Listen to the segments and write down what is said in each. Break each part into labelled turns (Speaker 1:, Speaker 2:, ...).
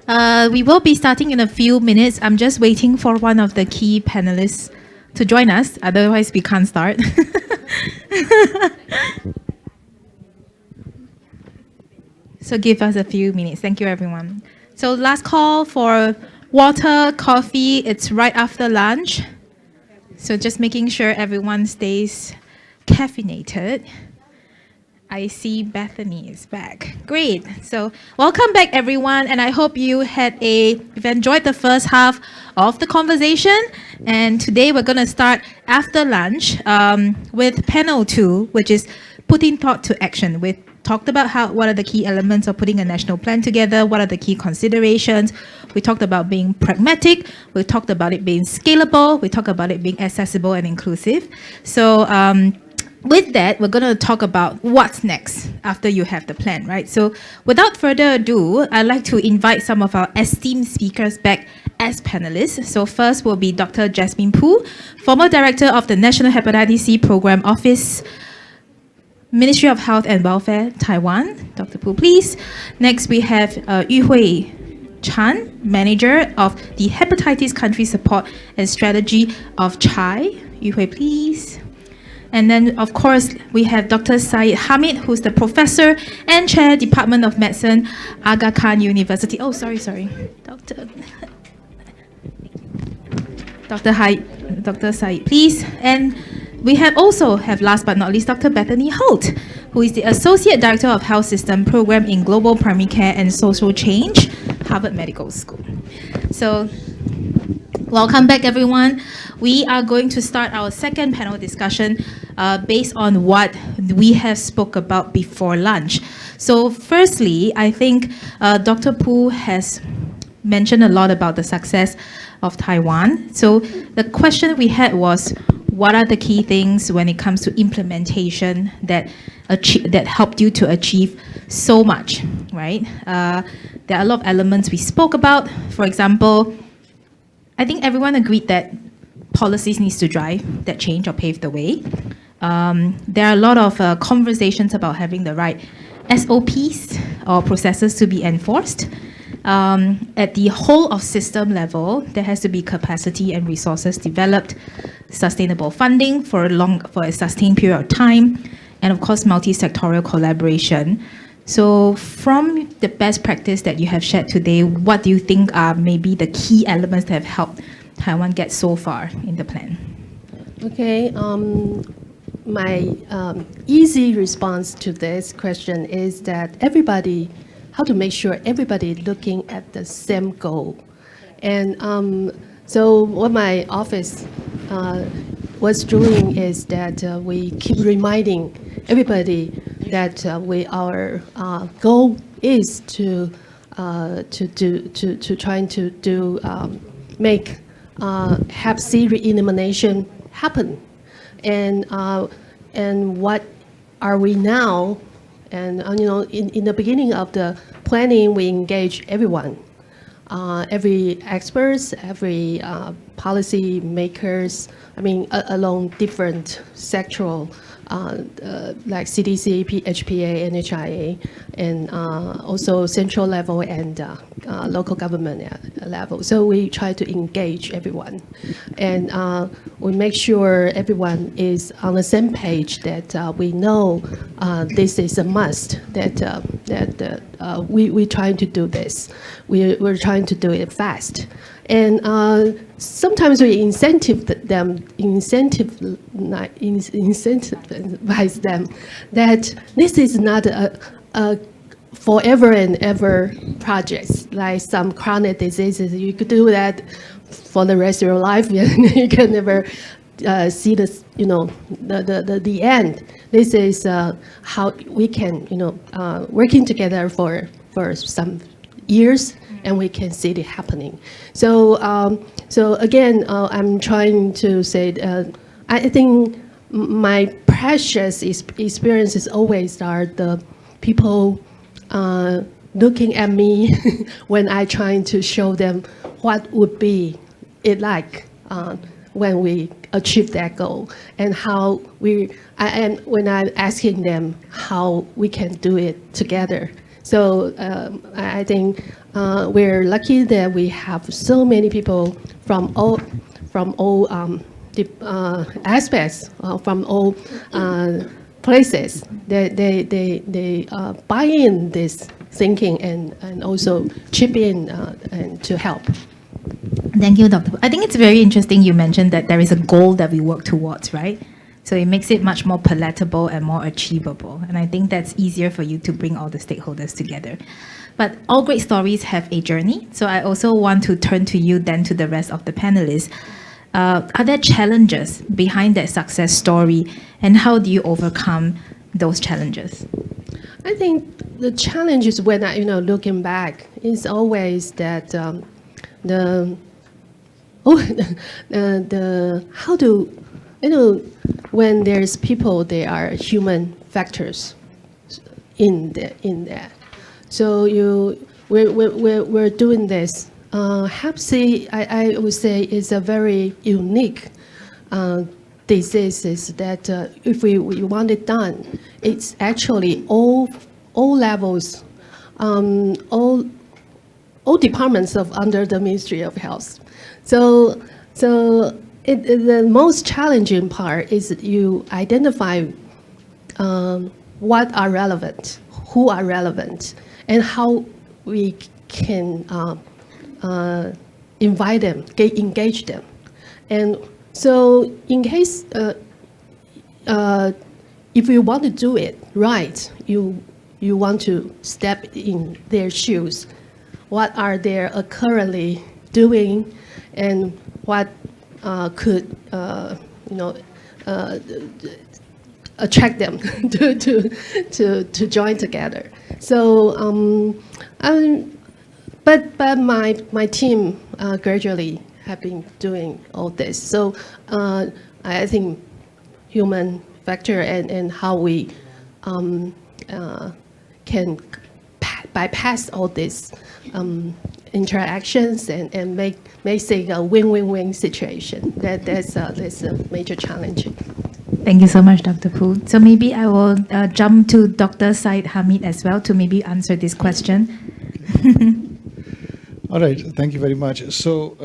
Speaker 1: We will be starting in a few minutes. I'm just waiting for one of the key panelists to join us. Otherwise, we can't start. So give us a few minutes. Thank you, everyone. So last call for water, coffee. It's right after lunch. So just making sure everyone stays caffeinated. I see Bethany is back. Great. So welcome back, everyone. And I hope you've enjoyed the first half of the conversation. And today we're going to start after lunch with panel 2, which is putting thought to action. We've talked about what are the key elements of putting a national plan together, what are the key considerations. We talked about being pragmatic. We talked about it being scalable. We talked about it being accessible and inclusive. So with that, we're going to talk about what's next after you have the plan, right? So without further ado, I'd like to invite some of our esteemed speakers back as panelists. So first will be Dr. Jasmine Poo, former director of the National Hepatitis C Program Office, Ministry of Health and Welfare, Taiwan. Dr. Poo, please. Next, we have Yuhui Chan, manager of the Hepatitis Country Support and Strategy of CHAI. Yuhui, please. And then, of course, we have Dr. Syed Hamid, who's the professor and chair, Department of Medicine, Aga Khan University. Oh, sorry. Dr. Syed, please. And we also have, last but not least, Dr. Bethany Holt, who is the Associate Director of Health System Program in Global Primary Care and Social Change, Harvard Medical School. So, welcome back, everyone. We are going to start our second panel discussion based on what we have spoke about before lunch. So firstly, I think Dr. Poo has mentioned a lot about the success of Taiwan. So the question we had was, what are the key things when it comes to implementation that helped you to achieve so much, right? There are a lot of elements we spoke about. For example, I think everyone agreed that policies needs to drive that change or pave the way. There are a lot of conversations about having the right SOPs or processes to be enforced. At the whole of system level, there has to be capacity and resources developed, sustainable funding for a sustained period of time, and of course, multi-sectorial collaboration. So from the best practice that you have shared today, what do you think are maybe the key elements that have helped Taiwan get so far in the plan?
Speaker 2: Okay, my easy response to this question is that how to make sure everybody looking at the same goal. And so what my office was doing is that we keep reminding everybody that our goal is to trying to do make Hep C elimination happen, and what are we now? And in the beginning of the planning, we engage everyone, every experts, every policy makers. I mean, along different sectoral. Like CDC, HPA, NHIA, and also central level and local government level. So we try to engage everyone, and we make sure everyone is on the same page, that we know this is a must, that we're trying to do this. We're trying to do it fast. And sometimes we incentivize them that this is not a forever and ever project, like some chronic diseases. You could do that for the rest of your life, and you can never see the end. This is how we can, working together for some years, and we can see it happening. So, again, I'm trying to say, I think my precious experiences always are the people looking at me when I trying to show them what would be it like when we achieve that goal, and how and when I'm asking them how we can do it together. So I think we're lucky that we have so many people from all aspects, from all places. They buy in this thinking and also chip in and to help.
Speaker 1: Thank you, Dr. I think it's very interesting you mentioned that there is a goal that we work towards, right? So it makes it much more palatable and more achievable. And I think that's easier for you to bring all the stakeholders together. But all great stories have a journey. So I also want to turn to you, then to the rest of the panelists. Are there challenges behind that success story, and how do you overcome those challenges?
Speaker 2: I think the challenge is when looking back, is always that how do when there's people, there are human factors in that. So we're doing this. Hep C, I would say, is a very unique disease. Is that if we want it done, it's actually all levels, all departments of under the Ministry of Health. So the most challenging part is you identify what are relevant, who are relevant, and how we can invite them, engage them. And so in case, if you want to do it right, you want to step in their shoes. What are they currently doing, and what could attract them to join together. So, but my team gradually have been doing all this. So I think human factor and how we can bypass all these interactions and make it a win-win-win situation. That's a major challenge.
Speaker 1: Thank you so much, Dr. Poo. So maybe I will jump to Dr. Said Hamid as well to maybe answer this question.
Speaker 3: All right, thank you very much. So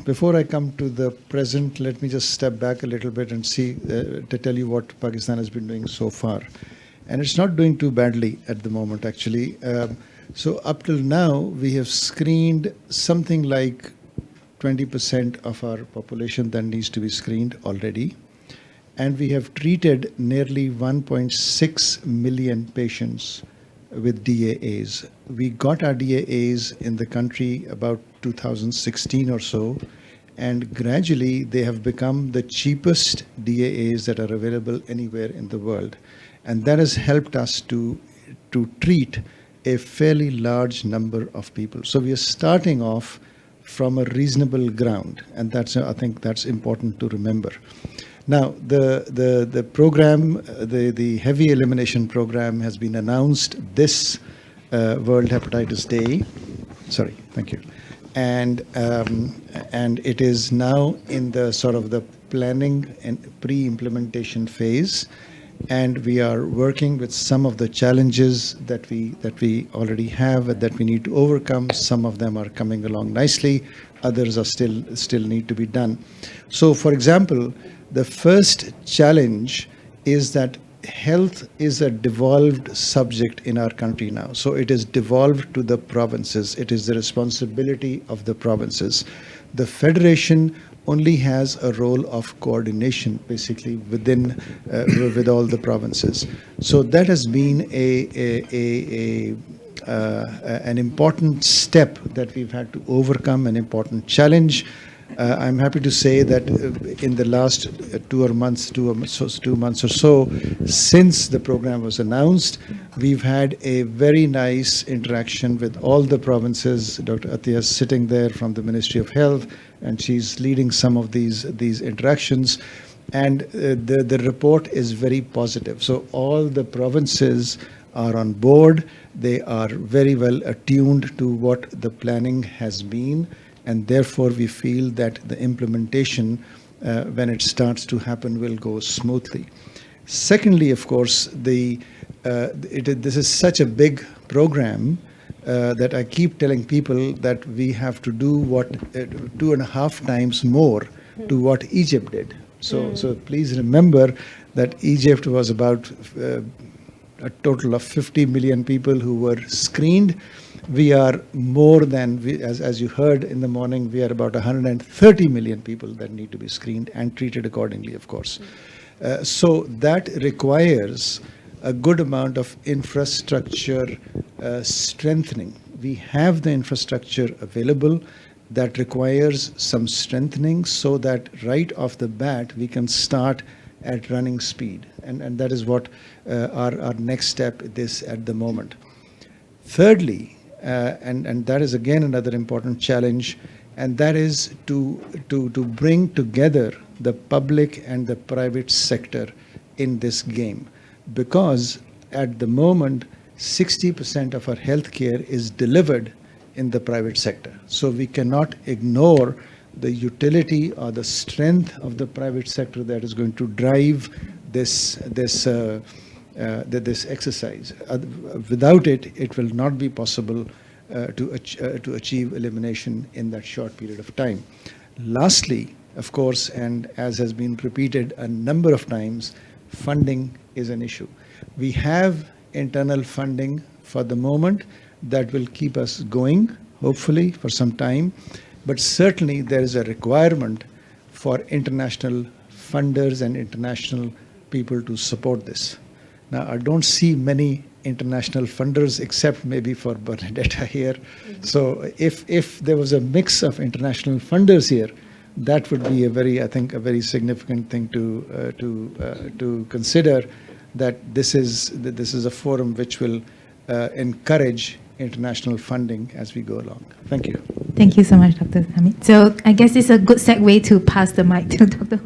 Speaker 3: before I come to the present, let me just step back a little bit and see to tell you what Pakistan has been doing so far. And it's not doing too badly at the moment, actually. So up till now, we have screened something like 20% of our population that needs to be screened already. And we have treated nearly 1.6 million patients with DAAs. We got our DAAs in the country about 2016 or so, and gradually they have become the cheapest DAAs that are available anywhere in the world. And that has helped us to treat a fairly large number of people. So we are starting off from a reasonable ground, and I think that's important to remember. Now, the program, the heavy elimination program, has been announced this World Hepatitis Day. Sorry, thank you. And it is now in the sort of the planning and pre-implementation phase. And we are working with some of the challenges that we already have that we need to overcome. Some of them are coming along nicely. Others are still need to be done. So, for example, the first challenge is that health is a devolved subject in our country now. So it is devolved to the provinces. It is the responsibility of the provinces. The federation only has a role of coordination, basically, within with all the provinces. So that has been an important step that we've had to overcome, an important challenge. I'm happy to say that in the last 2 months or so, since the program was announced, we've had a very nice interaction with all the provinces. Dr. Atiya is sitting there from the Ministry of Health, and she's leading some of these interactions. And the report is very positive. So all the provinces are on board. They are very well attuned to what the planning has been. And therefore, we feel that the implementation, when it starts to happen, will go smoothly. Secondly, of course, this is such a big program that I keep telling people that we have to do what 2.5 times more to what Egypt did. So please remember that Egypt was about a total of 50 million people who were screened. We are more than, as you heard in the morning, we are about 130 million people that need to be screened and treated accordingly, of course. So that requires a good amount of infrastructure strengthening. We have the infrastructure available. That requires some strengthening so that right off the bat we can start at running speed. And that is what our next step is at the moment. Thirdly, and that is again another important challenge, and that is to bring together the public and the private sector in this game. Because at the moment, 60% of our healthcare is delivered in the private sector. So we cannot ignore the utility or the strength of the private sector that is going to drive this exercise. Without it, it will not be possible to achieve elimination in that short period of time. Lastly, of course, and as has been repeated a number of times, funding is an issue. We have internal funding for the moment that will keep us going, hopefully, for some time. But certainly there is a requirement for international funders and international people to support this. Now, I don't see many international funders except maybe for Bernadetta here. So if there was a mix of international funders here, that would be I think a very significant thing to consider, that this is a forum which will encourage international funding as we go along. Thank you.
Speaker 1: Thank you so much, Dr. Hamid. So I guess it's a good segue to pass the mic to Dr.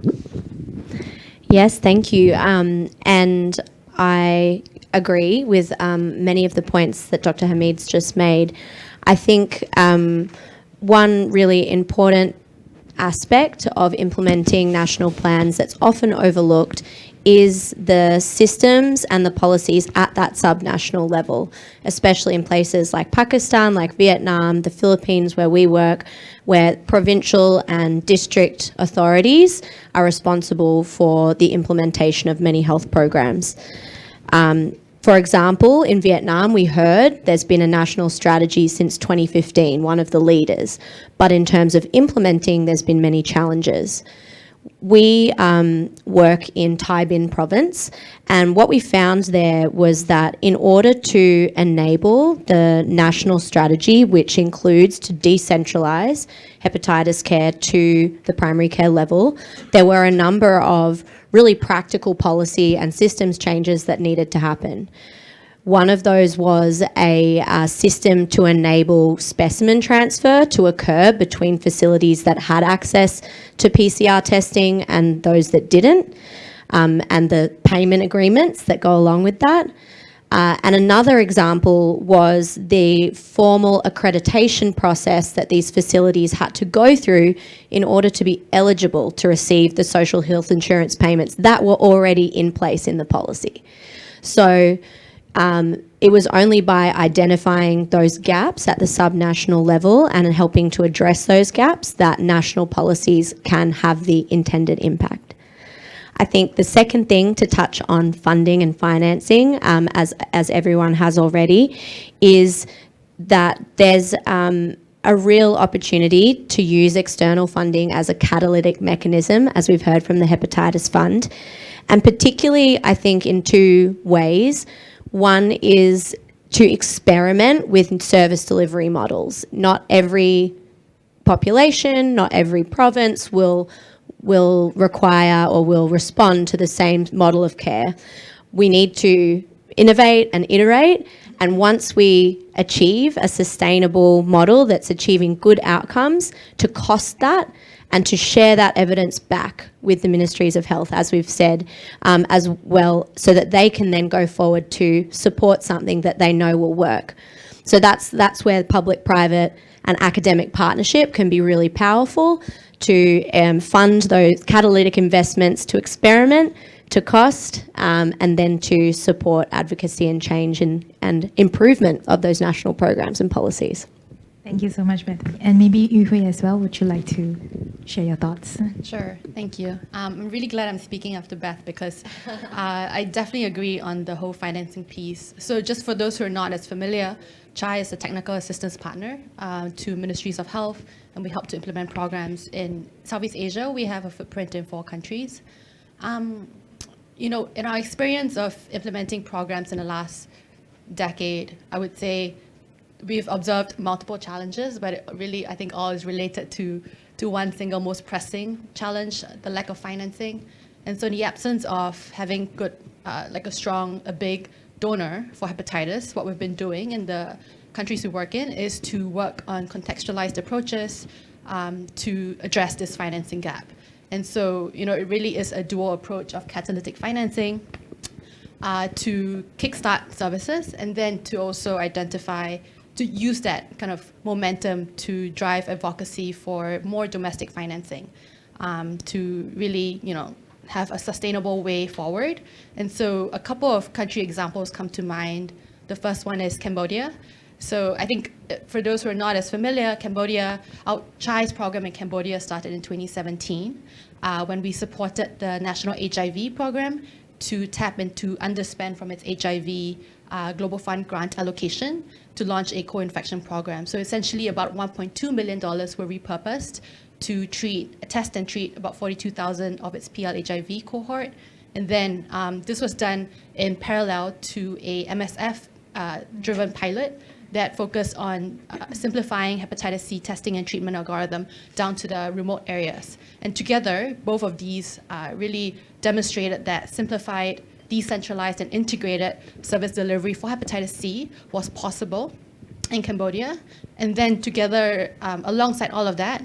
Speaker 4: Yes, thank you. And I agree with many of the points that Dr. Hamid's just made. I think one really important aspect of implementing national plans that's often overlooked is the systems and the policies at that subnational level, especially in places like Pakistan, like Vietnam, the Philippines, where we work, where provincial and district authorities are responsible for the implementation of many health programs. For example, in Vietnam, we heard there's been a national strategy since 2015, one of the leaders. But in terms of implementing, there's been many challenges. We work in Thai Binh province, and what we found there was that in order to enable the national strategy, which includes to decentralise hepatitis care to the primary care level, there were a number of really practical policy and systems changes that needed to happen. One of those was a system to enable specimen transfer to occur between facilities that had access to PCR testing and those that didn't, and the payment agreements that go along with that. And another example was the formal accreditation process that these facilities had to go through in order to be eligible to receive the social health insurance payments that were already in place in the policy. So it was only by identifying those gaps at the subnational level and helping to address those gaps that national policies can have the intended impact. I think the second thing to touch on funding and financing, as everyone has already, is that there's a real opportunity to use external funding as a catalytic mechanism, as we've heard from the Hepatitis Fund, and particularly, I think, in two ways. One is to experiment with service delivery models. Not every population, not every province will require or will respond to the same model of care. We need to innovate and iterate, and once we achieve a sustainable model that's achieving good outcomes, to cost that and to share that evidence back with the Ministries of Health, as we've said, as well, so that they can then go forward to support something that they know will work. So that's where public-private and academic partnership can be really powerful to fund those catalytic investments, to experiment, to cost, and then to support advocacy and change and improvement of those national programs and policies.
Speaker 1: Thank you so much, Bethany. And maybe Yu Hui as well. Would you like to share your thoughts?
Speaker 5: Sure, thank you. I'm really glad I'm speaking after Beth because I definitely agree on the whole financing piece. So just for those who are not as familiar, CHAI is a technical assistance partner to ministries of health, and we help to implement programs in Southeast Asia. We have a footprint in 4 countries. In our experience of implementing programs in the last decade, I would say we've observed multiple challenges, but I think all is related to one single most pressing challenge, the lack of financing. And so in the absence of having a big donor for hepatitis, what we've been doing in the countries we work in is to work on contextualized approaches to address this financing gap. And so, it really is a dual approach of catalytic financing to kickstart services, and then to also to use that kind of momentum to drive advocacy for more domestic financing, to really, have a sustainable way forward. And so a couple of country examples come to mind. The first one is Cambodia. So I think for those who are not as familiar, our CHAI's program in Cambodia started in 2017 when we supported the National HIV Program to tap into underspend from its HIV Global Fund grant allocation to launch a co-infection program. So essentially about $1.2 million were repurposed to test and treat about 42,000 of its PL-HIV cohort. And then this was done in parallel to a MSF-driven pilot that focused on simplifying hepatitis C testing and treatment algorithm down to the remote areas. And together, both of these really demonstrated that simplified, decentralized, and integrated service delivery for hepatitis C was possible in Cambodia. And then together, alongside all of that,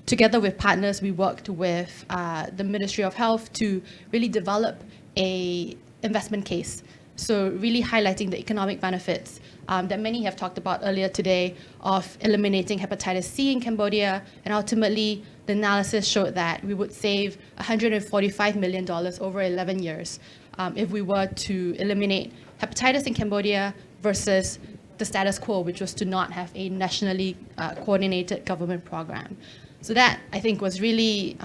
Speaker 5: together with partners, we worked with the Ministry of Health to really develop a investment case. So really highlighting the economic benefits that many have talked about earlier today of eliminating hepatitis C in Cambodia. And ultimately, the analysis showed that we would save $145 million over 11 years if we were to eliminate hepatitis in Cambodia versus the status quo, which was to not have a nationally coordinated government program. So that, I think, was really,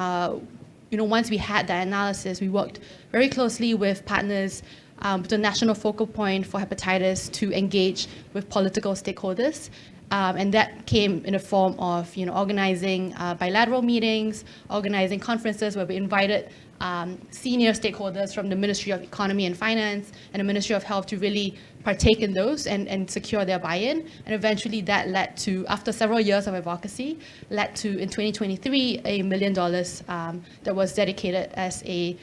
Speaker 5: once we had that analysis, we worked very closely with partners, the national focal point for hepatitis to engage with political stakeholders. And that came in the form of, organizing bilateral meetings, organizing conferences where we invited senior stakeholders from the Ministry of Economy and Finance and the Ministry of Health to really partake in those and secure their buy-in. And eventually that led to, after several years of advocacy, led to, in 2023, $1 million that was dedicated as a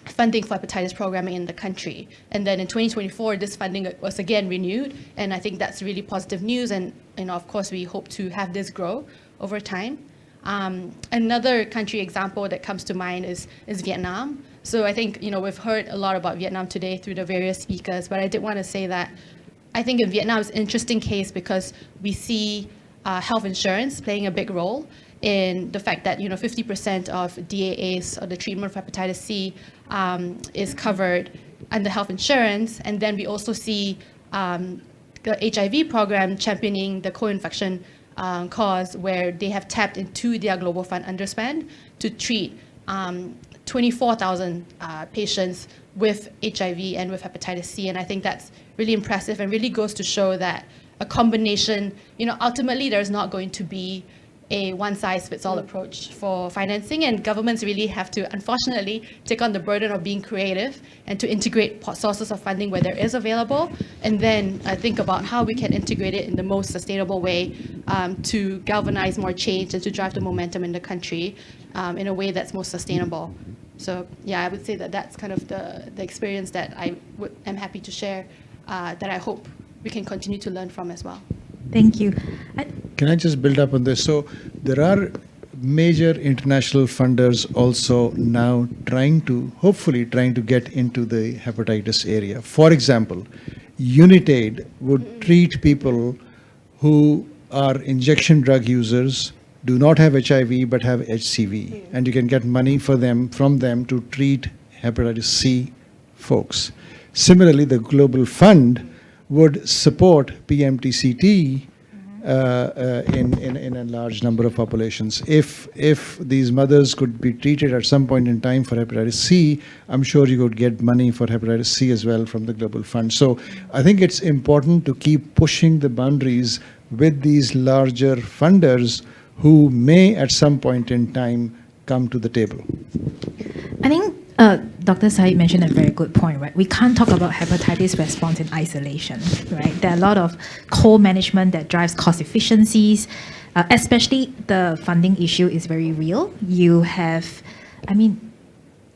Speaker 5: funding for hepatitis programming in the country. And then in 2024, this funding was again renewed. And I think that's really positive news. And, of course, we hope to have this grow over time. Another country example that comes to mind is Vietnam. So I think, we've heard a lot about Vietnam today through the various speakers, but I did want to say that I think in Vietnam it's an interesting case because we see health insurance playing a big role in the fact that 50% of DAAs, or the treatment for hepatitis C, is covered under health insurance. And then we also see the HIV program championing the co-infection cause, where they have tapped into their Global Fund underspend to treat 24,000 patients with HIV and with hepatitis C. And I think that's really impressive and really goes to show that a combination, ultimately there's not going to be a one-size-fits-all approach for financing, and governments really have to, unfortunately, take on the burden of being creative and to integrate sources of funding where there is available, and then think about how we can integrate it in the most sustainable way to galvanize more change and to drive the momentum in the country in a way that's most sustainable. So yeah, I would say that that's kind of the experience that I am happy to share, that I hope we can continue to learn from as well.
Speaker 1: Thank you.
Speaker 3: Can I just build up on this? So there are major international funders also now hopefully trying to get into the hepatitis area. For example, Unitaid would treat people who are injection drug users, do not have HIV but have HCV, and you can get money from them to treat hepatitis C folks. Similarly, the Global Fund would support PMTCT in a large number of populations. If these mothers could be treated at some point in time for hepatitis C, I'm sure you could get money for hepatitis C as well from the Global Fund. So I think it's important to keep pushing the boundaries with these larger funders who may at some point in time come to the table.
Speaker 1: I think Dr. Said mentioned a very good point, right? We can't talk about hepatitis response in isolation, right? There are a lot of co-management that drives cost efficiencies, especially the funding issue is very real. You have,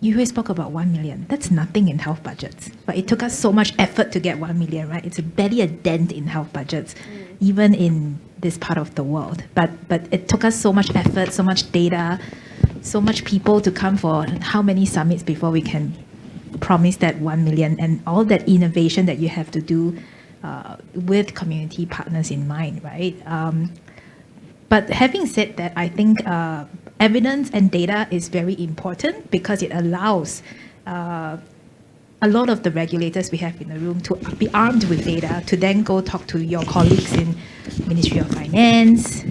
Speaker 1: you always spoke about 1 million. That's nothing in health budgets, but it took us so much effort to get 1 million, right? It's barely a dent in health budgets, even in this part of the world. But it took us so much effort, so much data, so much people to come for how many summits before we can promise that 1 million and all that innovation that you have to do with community partners in mind, right? But having said that, I think evidence and data is very important because it allows a lot of the regulators we have in the room to be armed with data to then go talk to your colleagues in Ministry of Finance,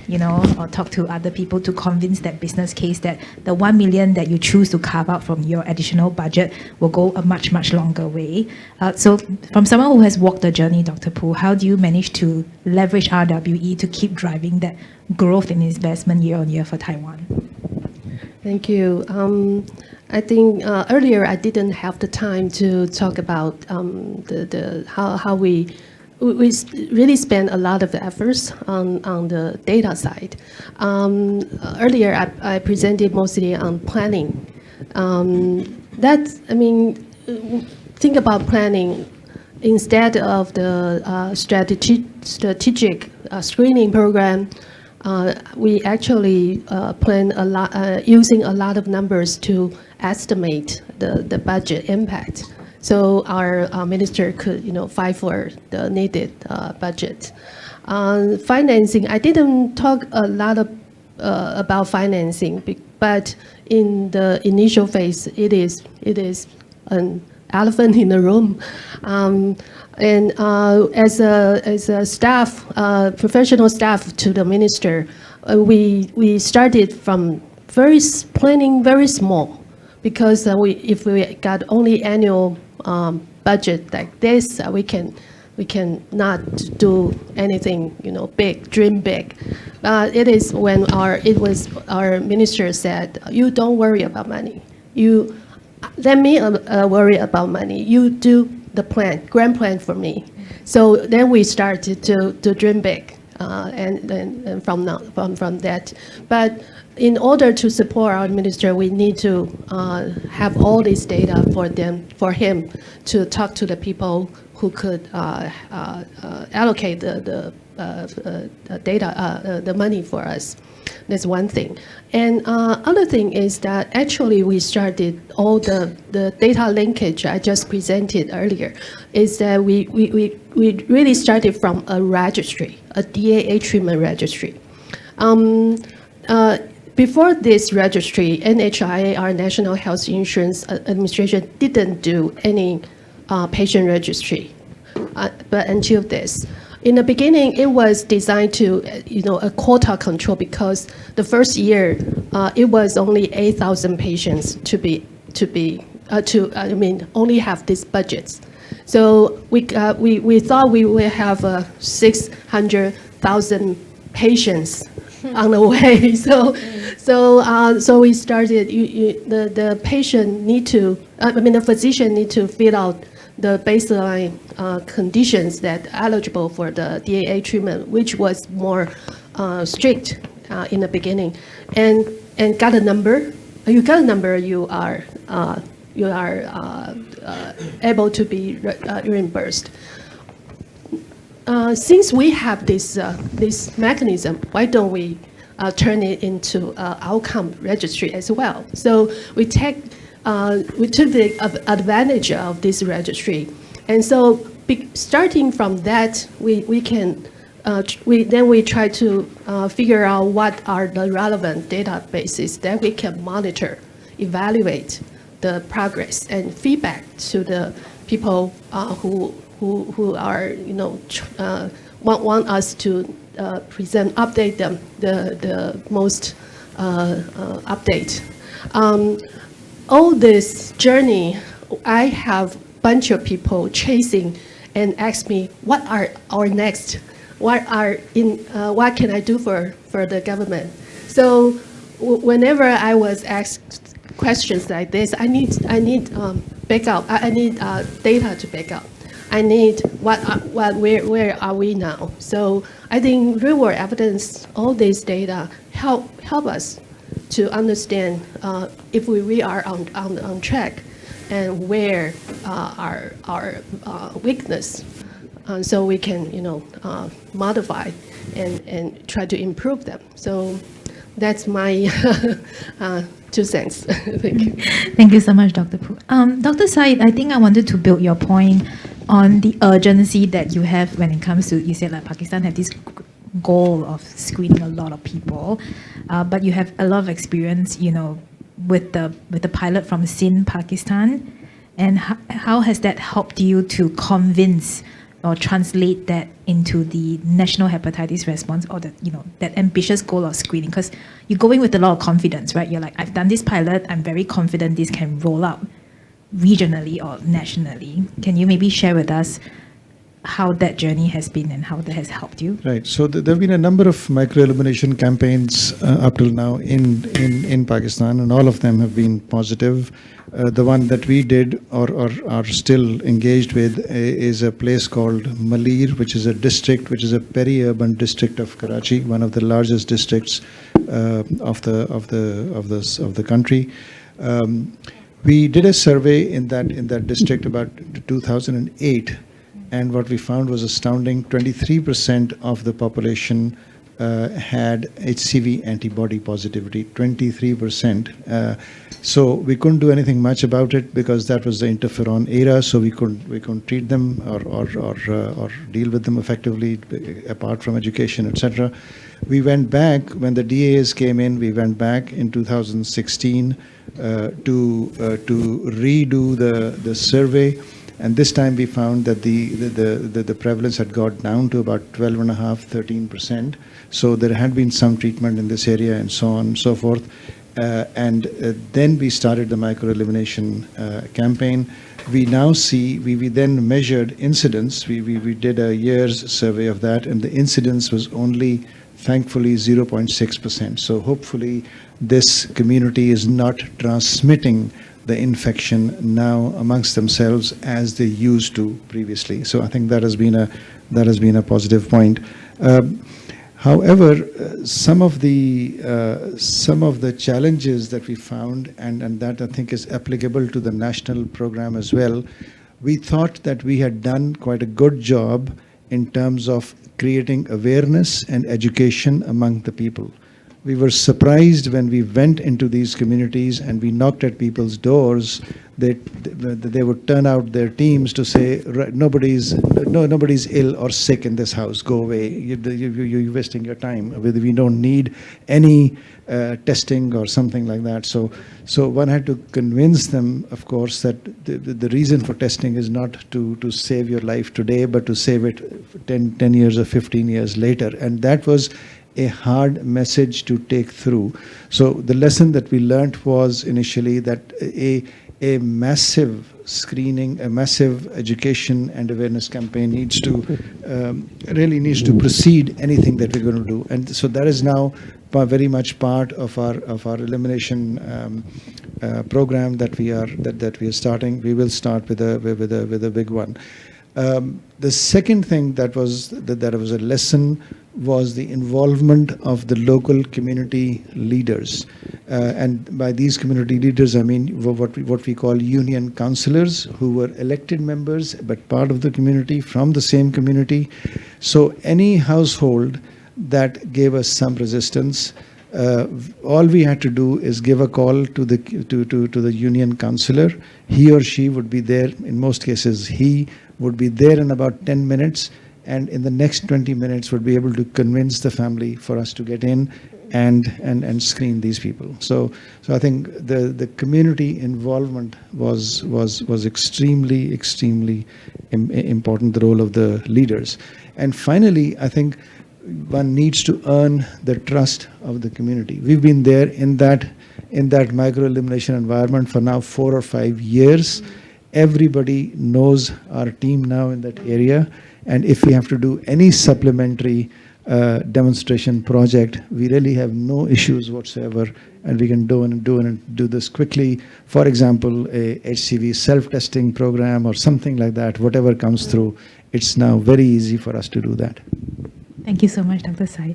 Speaker 1: or talk to other people to convince that business case that the 1 million that you choose to carve out from your additional budget will go a much, much longer way. So from someone who has walked the journey, Dr. Poo, how do you manage to leverage RWE to keep driving that growth in investment year on year for Taiwan?
Speaker 2: Thank you. I think earlier I didn't have the time to talk about how we really spend a lot of efforts on the data side. Earlier I presented mostly on planning. Think about planning instead of the strategic screening program. We actually plan a lot, using a lot of numbers to estimate the budget impact. So our minister could, fight for the needed budget. Financing, I didn't talk a lot about financing, but in the initial phase, it is an elephant in the room. And as a staff, professional staff to the minister, we started from planning very small, because if we got only annual budget like this, we can not do anything big, dream big. It is when our minister said, "You don't worry about money. Let me worry about money. You do the grand plan for me." So then we started to dream big, and from that. But in order to support our minister, we need to have all this data for him to talk to the people who could allocate the data, the money for us. That's one thing. And other thing is that actually we started all the data linkage I just presented earlier, is that we really started from a registry, a DAA treatment registry. Before this registry, NHIA, our National Health Insurance Administration, didn't do any patient registry, but until this. In the beginning, it was designed to, a quota control, because the first year, it was only 8,000 patients only have these budgets. So we thought we would have 600,000 patients on the way. So we started. The patient need to. The physician need to fill out the baseline conditions that are eligible for the DAA treatment, which was more strict in the beginning, and got a number. You got a number, you are able to be reimbursed. Since we have this mechanism, why don't we turn it into outcome registry as well? So we took the advantage of this registry, and so starting from that, we try to figure out what are the relevant databases that we can monitor, evaluate the progress and feedback to the people who are want us to update them the most update. All this journey, I have bunch of people chasing and ask me what are our next, what can I do for the government. So whenever I was asked questions like this, I need backup. I need data to back up. I need where are we now? So I think real world evidence, all this data help us to understand if we are on track and where our weakness, so we can modify and try to improve them. So that's my 2 cents. Thank you.
Speaker 1: Thank you so much, Dr. Poo. Dr. Said, I think I wanted to build your point on the urgency that you have when it comes to, you said like Pakistan have this goal of screening a lot of people, but you have a lot of experience, with the pilot from Sindh, Pakistan, and how has that helped you to convince or translate that into the national hepatitis response, or that ambitious goal of screening? Because you're going with a lot of confidence, right? You're like, I've done this pilot, I'm very confident this can roll out regionally or nationally. Can you maybe share with us how that journey has been and how that has helped you?
Speaker 3: Right. So there have been a number of microelimination campaigns up till now in Pakistan, and all of them have been positive. The one that we did or are still engaged with is a place called Malir, which is a district, which is a peri-urban district of Karachi, one of the largest districts of the country. We did a survey in that district about 2008. And what we found was astounding. 23% of the population had HCV antibody positivity, 23%. So we couldn't do anything much about it because that was the interferon era. So we couldn't treat them or deal with them effectively, apart from education, etc. We went back when the DAs came in. We went back in 2016 to redo the survey. And this time we found that the prevalence had got down to about 12.5%, 13%. So there had been some treatment in this area and so on and so forth. And then we started the microelimination campaign. We now see, we then measured incidence. We did a year's survey of that, and the incidence was only, thankfully, 0.6%. So hopefully this community is not transmitting the infection now amongst themselves as they used to previously. So I think that has been a positive point. However, some of the challenges that we found, and that I think is applicable to the national program as well, we thought that we had done quite a good job in terms of creating awareness and education among the people. We were surprised when we went into these communities and we knocked at people's doors that they would turn out their teams to say, nobody's ill or sick in this house, go away, you're wasting your time. We don't need any testing or something like that. So one had to convince them, of course, that the reason for testing is not to save your life today, but to save it 10 years or 15 years later. And that was a hard message to take through. So the lesson that we learned was initially that a massive screening, a massive education and awareness campaign really needs to precede anything that we're going to do. And so that is now very much part of our elimination program that we are starting. We will start with a big one. The second thing that was a lesson was the involvement of the local community leaders, and by these community leaders I mean what we call union councillors, who were elected members but part of the community, from the same community. So any household that gave us some resistance, all we had to do is give a call to the union councillor. He or she would be there. In most cases, he would be there in about 10 minutes, and in the next 20 minutes would be able to convince the family for us to get in and screen these people. So I think the community involvement was extremely important, the role of the leaders. And finally, I think one needs to earn the trust of the community. We've been there in that microelimination environment for now 4 or 5 years. Everybody knows our team now in that area, and if we have to do any supplementary demonstration project, we really have no issues whatsoever, and we can do this quickly. For example, a HCV self-testing program or something like that, whatever comes through, it's now very easy for us to do that.
Speaker 1: Thank you so much, Dr. Sai.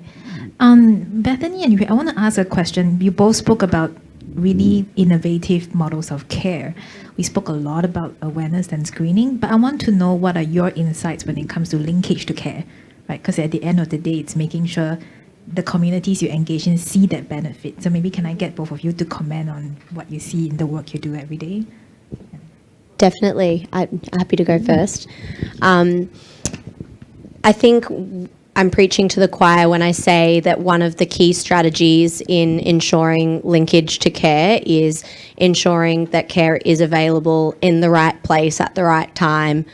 Speaker 1: Bethany and Yue, I want to ask a question. You both spoke about really innovative models of care. We spoke a lot about awareness and screening, but I want to know what are your insights when it comes to linkage to care, right? Because at the end of the day, it's making sure the communities you engage in see that benefit. So maybe can I get both of you to comment on what you see in the work you do every day?
Speaker 4: Definitely. I'm happy to go first. I think I'm preaching to the choir when I say that one of the key strategies in ensuring linkage to care is ensuring that care is available in the right place at the right time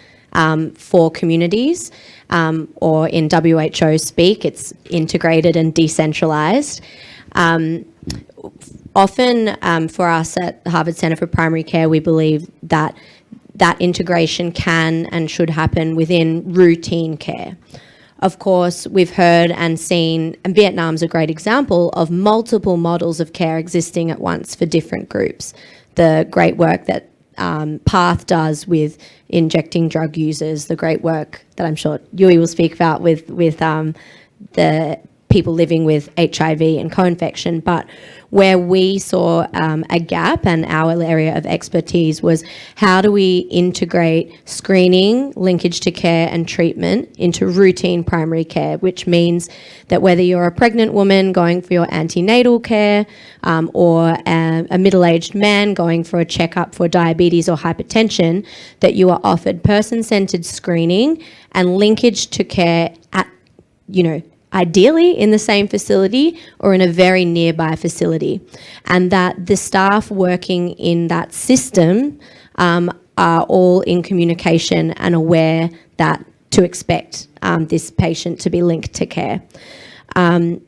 Speaker 4: for communities, or in WHO speak, it's integrated and decentralised. Often for us at the Harvard Centre for Primary Care, we believe that integration can and should happen within routine care. Of course, we've heard and seen, and Vietnam's a great example of multiple models of care existing at once for different groups. The great work that Part2 does with injecting drug users, the great work that I'm sure Yui will speak about with the people living with HIV and co-infection. But where we saw a gap, and our area of expertise was how do we integrate screening, linkage to care and treatment into routine primary care, which means that whether you're a pregnant woman going for your antenatal care or a middle-aged man going for a checkup for diabetes or hypertension, that you are offered person-centered screening and linkage to care at, ideally in the same facility or in a very nearby facility, and that the staff working in that system are all in communication and aware that to expect this patient to be linked to care.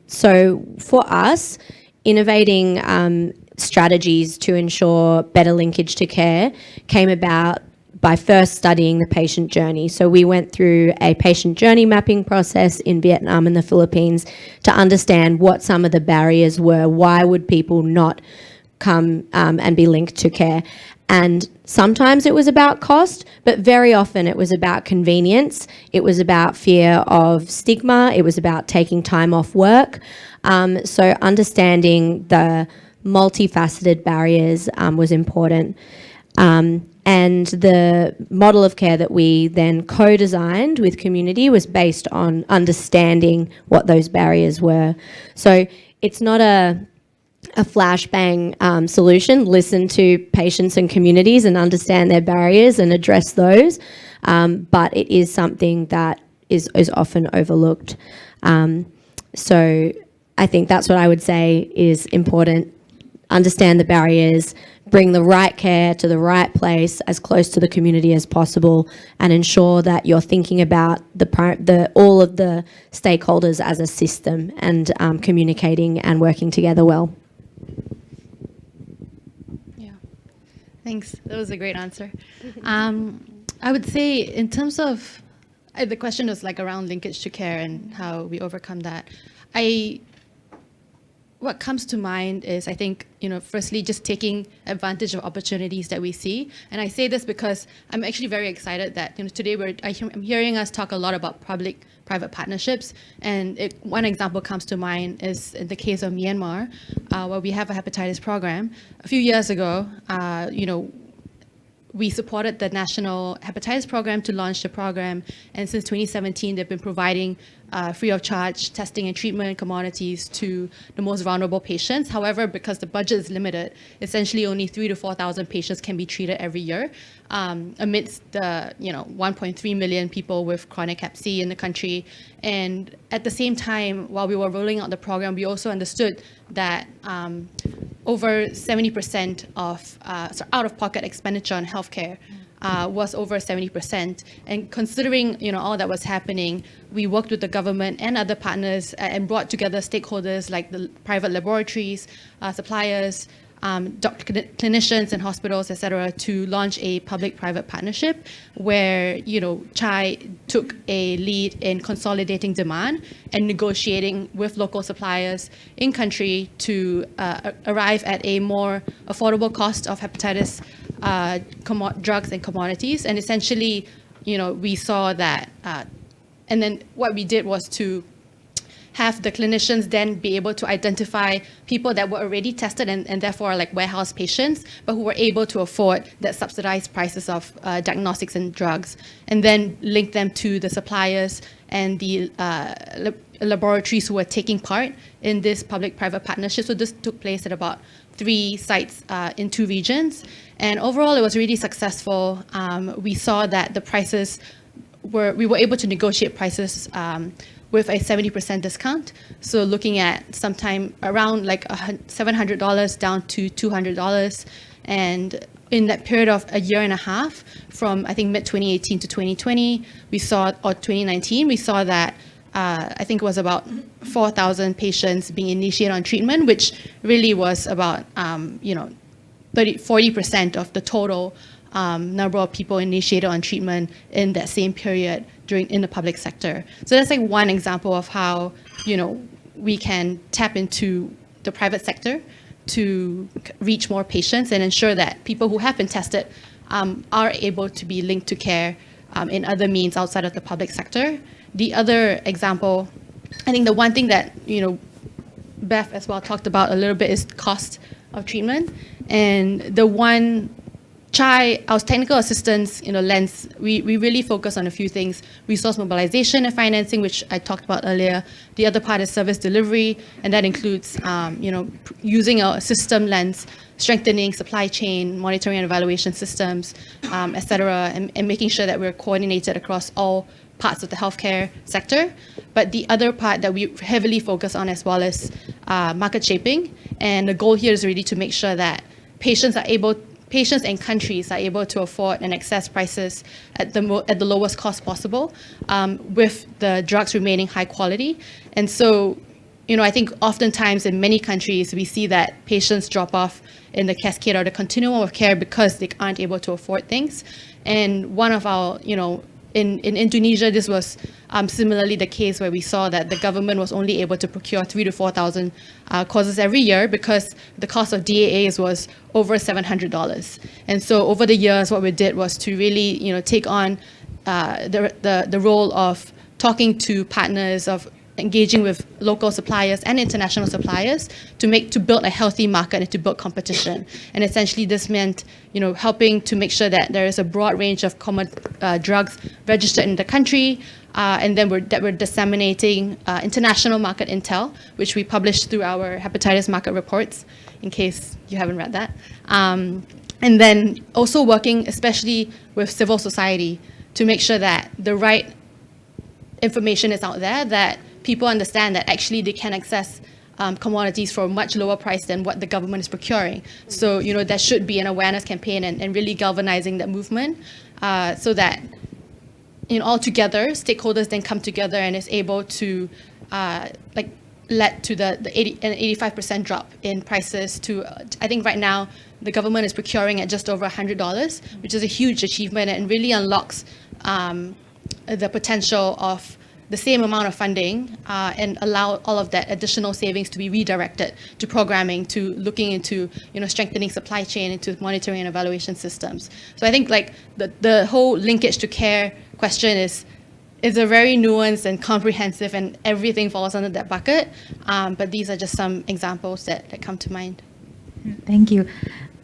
Speaker 4: So for us, innovating strategies to ensure better linkage to care came about by first studying the patient journey. So we went through a patient journey mapping process in Vietnam and the Philippines to understand what some of the barriers were. Why would people not come and be linked to care? And sometimes it was about cost, but very often it was about convenience. It was about fear of stigma. It was about taking time off work. So understanding the multifaceted barriers was important. And the model of care that we then co-designed with community was based on understanding what those barriers were. So it's not a flashbang solution. Listen to patients and communities and understand their barriers and address those. But it is something that is often overlooked. So I think that's what I would say is important. Understand the barriers, bring the right care to the right place as close to the community as possible, and ensure that you're thinking about all of the stakeholders as a system and communicating and working together well.
Speaker 5: Yeah, thanks. That was a great answer. I would say in terms of, the question was like around linkage to care and how we overcome that. What comes to mind is, I think, firstly, just taking advantage of opportunities that we see. And I say this because I'm actually very excited that today I'm hearing us talk a lot about public-private partnerships. And one example comes to mind is in the case of Myanmar, where we have a hepatitis program. A few years ago, we supported the National Hepatitis Program to launch the program, and since 2017, they've been providing free of charge testing and treatment commodities to the most vulnerable patients. However, because the budget is limited, essentially only 3,000 to 4,000 patients can be treated every year, amidst the 1.3 million people with chronic hep C in the country. And at the same time, while we were rolling out the program, we also understood that over 70% of out-of-pocket expenditure on healthcare was over 70%. And considering all that was happening, we worked with the government and other partners and brought together stakeholders like the private laboratories, suppliers, clinicians and hospitals, etc., to launch a public-private partnership where Chai took a lead in consolidating demand and negotiating with local suppliers in country to arrive at a more affordable cost of hepatitis drugs and commodities. And essentially, we saw that, and then what we did was to have the clinicians then be able to identify people that were already tested and therefore like warehouse patients, but who were able to afford the subsidized prices of diagnostics and drugs, and then link them to the suppliers and the laboratories who were taking part in this public-private partnership. So this took place at about 3 sites in 2 regions. And overall, it was really successful. We saw that the prices we were able to negotiate prices with a 70% discount. So looking at sometime around like $700 down to $200. And in that period of a year and a half, from I think mid-2018 to 2020, we saw, or 2019, we saw that I think it was about 4,000 patients being initiated on treatment, which really was about 40% of the total number of people initiated on treatment in that same period in the public sector. So that's like one example of how we can tap into the private sector to reach more patients and ensure that people who have been tested are able to be linked to care in other means outside of the public sector. The other example, I think the one thing that Beth as well talked about a little bit is cost of treatment. And the one Chai, our technical assistance lens, we really focus on a few things: resource mobilization and financing, which I talked about earlier. The other part is service delivery, and that includes using a system lens, strengthening supply chain, monitoring and evaluation systems, et cetera, and making sure that we're coordinated across all parts of the healthcare sector. But the other part that we heavily focus on as well is market shaping. And the goal here is really to make sure that patients and countries are able to afford and access prices at the lowest cost possible, with the drugs remaining high quality. And so, I think oftentimes in many countries, we see that patients drop off in the cascade or the continuum of care because they aren't able to afford things. And one of our, in Indonesia, this was similarly the case, where we saw that the government was only able to procure 3,000 to 4,000 courses every year because the cost of DAAs was over $700. And so over the years, what we did was to really, take on the role of talking to partners, of engaging with local suppliers and international suppliers to build a healthy market and to build competition. And essentially this meant, helping to make sure that there is a broad range of common drugs registered in the country, and then we're disseminating international market intel, which we published through our hepatitis market reports, in case you haven't read that. And then also working especially with civil society to make sure that the right information is out there, that people understand that actually they can access commodities for a much lower price than what the government is procuring. So, there should be an awareness campaign and really galvanizing that movement, so that all together, stakeholders then come together and is able to led to an 85% drop in prices to, I think right now, the government is procuring at just over $100, which is a huge achievement and really unlocks the potential of the same amount of funding and allow all of that additional savings to be redirected to programming, to looking into strengthening supply chain, into monitoring and evaluation systems. So I think the whole linkage to care question is a very nuanced and comprehensive, and everything falls under that bucket. But these are just some examples that come to mind.
Speaker 1: Thank you.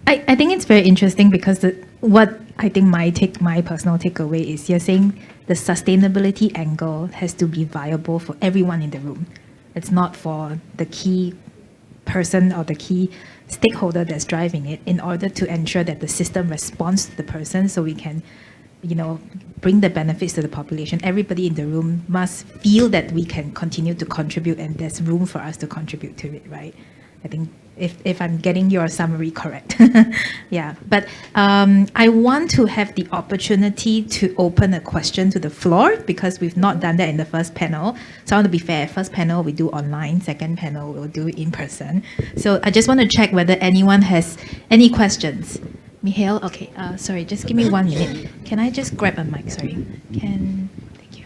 Speaker 1: I think it's very interesting because what I think my personal takeaway is, you're saying the sustainability angle has to be viable for everyone in the room. It's not for the key person or the key stakeholder that's driving it, in order to ensure that the system responds to the person, so we can, bring the benefits to the population. Everybody in the room must feel that we can continue to contribute, and there's room for us to contribute to it, right? I think if I'm getting your summary correct. Yeah, but I want to have the opportunity to open a question to the floor, because we've not done that in the first panel. So I want to be fair. First panel we do online, second panel we'll do in person. So I just want to check whether anyone has any questions. Mihail, okay, sorry, just give me 1 minute. Can I just grab a mic, sorry? Thank you.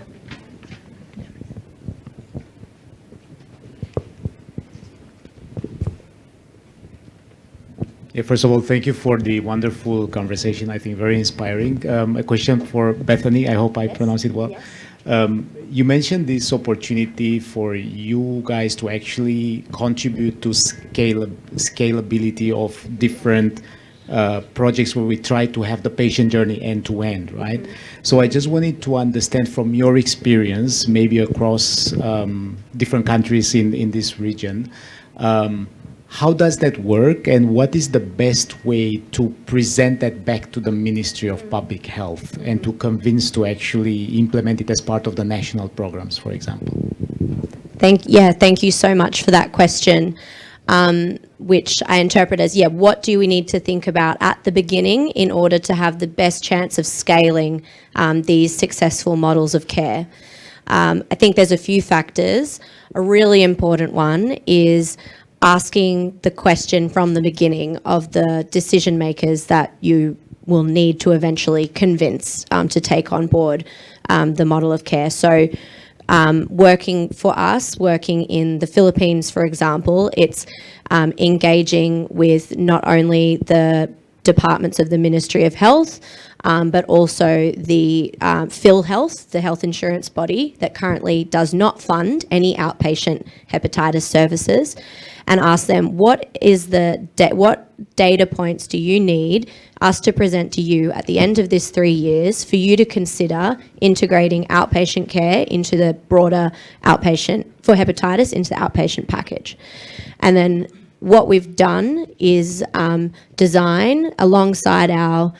Speaker 6: Yeah, first of all, thank you for the wonderful conversation. I think very inspiring. A question for Bethany. I hope I pronounced it well. You mentioned this opportunity for you guys to actually contribute to scalability of different projects where we try to have the patient journey end to end, right? So I just wanted to understand from your experience, maybe across different countries in this region, how does that work, and what is the best way to present that back to the Ministry of Public Health and to convince to actually implement it as part of the national programs, for example?
Speaker 4: Thank you so much for that question, which I interpret as, what do we need to think about at the beginning in order to have the best chance of scaling these successful models of care? I think there's a few factors. A really important one is asking the question from the beginning of the decision makers that you will need to eventually convince to take on board the model of care. So working in the Philippines, for example, it's engaging with not only the departments of the Ministry of Health, but also the PhilHealth, the health insurance body that currently does not fund any outpatient hepatitis services, and ask them, what data points do you need us to present to you at the end of this 3 years for you to consider integrating outpatient care into the broader outpatient, for hepatitis, into the outpatient package? And then what we've done is design, alongside our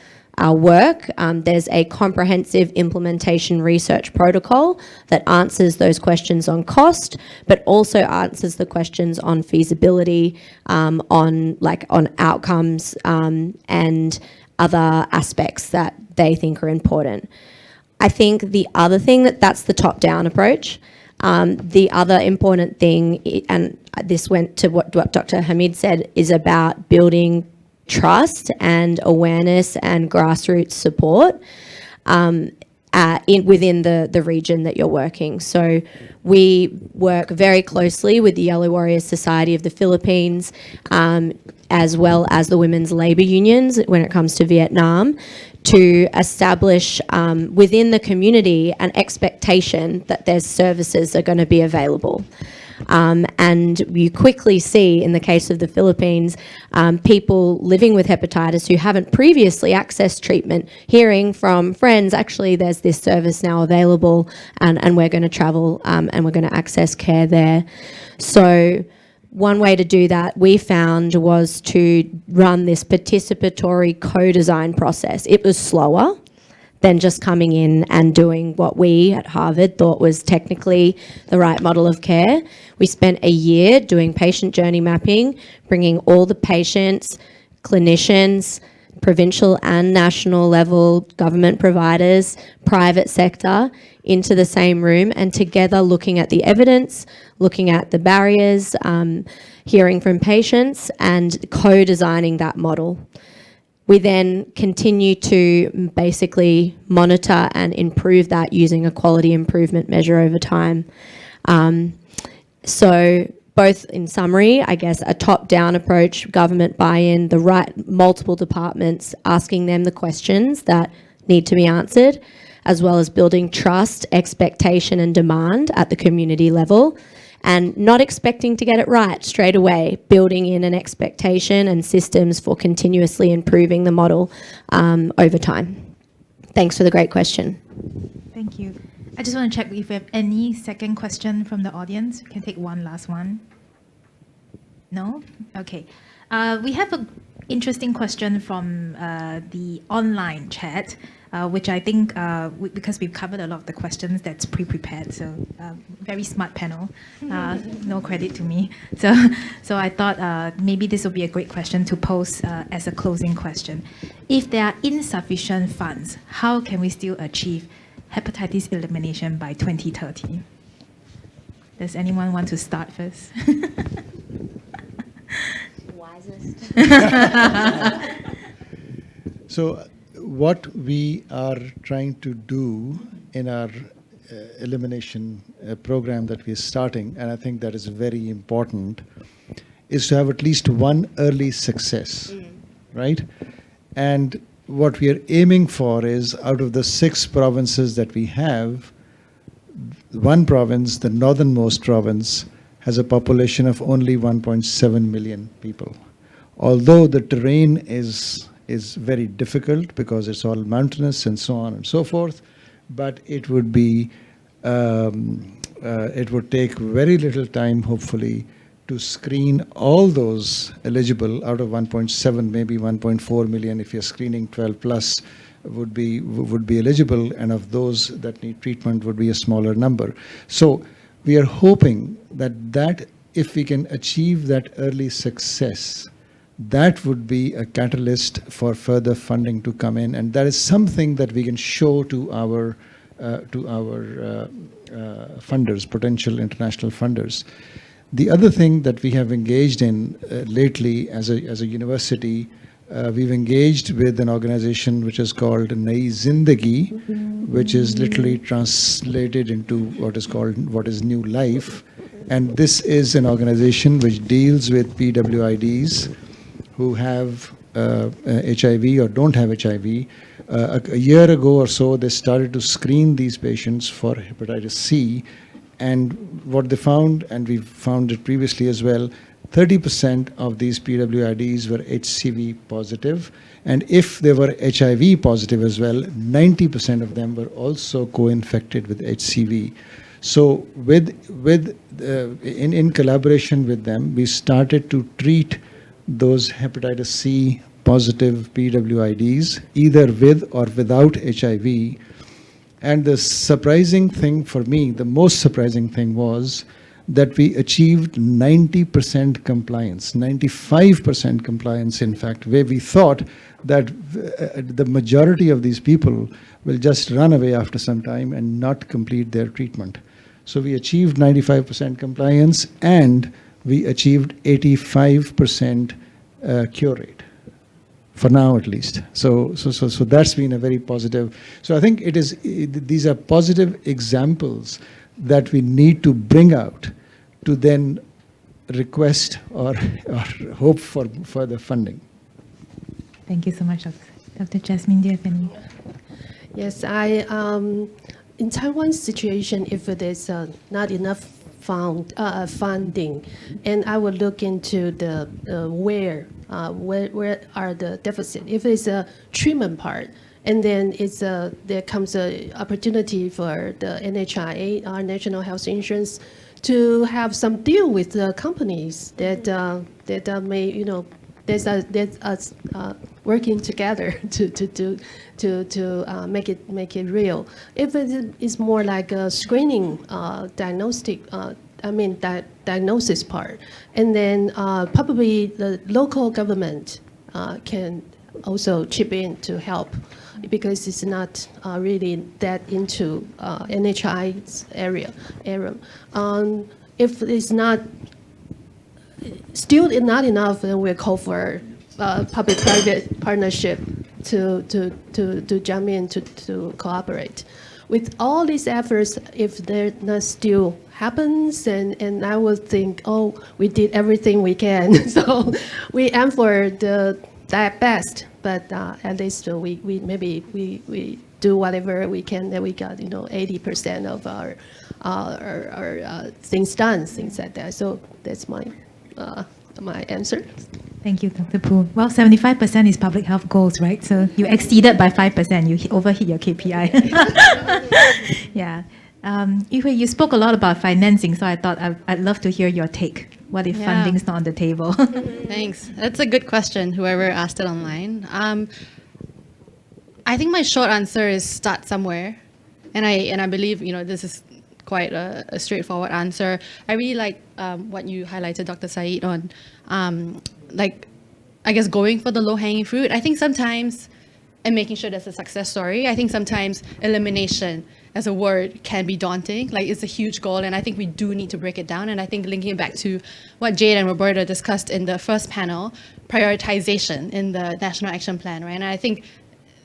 Speaker 4: work, there's a comprehensive implementation research protocol that answers those questions on cost, but also answers the questions on feasibility, on outcomes, and other aspects that they think are important. I think the other thing that's the top-down approach. The other important thing, and this went to what Dr. Hamid said, is about building trust and awareness and grassroots support within the region that you're working. So we work very closely with the Yellow Warriors Society of the Philippines, as well as the women's labour unions when it comes to Vietnam, to establish within the community an expectation that their services are going to be available. And you quickly see, in the case of the Philippines, people living with hepatitis who haven't previously accessed treatment, hearing from friends, actually there's this service now available, and we're going to travel and we're going to access care there. So one way to do that, we found, was to run this participatory co-design process. It was slower than just coming in and doing what we at Harvard thought was technically the right model of care. We spent a year doing patient journey mapping, bringing all the patients, clinicians, provincial and national level government providers, private sector, into the same room, and together looking at the evidence, looking at the barriers, hearing from patients, and co-designing that model. We then continue to basically monitor and improve that using a quality improvement measure over time. So both, in summary, I guess, a top-down approach, government buy-in, the right multiple departments, asking them the questions that need to be answered, as well as building trust, expectation and demand at the community level, and not expecting to get it right straight away, building in an expectation and systems for continuously improving the model over time. Thanks for the great question.
Speaker 1: Thank you. I just want to check if we have any second question from the audience. We can take one last one. No? Okay. We have an interesting question from the online chat, which I think, because we've covered a lot of the questions, that's pre-prepared. So very smart panel. No credit to me. So I thought maybe this will be a great question to pose as a closing question. If there are insufficient funds, how can we still achieve hepatitis elimination by 2030? Does anyone want to start first?
Speaker 4: Wisest.
Speaker 3: So what we are trying to do in our elimination program that we're starting, and I think that is very important, is to have at least one early success, right? And what we are aiming for is, out of the 6 provinces that we have, one province, the northernmost province, has a population of only 1.7 million people. Although the terrain is very difficult because it's all mountainous and so on and so forth, but it would be it would take very little time, hopefully, to screen all those eligible out of 1.7, maybe 1.4 million. If you're screening 12 plus, would be eligible, and of those that need treatment would be a smaller number. So we are hoping that if we can achieve that early success, that would be a catalyst for further funding to come in, and that is something that we can show to our funders, potential international funders. The other thing that we have engaged in lately as a university, we've engaged with an organization which is called Nayi Zindagi, which is literally translated into what is New Life. And this is an organization which deals with PWIDs who have HIV or don't have HIV. A year ago or so, they started to screen these patients for hepatitis C. And what they found, and we found it previously as well, 30% of these PWIDs were HCV positive. And if they were HIV positive as well, 90% of them were also co-infected with HCV. So in collaboration with them, we started to treat those hepatitis C positive PWIDs, either with or without HIV. And the surprising thing for me, the most surprising thing was that we achieved 90% compliance, 95% compliance, in fact, where we thought that the majority of these people will just run away after some time and not complete their treatment. So we achieved 95% compliance, and we achieved 85% cure rate, for now at least. So that's been a very positive. So I think these are positive examples that we need to bring out to then request or hope for further funding.
Speaker 1: Thank you so much, Dr. Jasmine. Do you have any?
Speaker 2: Yes, in Taiwan's situation, if there's not enough funding, and I will look into the where are the deficit. If it's a treatment part, and then there comes an opportunity for the NHIA, our National Health Insurance, to have some deal with the companies that may, there's us working together to make it real. If it is more like a screening, diagnosis part, and then probably the local government can also chip in to help, because it's not really that into NHI's area. If it's still not enough, then we'll call for public-private partnership to jump in to cooperate. With all these efforts, if they're not still happens, and I would think, oh, we did everything we can. So we aim for that best, but at least we do whatever we can, that we got 80% of our things done, things like that. So that's my answer.
Speaker 1: Thank you, Dr. Poo. Well, 75% is public health goals, right? So you exceeded by 5%. You overhit your KPI. Yeah. Yue, you spoke a lot about financing, so I thought I'd love to hear your take. What if
Speaker 5: Yeah.
Speaker 1: funding's not on the table?
Speaker 5: Thanks. That's a good question, whoever asked it online. I think my short answer is start somewhere. And I believe, this is quite a straightforward answer. I really like what you highlighted, Dr. Said, on I guess going for the low-hanging fruit. I think sometimes, and making sure there's a success story, I think sometimes elimination as a word can be daunting. Like, it's a huge goal, and I think we do need to break it down. And I think linking it back to what Jade and Roberta discussed in the first panel, prioritization in the National Action Plan, right? And I think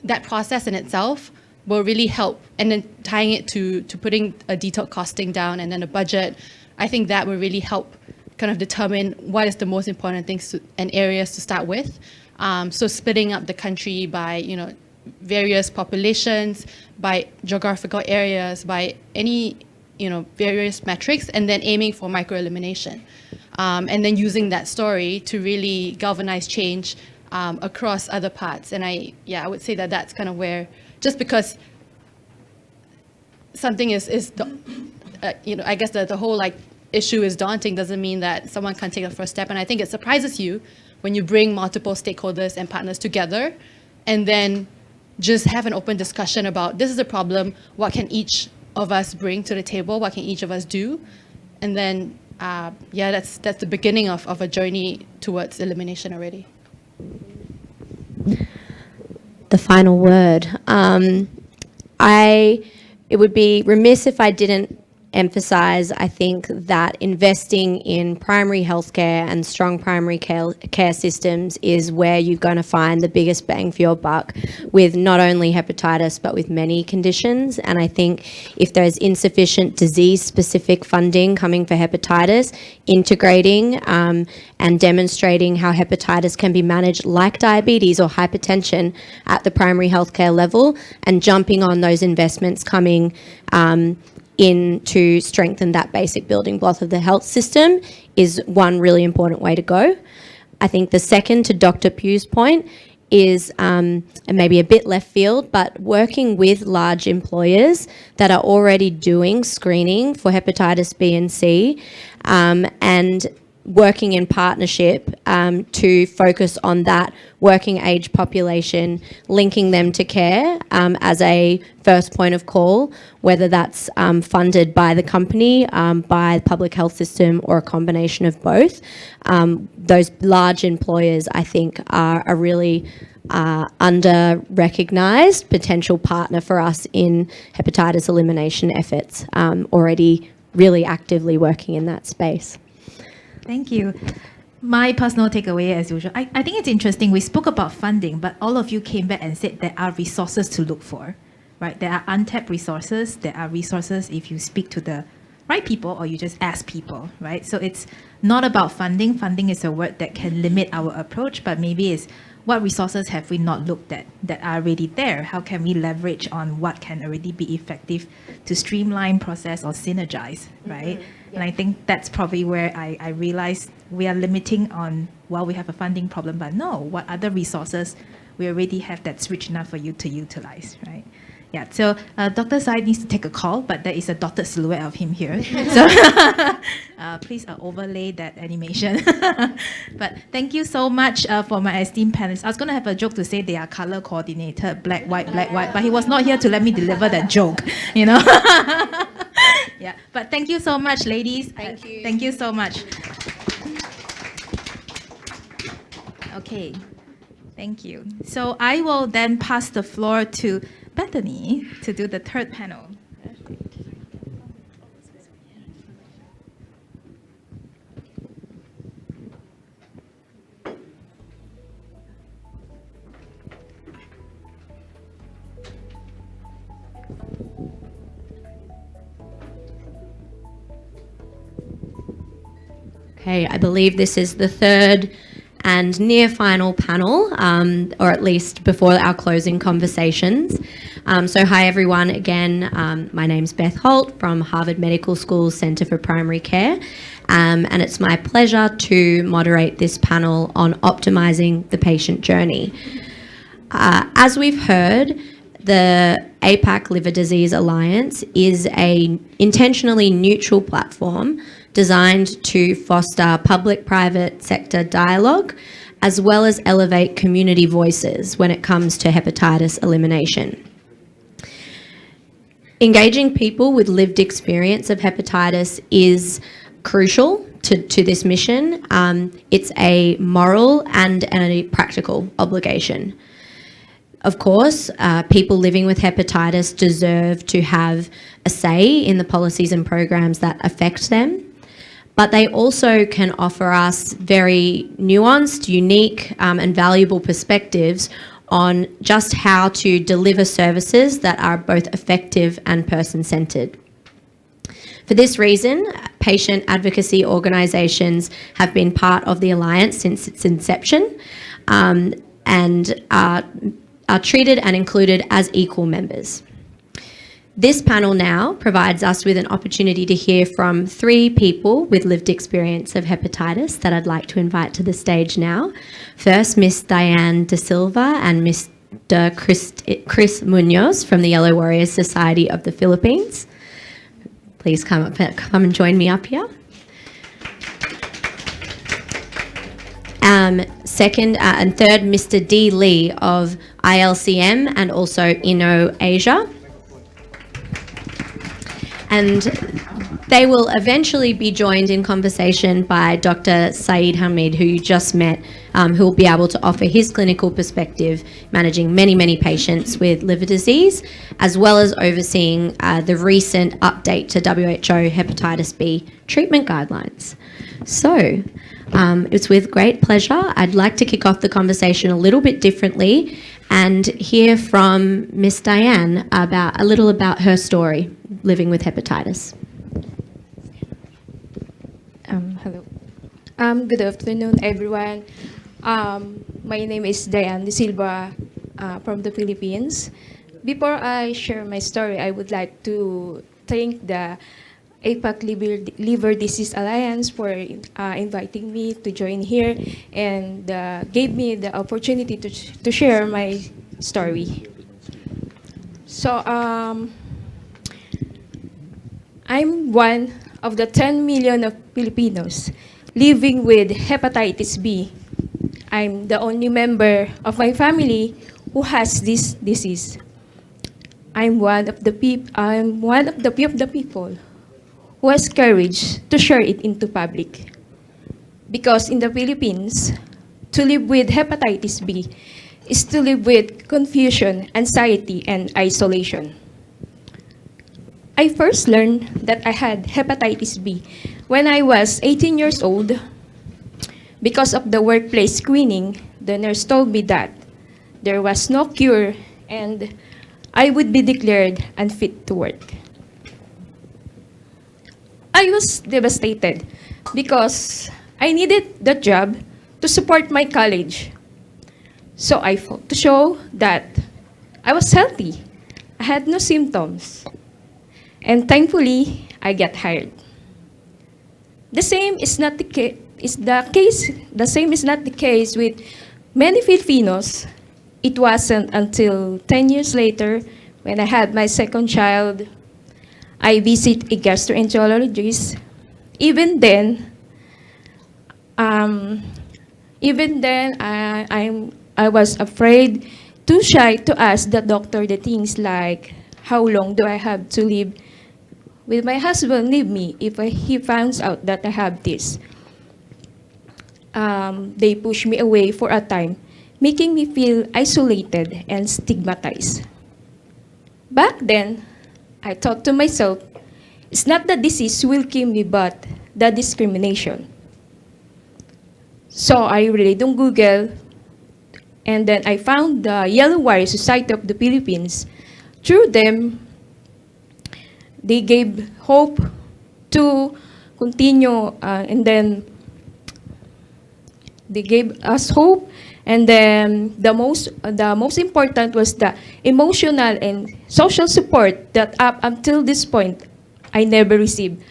Speaker 5: that process in itself will really help. And then tying it to putting a detailed costing down and then a budget, I think that will really help kind of determine what is the most important things and areas to start with. So splitting up the country by, various populations, by geographical areas, by any, various metrics, and then aiming for micro-elimination. And then using that story to really galvanize change across other parts. And I would say that that's kind of where, just because something is I guess the whole issue is daunting doesn't mean that someone can't take the first step. And I think it surprises you when you bring multiple stakeholders and partners together and then just have an open discussion about, this is a problem, what can each of us bring to the table, what can each of us do? And then, that's the beginning of a journey towards elimination already.
Speaker 4: The final word. It would be remiss if I didn't emphasize, I think, that investing in primary healthcare and strong primary care systems is where you're going to find the biggest bang for your buck with not only hepatitis, but with many conditions. And I think if there's insufficient disease-specific funding coming for hepatitis, integrating and demonstrating how hepatitis can be managed like diabetes or hypertension at the primary healthcare level, and jumping on those investments coming in to strengthen that basic building block of the health system is one really important way to go. I think the second, to Dr. Pugh's point, is, and maybe a bit left field, but working with large employers that are already doing screening for hepatitis B and C, and working in partnership to focus on that working age population, linking them to care as a first point of call, whether that's funded by the company, by the public health system, or a combination of both. Those large employers, I think, are a really under-recognised potential partner for us in hepatitis elimination efforts, already really actively working in that space.
Speaker 1: Thank you. My personal takeaway, as usual, I think it's interesting. We spoke about funding, but all of you came back and said there are resources to look for, right? There are untapped resources. There are resources if you speak to the right people or you just ask people, right? So it's not about funding. Funding is a word that can limit our approach, but maybe it's what resources have we not looked at that are already there? How can we leverage on what can already be effective to streamline, process, or synergize, right? And I think that's probably where I realized we are limiting on, well, we have a funding problem, but no, what other resources we already have that's rich enough for you to utilize, right? Yeah, so Dr. Said needs to take a call, but there is a dotted silhouette of him here. So please overlay that animation. But thank you so much for my esteemed panelists. I was going to have a joke to say they are color coordinated, black, white, but he was not here to let me deliver that joke, Yeah, but thank you so much, ladies.
Speaker 4: Thank you.
Speaker 1: Thank you so much. Okay, thank you. So I will then pass the floor to Bethany to do the third panel.
Speaker 4: Okay, I believe this is the third and near final panel, or at least before our closing conversations. So hi everyone again, my name's Beth Holt from Harvard Medical School's Center for Primary Care, and it's my pleasure to moderate this panel on optimizing the patient journey. As we've heard, the APAC Liver Disease Alliance is an intentionally neutral platform designed to foster public-private sector dialogue, as well as elevate community voices when it comes to hepatitis elimination. Engaging people with lived experience of hepatitis is crucial to this mission. It's a moral and a practical obligation. Of course, people living with hepatitis deserve to have a say in the policies and programs that affect them, but they also can offer us very nuanced, unique, and valuable perspectives on just how to deliver services that are both effective and person-centred. For this reason, patient advocacy organisations have been part of the Alliance since its inception, and are treated and included as equal members. This panel now provides us with an opportunity to hear from 3 people with lived experience of hepatitis that I'd like to invite to the stage now. First, Ms. Diane De Silva and Mr. Chris Munoz from the Yellow Warriors Society of the Philippines. Please come and join me up here. Second and third, Mr. D. Lee of ILCM and also Inno Asia. And they will eventually be joined in conversation by Dr. Saeed Hamid, who you just met, who will be able to offer his clinical perspective, managing many, many patients with liver disease, as well as overseeing the recent update to WHO hepatitis B treatment guidelines. So, it's with great pleasure. I'd like to kick off the conversation a little bit differently and hear from Miss Diane a little about her story living with hepatitis.
Speaker 7: Hello. Good afternoon, everyone. My name is Diane De Silva from the Philippines. Before I share my story, I would like to thank the APAC Liver Disease Alliance for inviting me to join here and gave me the opportunity to share my story. So I'm one of the 10 million of Filipinos living with hepatitis B. I'm the only member of my family who has this disease. I'm one of the people who has courage to share it into public. Because in the Philippines, to live with hepatitis B is to live with confusion, anxiety, and isolation. I first learned that I had hepatitis B when I was 18 years old. Because of the workplace screening, the nurse told me that there was no cure and I would be declared unfit to work. I was devastated because I needed the job to support my college. So I fought to show that I was healthy. I had no symptoms. And thankfully, I got hired. The same is not the case with many Filipinos. It wasn't until 10 years later when I had my second child, I visit a gastroenterologist. Even then, I was afraid, too shy to ask the doctor the things like, how long do I have to live? Will my husband leave me if he finds out that I have this? They pushed me away for a time, making me feel isolated and stigmatized. Back then, I thought to myself, it's not the disease will kill me, but the discrimination. So I read on Google, and then I found the Yellow Warriors Society of the Philippines. Through them, they gave hope to continue, and then they gave us hope. And then the most important was the emotional and social support that up until this point I never received.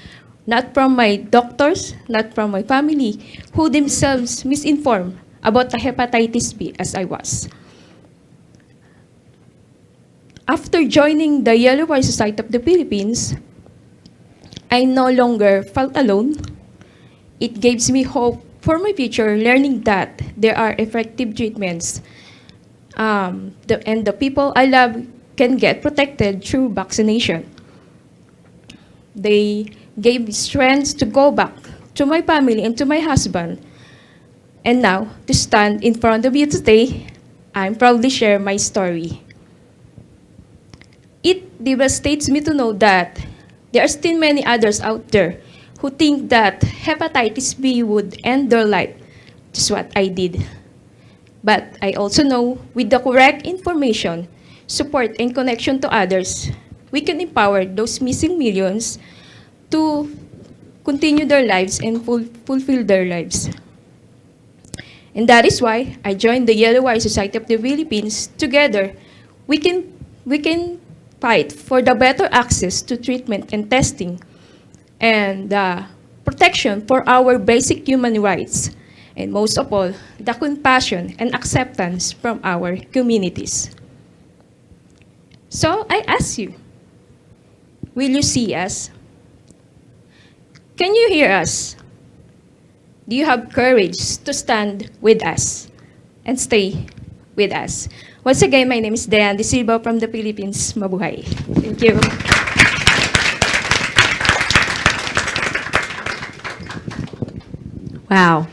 Speaker 7: not from my doctors, not from my family, who themselves misinformed about the hepatitis B as I was. After joining the Yellow Wire Society of the Philippines, I no longer felt alone. It gives me hope for my future, learning that there are effective treatments and the people I love can get protected through vaccination. They gave me strength to go back to my family and to my husband. And now, to stand in front of you today, I'm proudly share my story. It devastates me to know that there are still many others out there who think that hepatitis B would end their life, just what I did. But I also know with the correct information, support, and connection to others, we can empower those missing millions to continue their lives and fulfill their lives. And that is why I joined the Yellow Wire Society of the Philippines. Together, we can fight for the better access to treatment and testing and protection for our basic human rights. And most of all, the compassion and acceptance from our communities. So I ask you, will you see us? Can you hear us? Do you have courage to stand with us and stay with us? Once again, my name is Diane De Silva from the Philippines. Mabuhay. Thank you.
Speaker 4: Wow.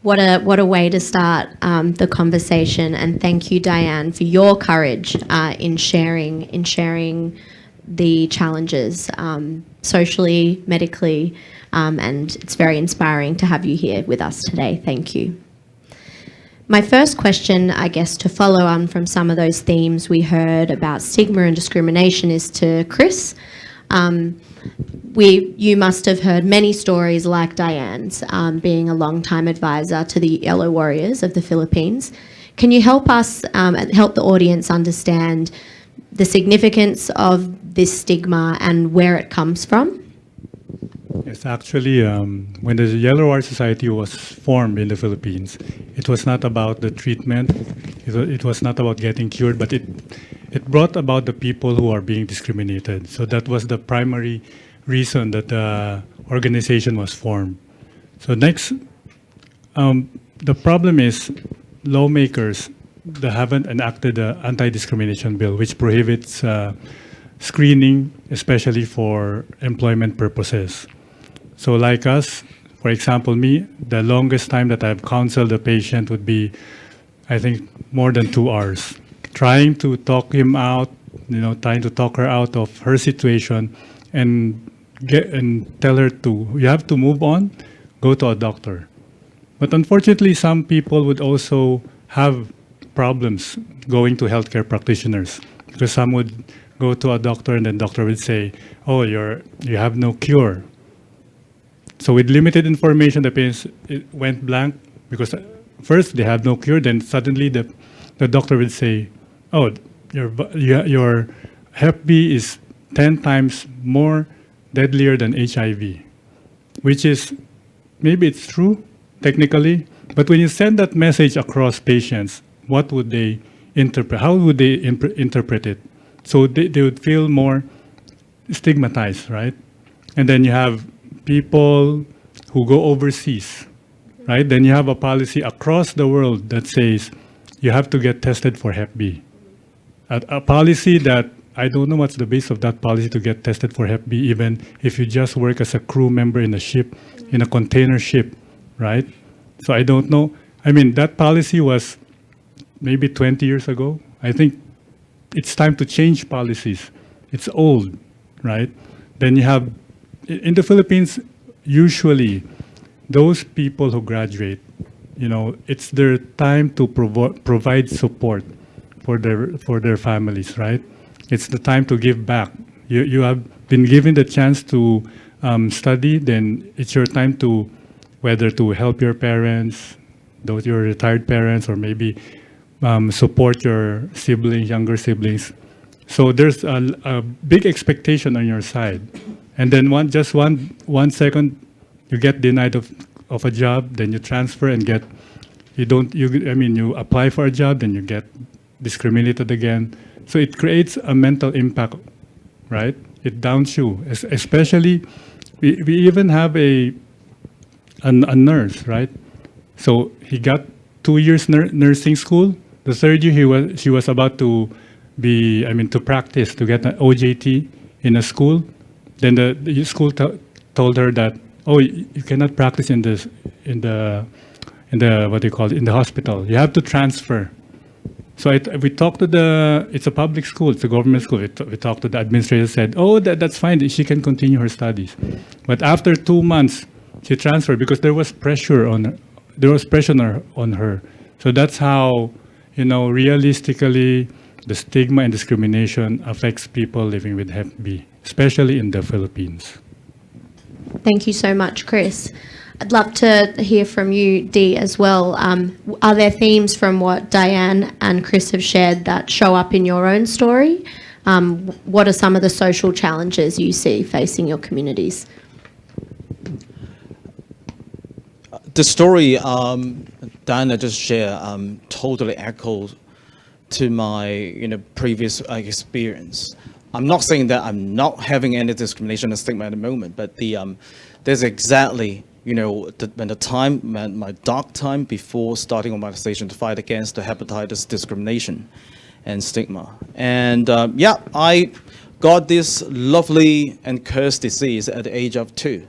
Speaker 4: What a way to start the conversation, and thank you, Diane, for your courage in sharing the challenges socially, medically, and it's very inspiring to have you here with us today. Thank you. My first question, I guess, to follow on from some of those themes we heard about stigma and discrimination is to Chris. You must have heard many stories like Diane's, being a long-time advisor to the Yellow Warriors of the Philippines. Can you help us, help the audience understand the significance of this stigma and where it comes from?
Speaker 8: Yes, actually, when the Yellow Wire Society was formed in the Philippines, it was not about the treatment, it was not about getting cured, but it brought about the people who are being discriminated. So that was the primary reason that the organization was formed. So next, the problem is lawmakers that haven't enacted the anti-discrimination bill, which prohibits screening, especially for employment purposes. So like us, for example, me, the longest time that I've counseled a patient would be, I think, more than 2 hours. Trying to talk him out, trying to talk her out of her situation and tell her you have to move on, go to a doctor. But unfortunately, some people would also have problems going to healthcare practitioners, because some would go to a doctor and then doctor would say, oh, you have no cure. So with limited information, the patient went blank because first they have no cure, then suddenly the doctor would say, oh, your Hep B is 10 times more deadlier than HIV, which is, maybe it's true technically, but when you send that message across patients, what would they interpret? How would they interpret it? So they would feel more stigmatized, right? And then you have people who go overseas, right? Then you have a policy across the world that says you have to get tested for Hep B. A policy that I don't know what's the base of that policy to get tested for Hep B, even if you just work as a crew member in a ship, in a container ship, right? So I don't know. I mean, that policy was maybe 20 years ago. I think it's time to change policies. It's old, right? Then you have, in the Philippines, usually those people who graduate, it's their time to provide support for their families, right? It's the time to give back. You have been given the chance to study, then it's your time to, whether to help your parents, those your retired parents, or maybe support your siblings, younger siblings. So there's a big expectation on your side. And then one second, you get denied of a job, then you transfer and get, you apply for a job, then you get discriminated again. So it creates a mental impact, right? It downs you, especially, we even have a nurse, right? So he got 2 years nursing school. The third year she was about to to practice to get an OJT in a school. Then the school told her that, oh, you cannot practice in the what do you call it, in the hospital. You have to transfer. So we talked to it's a public school, it's a government school. We talked to the administrator, said, oh, that's fine, she can continue her studies. But after 2 months, she transferred because there was pressure on her. On her. So that's how, realistically, the stigma and discrimination affects people living with Hep B, especially in the Philippines.
Speaker 4: Thank you so much, Chris. I'd love to hear from you, Dee, as well. Are there themes from what Diane and Chris have shared that show up in your own story? What are some of the social challenges you see facing your communities?
Speaker 9: The story Diana just shared totally echoes to my previous experience. I'm not saying that I'm not having any discrimination or stigma at the moment, but there's exactly when my dark time before starting organization to fight against the hepatitis discrimination and stigma. And I got this lovely and cursed disease at the age of 2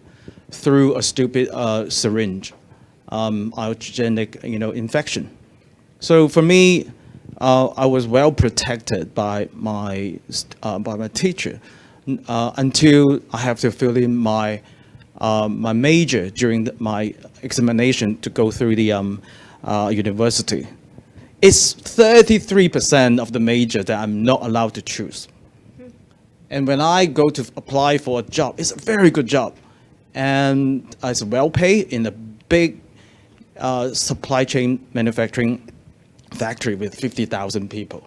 Speaker 9: through a stupid syringe. Allergenic, infection. So for me, I was well protected by my teacher until I have to fill in my major during my examination to go through the university. It's 33% of the major that I'm not allowed to choose. And when I go to apply for a job, it's a very good job, and it's well paid in a big supply chain manufacturing factory with 50,000 people.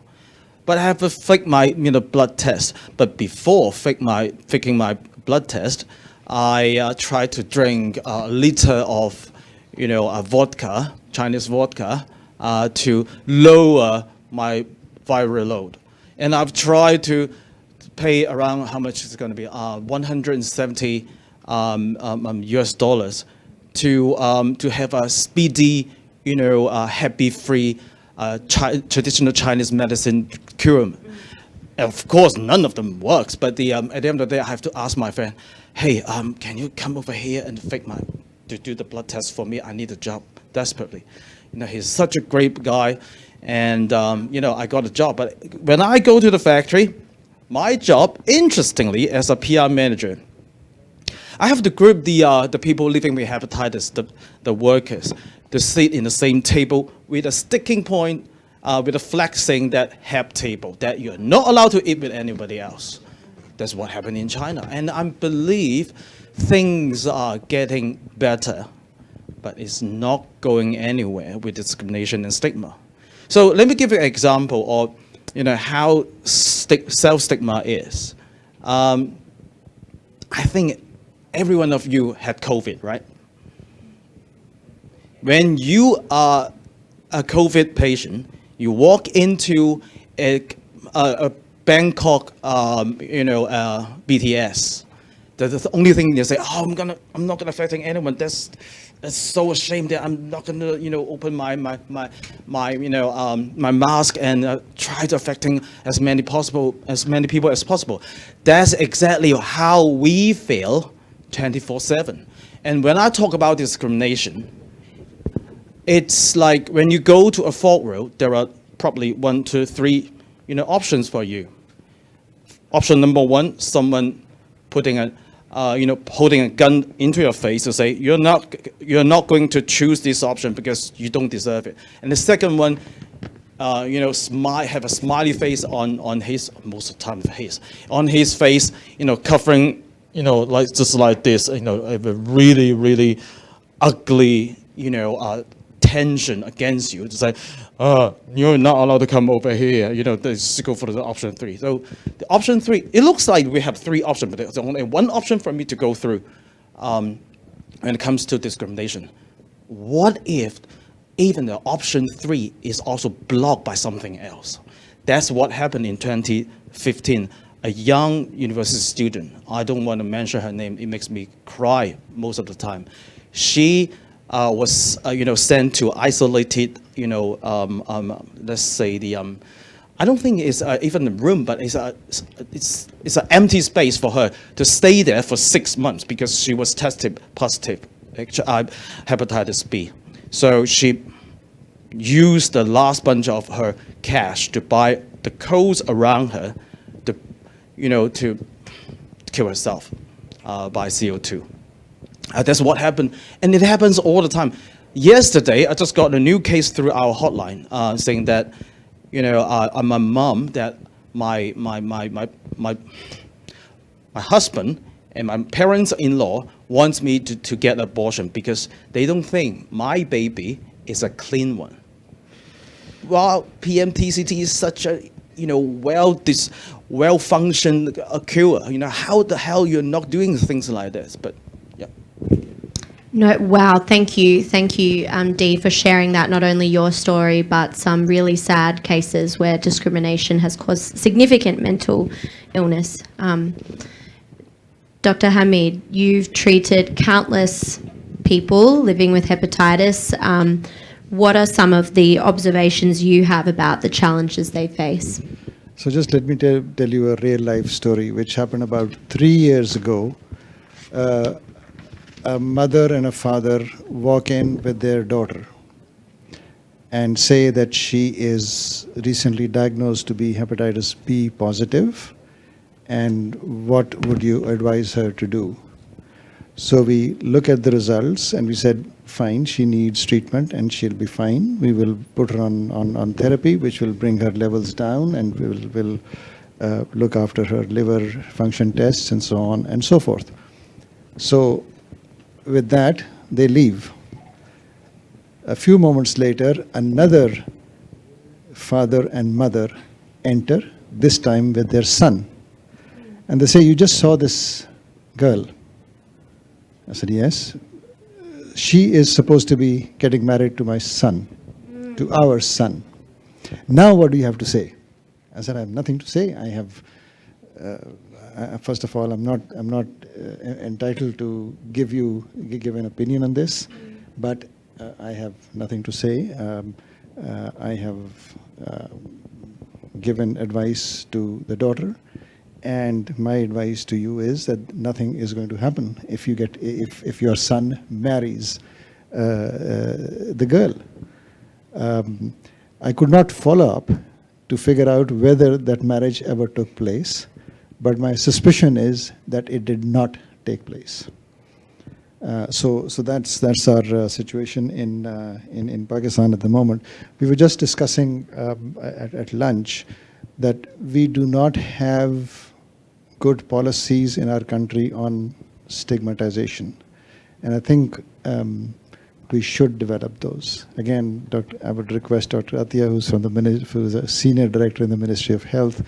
Speaker 9: But I have to fake my blood test. But before faking my blood test, I tried to drink a liter of vodka, Chinese vodka, to lower my viral load. And I've tried to pay around, how much is it going to be? 170 US dollars to have a speedy, HEPB-free traditional Chinese medicine cure. Of course, none of them works. But at the end of the day, I have to ask my friend, hey, can you come over here and to do the blood test for me? I need a job desperately. He's such a great guy, and I got a job. But when I go to the factory, my job, interestingly, as a PR manager, I have to group the people living with hepatitis, the workers, to sit in the same table with a sticking point, with a flag saying that HEP table, that you're not allowed to eat with anybody else. That's what happened in China. And I believe things are getting better, but it's not going anywhere with discrimination and stigma. So let me give you an example of how self-stigma is. I think every one of you had COVID, right? When you are a COVID patient, you walk into a Bangkok, BTS. The only thing they say, oh, I'm not gonna affect anyone. That's so ashamed that I'm not gonna, open my mask and try to affecting as many people as possible. That's exactly how we feel 24/7. And when I talk about discrimination, it's like when you go to a fork road, there are probably 1, 2, 3, options for you. Option number 1, someone holding a gun into your face to say you're not going to choose this option because you don't deserve it. And the second one, have a smiley face on his, most of the time on his face, covering, just like this, a really, really ugly, tension against you to say, you're not allowed to come over here. Just go for the option 3. So the option 3, it looks like we have 3 options, but there's only one option for me to go through when it comes to discrimination. What if even the option 3 is also blocked by something else? That's what happened in 2015. A young university student, I don't want to mention her name, it makes me cry most of the time. She was, sent to isolated, let's say I don't think it's even a room, but it's an empty space for her to stay there for 6 months because she was tested positive, hepatitis B. So she used the last bunch of her cash to buy the clothes around her, to kill herself by CO2. That's what happened, and it happens all the time. Yesterday, I just got a new case through our hotline saying that, I'm a mom that my husband and my parents-in-law wants me to get abortion because they don't think my baby is a clean one. Well, PMTCT is such a well-functioned cure. How the hell you're not doing things like this? But yeah.
Speaker 4: No, wow, thank you, Dee, for sharing that, not only your story, but some really sad cases where discrimination has caused significant mental illness. Dr. Hamid, you've treated countless people living with hepatitis. What are some of the observations you have about the challenges they face?
Speaker 3: So just let me tell you a real life story which happened about 3 years ago. A mother and a father walk in with their daughter and say that she is recently diagnosed to be hepatitis B positive, and what would you advise her to do? So we look at the results and we said, fine, she needs treatment and she'll be fine. We will put her on therapy, which will bring her levels down, and we'll look after her liver function tests and so on and so forth. So with that, they leave. A few moments later, another father and mother enter, this time with their son. And they say, you just saw this girl. I said, yes. She is supposed to be getting married to my son, to our son. Now what do you have to say? I said, I have nothing to say. I have, first of all, I'm not entitled to give an opinion on this, but I have nothing to say. I have given advice to the daughter, and my advice to you is that nothing is going to happen if your son marries the girl. I could not follow up to figure out whether that marriage ever took place, but my suspicion is that it did not take place. So that's our situation in Pakistan at the moment. We were just discussing at lunch that we do not have good policies in our country on stigmatization, and I think we should develop those. Again, I would request Dr. Athiya, who's a senior director in the Ministry of Health,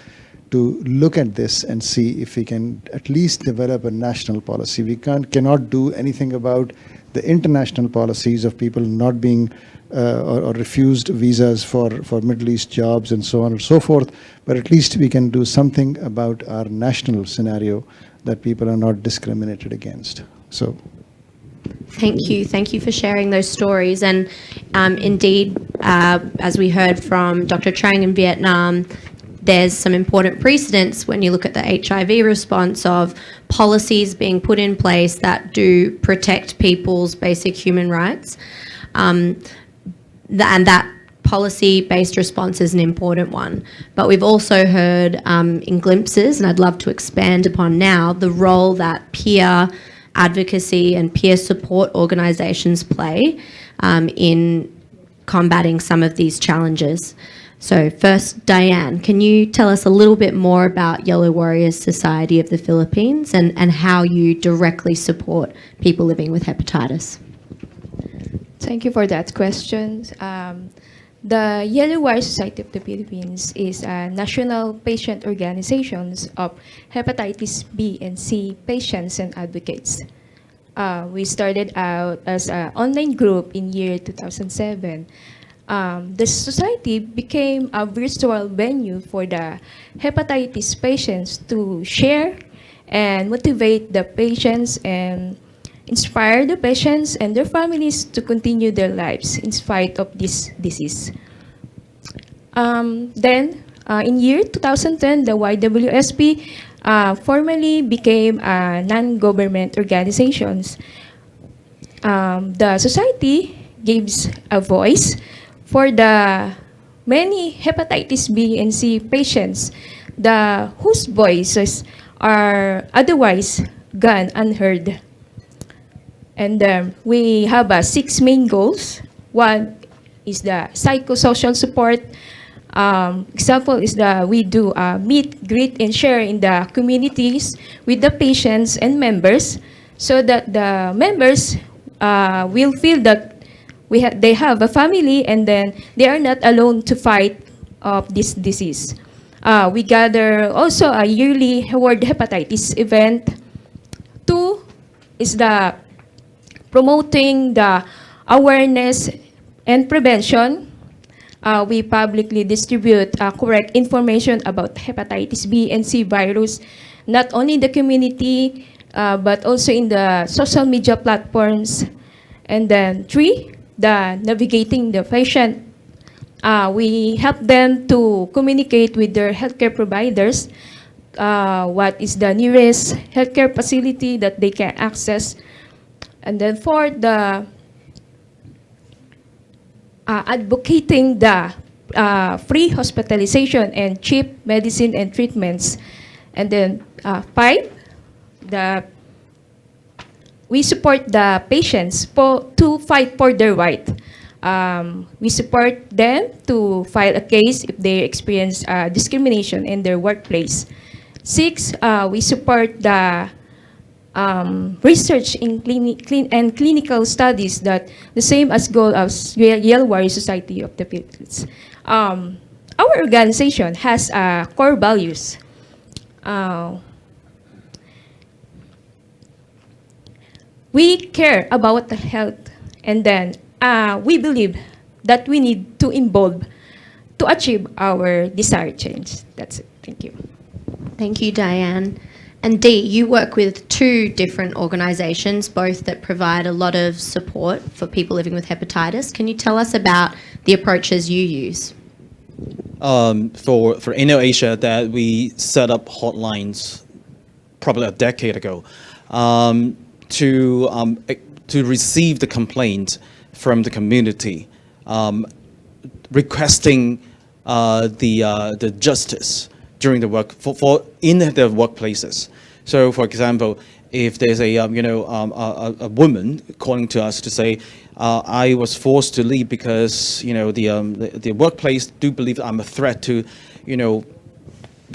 Speaker 3: to look at this and see if we can at least develop a national policy. We cannot do anything about the international policies of people not being or refused visas for Middle East jobs and so on and so forth, but at least we can do something about our national scenario that people are not discriminated against. So.
Speaker 4: Thank you for sharing those stories. And indeed, as we heard from Dr. Trang in Vietnam, there's some important precedents when you look at the HIV response of policies being put in place that do protect people's basic human rights. And that policy-based response is an important one. But we've also heard in glimpses, and I'd love to expand upon now, the role that peer advocacy and peer support organisations play in combating some of these challenges. So first, Diane, can you tell us a little bit more about Yellow Warriors Society of the Philippines and how you directly support people living with hepatitis?
Speaker 7: Thank you for that question. The Yellow Wire Society of the Philippines is a national patient organization of hepatitis B and C patients and advocates. We started out as an online group in year 2007. The society became a virtual venue for the hepatitis patients to share and motivate the patients and inspire the patients and their families to continue their lives in spite of this disease. Then, in year 2010, the YWSP formally became a non-government organization. The society gives a voice for the many hepatitis B and C patients whose voices are otherwise gone unheard. And we have 6 main goals. One is the psychosocial support. Example is we do meet, greet, and share in the communities with the patients and members so that the members will feel that they have a family and then they are not alone to fight this disease. We gather also a yearly World Hepatitis event. 2 is the promoting the awareness and prevention. We publicly distribute correct information about hepatitis B and C virus, not only in the community, but also in the social media platforms. And then 3, the navigating the patient. We help them to communicate with their healthcare providers, what is the nearest healthcare facility that they can access. And then 4, the advocating the free hospitalization and cheap medicine and treatments. And then 5, we support the patients to fight for their right. We support them to file a case if they experience discrimination in their workplace. 6, we support the research in clinical studies that the same as goal as Yellow Wire Society of the Philippines. Our organization has core values. We care about the health, and then we believe that we need to involve to achieve our desired change. That's it. Thank you.
Speaker 4: Thank you, Diane. And Dee, you work with 2 different organisations, both that provide a lot of support for people living with hepatitis. Can you tell us about the approaches you use?
Speaker 9: For Asia, that we set up hotlines probably a decade ago to receive the complaint from the community, requesting the justice during the work in their workplaces. So, for example, if there's a woman calling to us to say, I was forced to leave because the workplace do believe I'm a threat to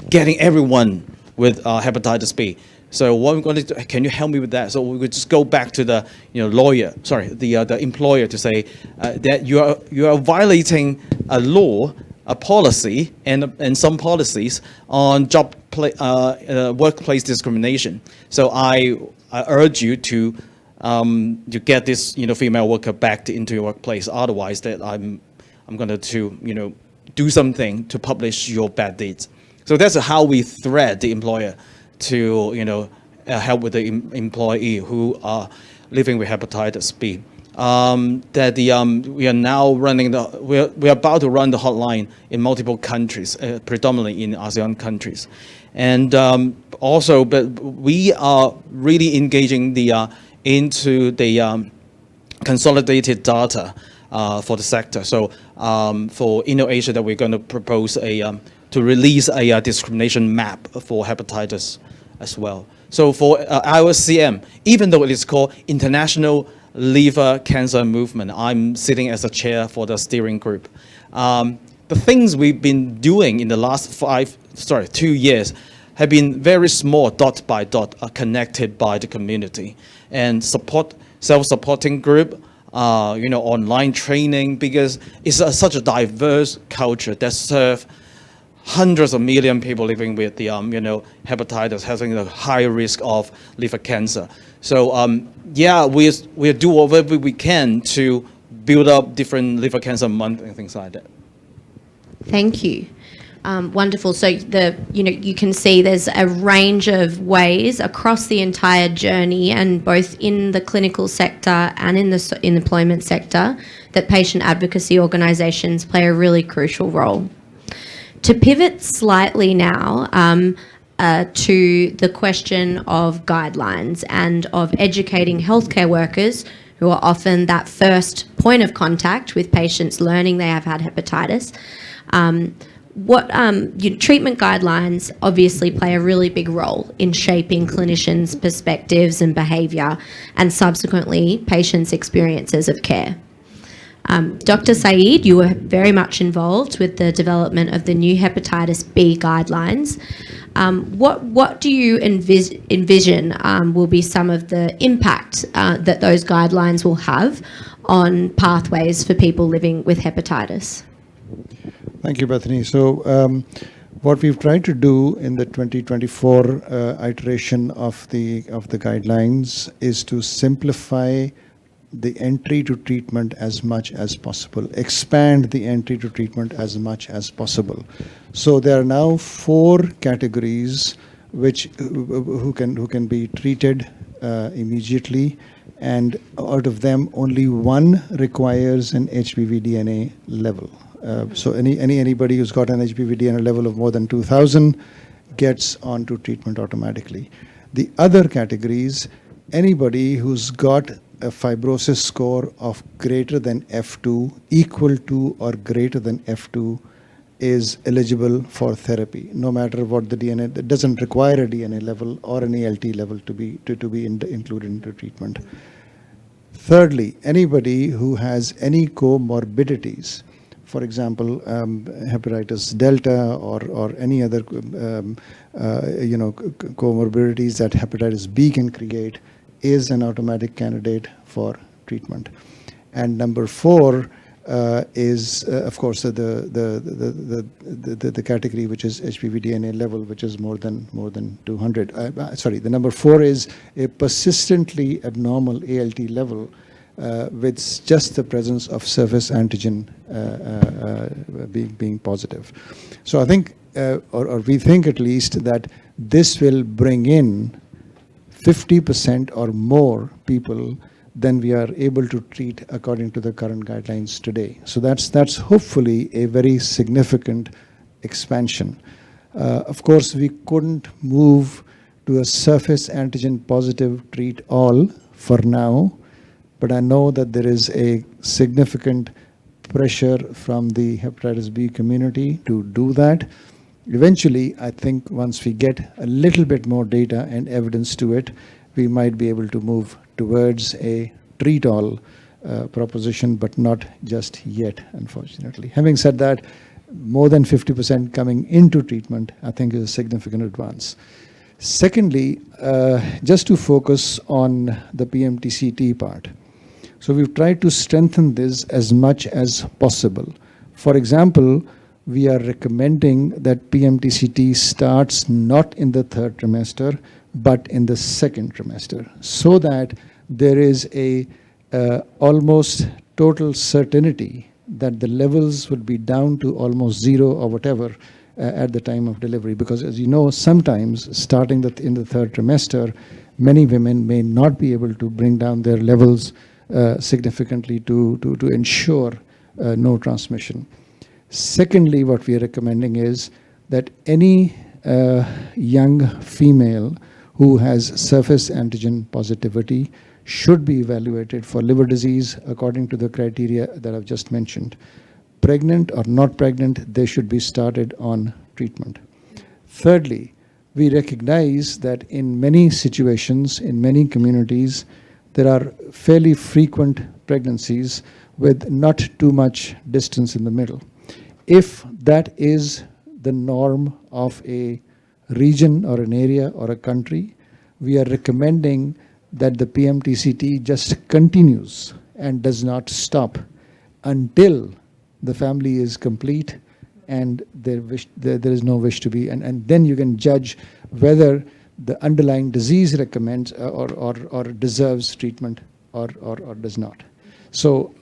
Speaker 9: getting everyone with hepatitis B. So what we're going to do, can you help me with that? So we would just go back to the the employer to say that you are violating a law, a policy, and some policies on workplace discrimination. So I urge you to get this female worker back into your workplace. Otherwise, that I'm going to do something to publish your bad deeds. So that's how we thread the employer to help with the employee who are living with hepatitis B. We are now running we're about to run the hotline in multiple countries, predominantly in ASEAN countries, and also, but we are really engaging into the consolidated data for the sector. So for Asia, that we're going to propose to release a discrimination map for hepatitis as well. So for IOCM, even though it is called International Liver Cancer Movement, I'm sitting as a chair for the steering group. The things we've been doing in the last 2 years have been very small, dot by dot, connected by the community and self-supporting group, online training, because it's such a diverse culture that serve hundreds of million people living with the hepatitis, having a high risk of liver cancer. So we do whatever we can to build up different liver cancer month and things like that.
Speaker 4: Thank you. Wonderful. So you can see there's a range of ways across the entire journey, and both in the clinical sector and in the employment sector, that patient advocacy organisations play a really crucial role. To pivot slightly now to the question of guidelines and of educating healthcare workers, who are often that first point of contact with patients learning they have had hepatitis. Treatment guidelines obviously play a really big role in shaping clinicians' perspectives and behaviour, and subsequently patients' experiences of care. Dr. Saeed, you were very much involved with the development of the new hepatitis B guidelines. What do you envision will be some of the impact that those guidelines will have on pathways for people living with hepatitis?
Speaker 3: Thank you, Bethany. So what we've tried to do in the 2024 iteration of the guidelines is to simplify the entry to treatment as much as possible, expand the entry to treatment as much as possible. So there are now 4 categories who can be treated immediately, and out of them only 1 requires an HBV DNA level. So anybody who's got an HBV DNA level of more than 2,000 gets onto treatment automatically. The other categories, anybody who's got a fibrosis score of greater than F2, equal to or greater than F2, is eligible for therapy, no matter what the DNA. It doesn't require a DNA level or an ALT level to be included into treatment. Thirdly, anybody who has any comorbidities, for example, hepatitis delta or any other comorbidities that hepatitis B can create, is an automatic candidate for treatment. And number 4 is, of course, the category which is HBV DNA level, which is more than 200. The number 4 is a persistently abnormal ALT level with just the presence of surface antigen being positive. So I think, or we think at least, that this will bring in 50% or more people than we are able to treat according to the current guidelines today. So that's hopefully a very significant expansion. Of course, we couldn't move to a surface antigen positive treat all for now, but I know that there is a significant pressure from the hepatitis B community to do that. Eventually, I think once we get a little bit more data and evidence to it, we might be able to move towards a treat-all proposition, but not just yet, unfortunately. Having said that, more than 50% coming into treatment, I think, is a significant advance. Secondly, just to focus on the PMTCT part. So we've tried to strengthen this as much as possible. For example, we are recommending that PMTCT starts not in the 3rd trimester, but in the 2nd trimester, so that there is a almost total certainty that the levels would be down to almost 0 or whatever at the time of delivery. Because as you know, sometimes starting in the 3rd trimester, many women may not be able to bring down their levels significantly to ensure no transmission. Secondly, what we are recommending is that any young female who has surface antigen positivity should be evaluated for liver disease according to the criteria that I've just mentioned. Pregnant or not pregnant, they should be started on treatment. Thirdly, we recognize that in many situations, in many communities, there are fairly frequent pregnancies with not too much distance in the middle. If that is the norm of a region or an area or a country, we are recommending that the PMTCT just continues and does not stop until the family is complete and there is no wish to be. And then you can judge whether the underlying disease recommends or deserves treatment or does not. So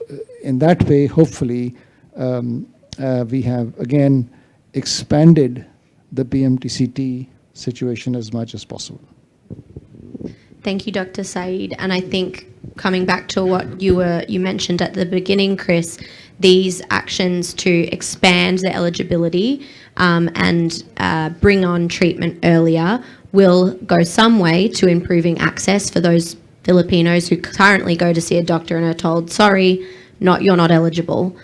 Speaker 3: in that way, hopefully, we have again expanded the PMTCT situation as much as possible.
Speaker 4: Thank you, Dr. Saeed. And I think coming back to what you mentioned at the beginning, Chris, these actions to expand the eligibility and bring on treatment earlier will go some way to improving access for those Filipinos who currently go to see a doctor and are told, sorry, you're not eligible.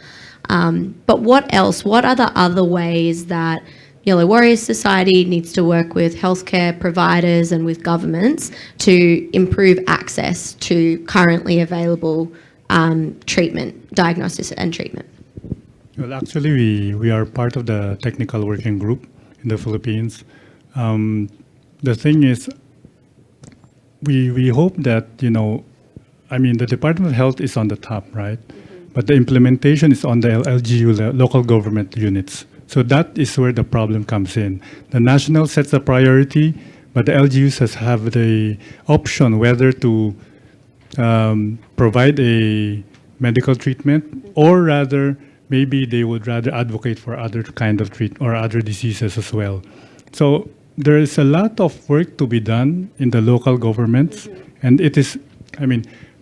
Speaker 4: But what else? What are the other ways that Yellow Warriors Society needs to work with healthcare providers and with governments to improve access to currently available treatment, diagnosis and treatment?
Speaker 8: Well, actually, we are part of the technical working group in the Philippines. The thing is, we hope that, the Department of Health is on the top, right? But the implementation is on the LGU, the local government units. So that is where the problem comes in. The national sets a priority, but the LGUs have the option whether to provide a medical treatment, or rather, maybe they would rather advocate for other kind of treatment or other diseases as well. So there is a lot of work to be done in the local governments, and it is,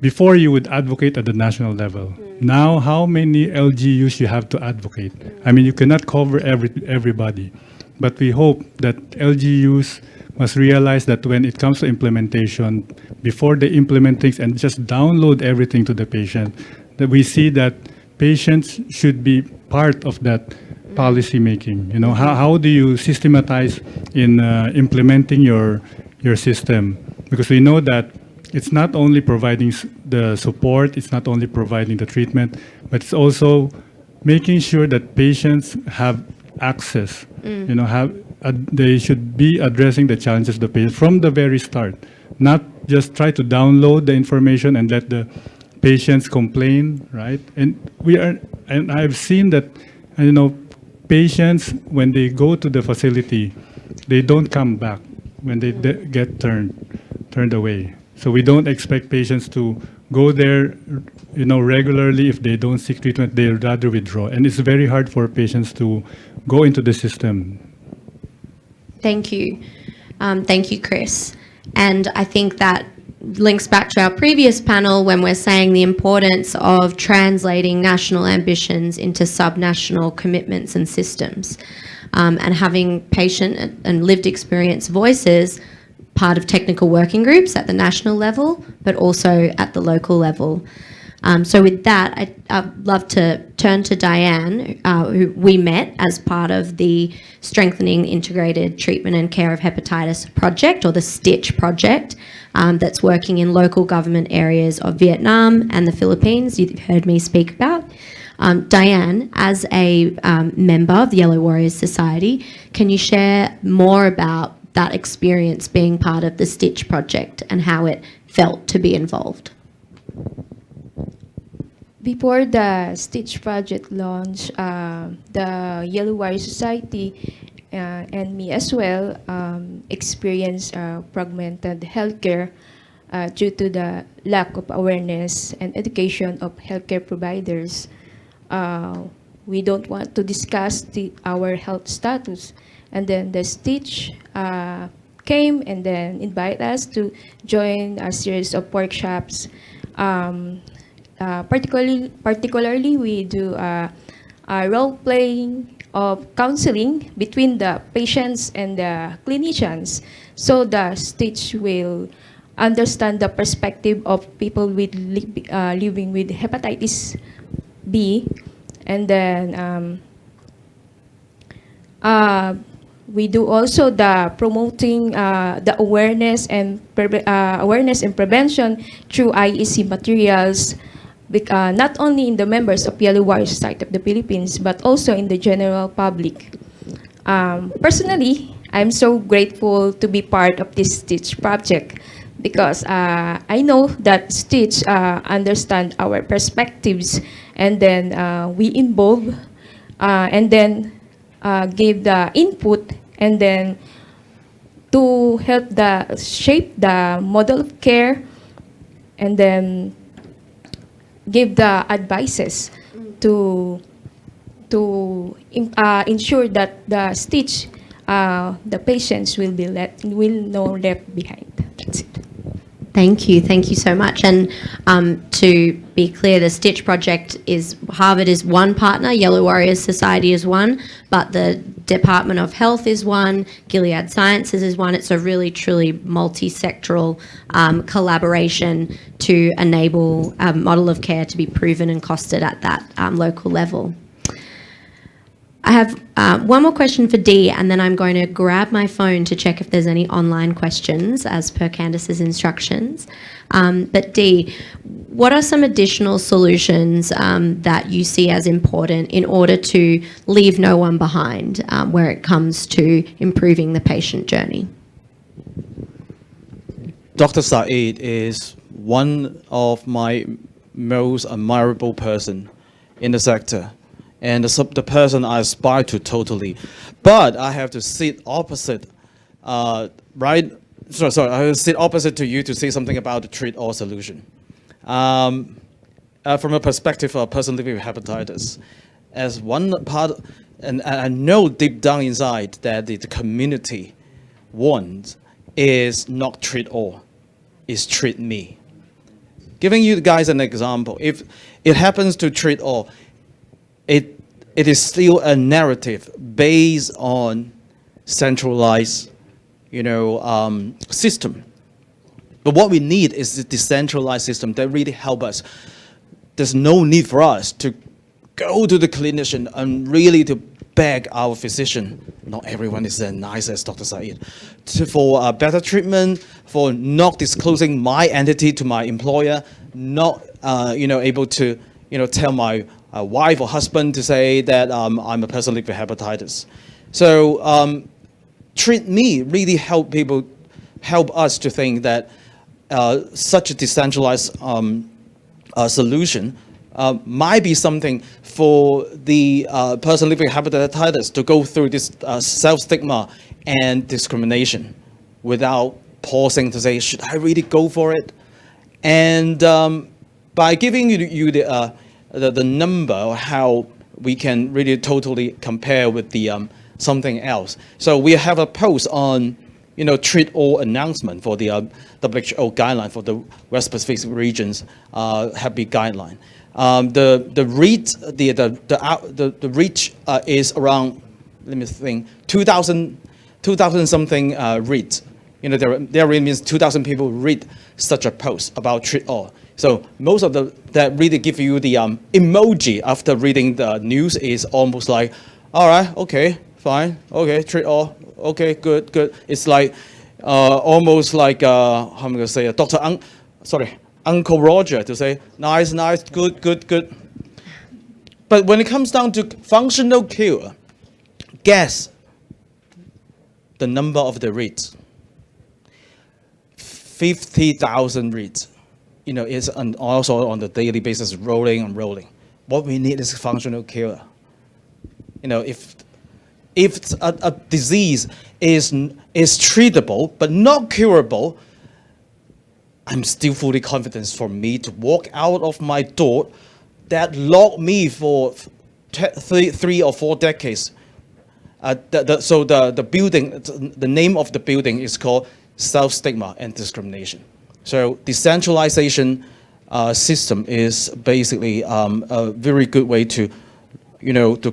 Speaker 8: before you would advocate at the national level. Now, how many LGUs you have to advocate? You cannot cover everybody, but we hope that LGUs must realize that when it comes to implementation, before they implement things and just download everything to the patient, that we see that patients should be part of that policy making. How do you systematize in implementing your system? Because we know that it's not only providing the support, it's not only providing the treatment, but it's also making sure that patients have access. They should be addressing the challenges of the patient from the very start, not just try to download the information and let the patients complain, right? And I've seen that, patients, when they go to the facility, they don't come back when they get turned away. So we don't expect patients to go there, regularly. If they don't seek treatment, they rather withdraw. And it's very hard for patients to go into the system.
Speaker 4: Thank you. Thank you, Chris. And I think that links back to our previous panel when we're saying the importance of translating national ambitions into subnational commitments and systems, and having patient and lived experience voices part of technical working groups at the national level, but also at the local level. So with that, I'd love to turn to Diane, who we met as part of the Strengthening Integrated Treatment and Care of Hepatitis project, or the STITCH project, that's working in local government areas of Vietnam and the Philippines, you've heard me speak about. Diane, as a member of the Yellow Warriors Society, can you share more about that experience being part of the STITCH project and how it felt to be involved?
Speaker 7: Before the STITCH project launch, the Yellow Warrior Society and me as well experienced fragmented healthcare due to the lack of awareness and education of healthcare providers. We don't want to discuss our health status. And then the STITCH came and then invited us to join a series of workshops. Particularly, we do a role-playing of counseling between the patients and the clinicians, so the STITCH will understand the perspective of people with living with hepatitis B, and then we do also the promoting the awareness and prevention through IEC materials, not only in the members of Yellow Warrior Society of the Philippines, but also in the general public. Personally, I'm so grateful to be part of this STITCH project because I know that Stitch understand our perspectives, and then we involve and then give the input, and then to help the shape the model of care, and then give the advices to ensure that the Stitch the patients will no left behind. That's it.
Speaker 4: Thank you so much. And to be clear, the Stitch project is, Harvard is one partner, Yellow Warriors Society is one, but the Department of Health is one, Gilead Sciences is one. It's a really, truly multi-sectoral collaboration to enable a model of care to be proven and costed at that local level. I have one more question for Dee, and then I'm going to grab my phone to check if there's any online questions as per Candice's instructions. But Dee, what are some additional solutions that you see as important in order to leave no one behind where it comes to improving the patient journey?
Speaker 9: Dr. Saeed is one of my most admirable person in the sector, and the person I aspire to totally. But I have to sit opposite, right? Sorry, I have to sit opposite to you to say something about the treat all solution. From a perspective of a person living with hepatitis, as one part, and I know deep down inside that the community wants is not treat all, is treat me. Giving you guys an example, if it happens to treat all, it is still a narrative based on centralized, system. But what we need is a decentralized system that really help us. There's no need for us to go to the clinician and really to beg our physician. Not everyone is as nice as Dr. Saeed. For better treatment, for not disclosing my entity to my employer, not able to tell my wife or husband to say that I'm a person living with hepatitis. So treat me really help us to think that such a decentralized solution might be something for the person living with hepatitis to go through this self-stigma and discrimination without pausing to say, should I really go for it? And by giving you the number, or how we can really totally compare with the something else. So we have a post on treat all announcement for the WHO guideline for the West Pacific regions Hep B guideline. The reach is around, let me think, 2,000 something reads. There really means 2,000 people read such a post about treat all. So most of that really give you the emoji after reading the news is almost like, all right, okay, fine, okay, treat all, okay, good. It's like almost like how am I going to say, Uncle Roger to say nice, good. But when it comes down to functional cure, guess the number of the reads. 50,000 reads. It's also on the daily basis rolling and rolling. What we need is functional cure. If a disease is treatable but not curable, I'm still fully confident for me to walk out of my door that locked me for 3 or 4 decades. So the building, the name of the building is called self-stigma and discrimination. So decentralization system is basically a very good way to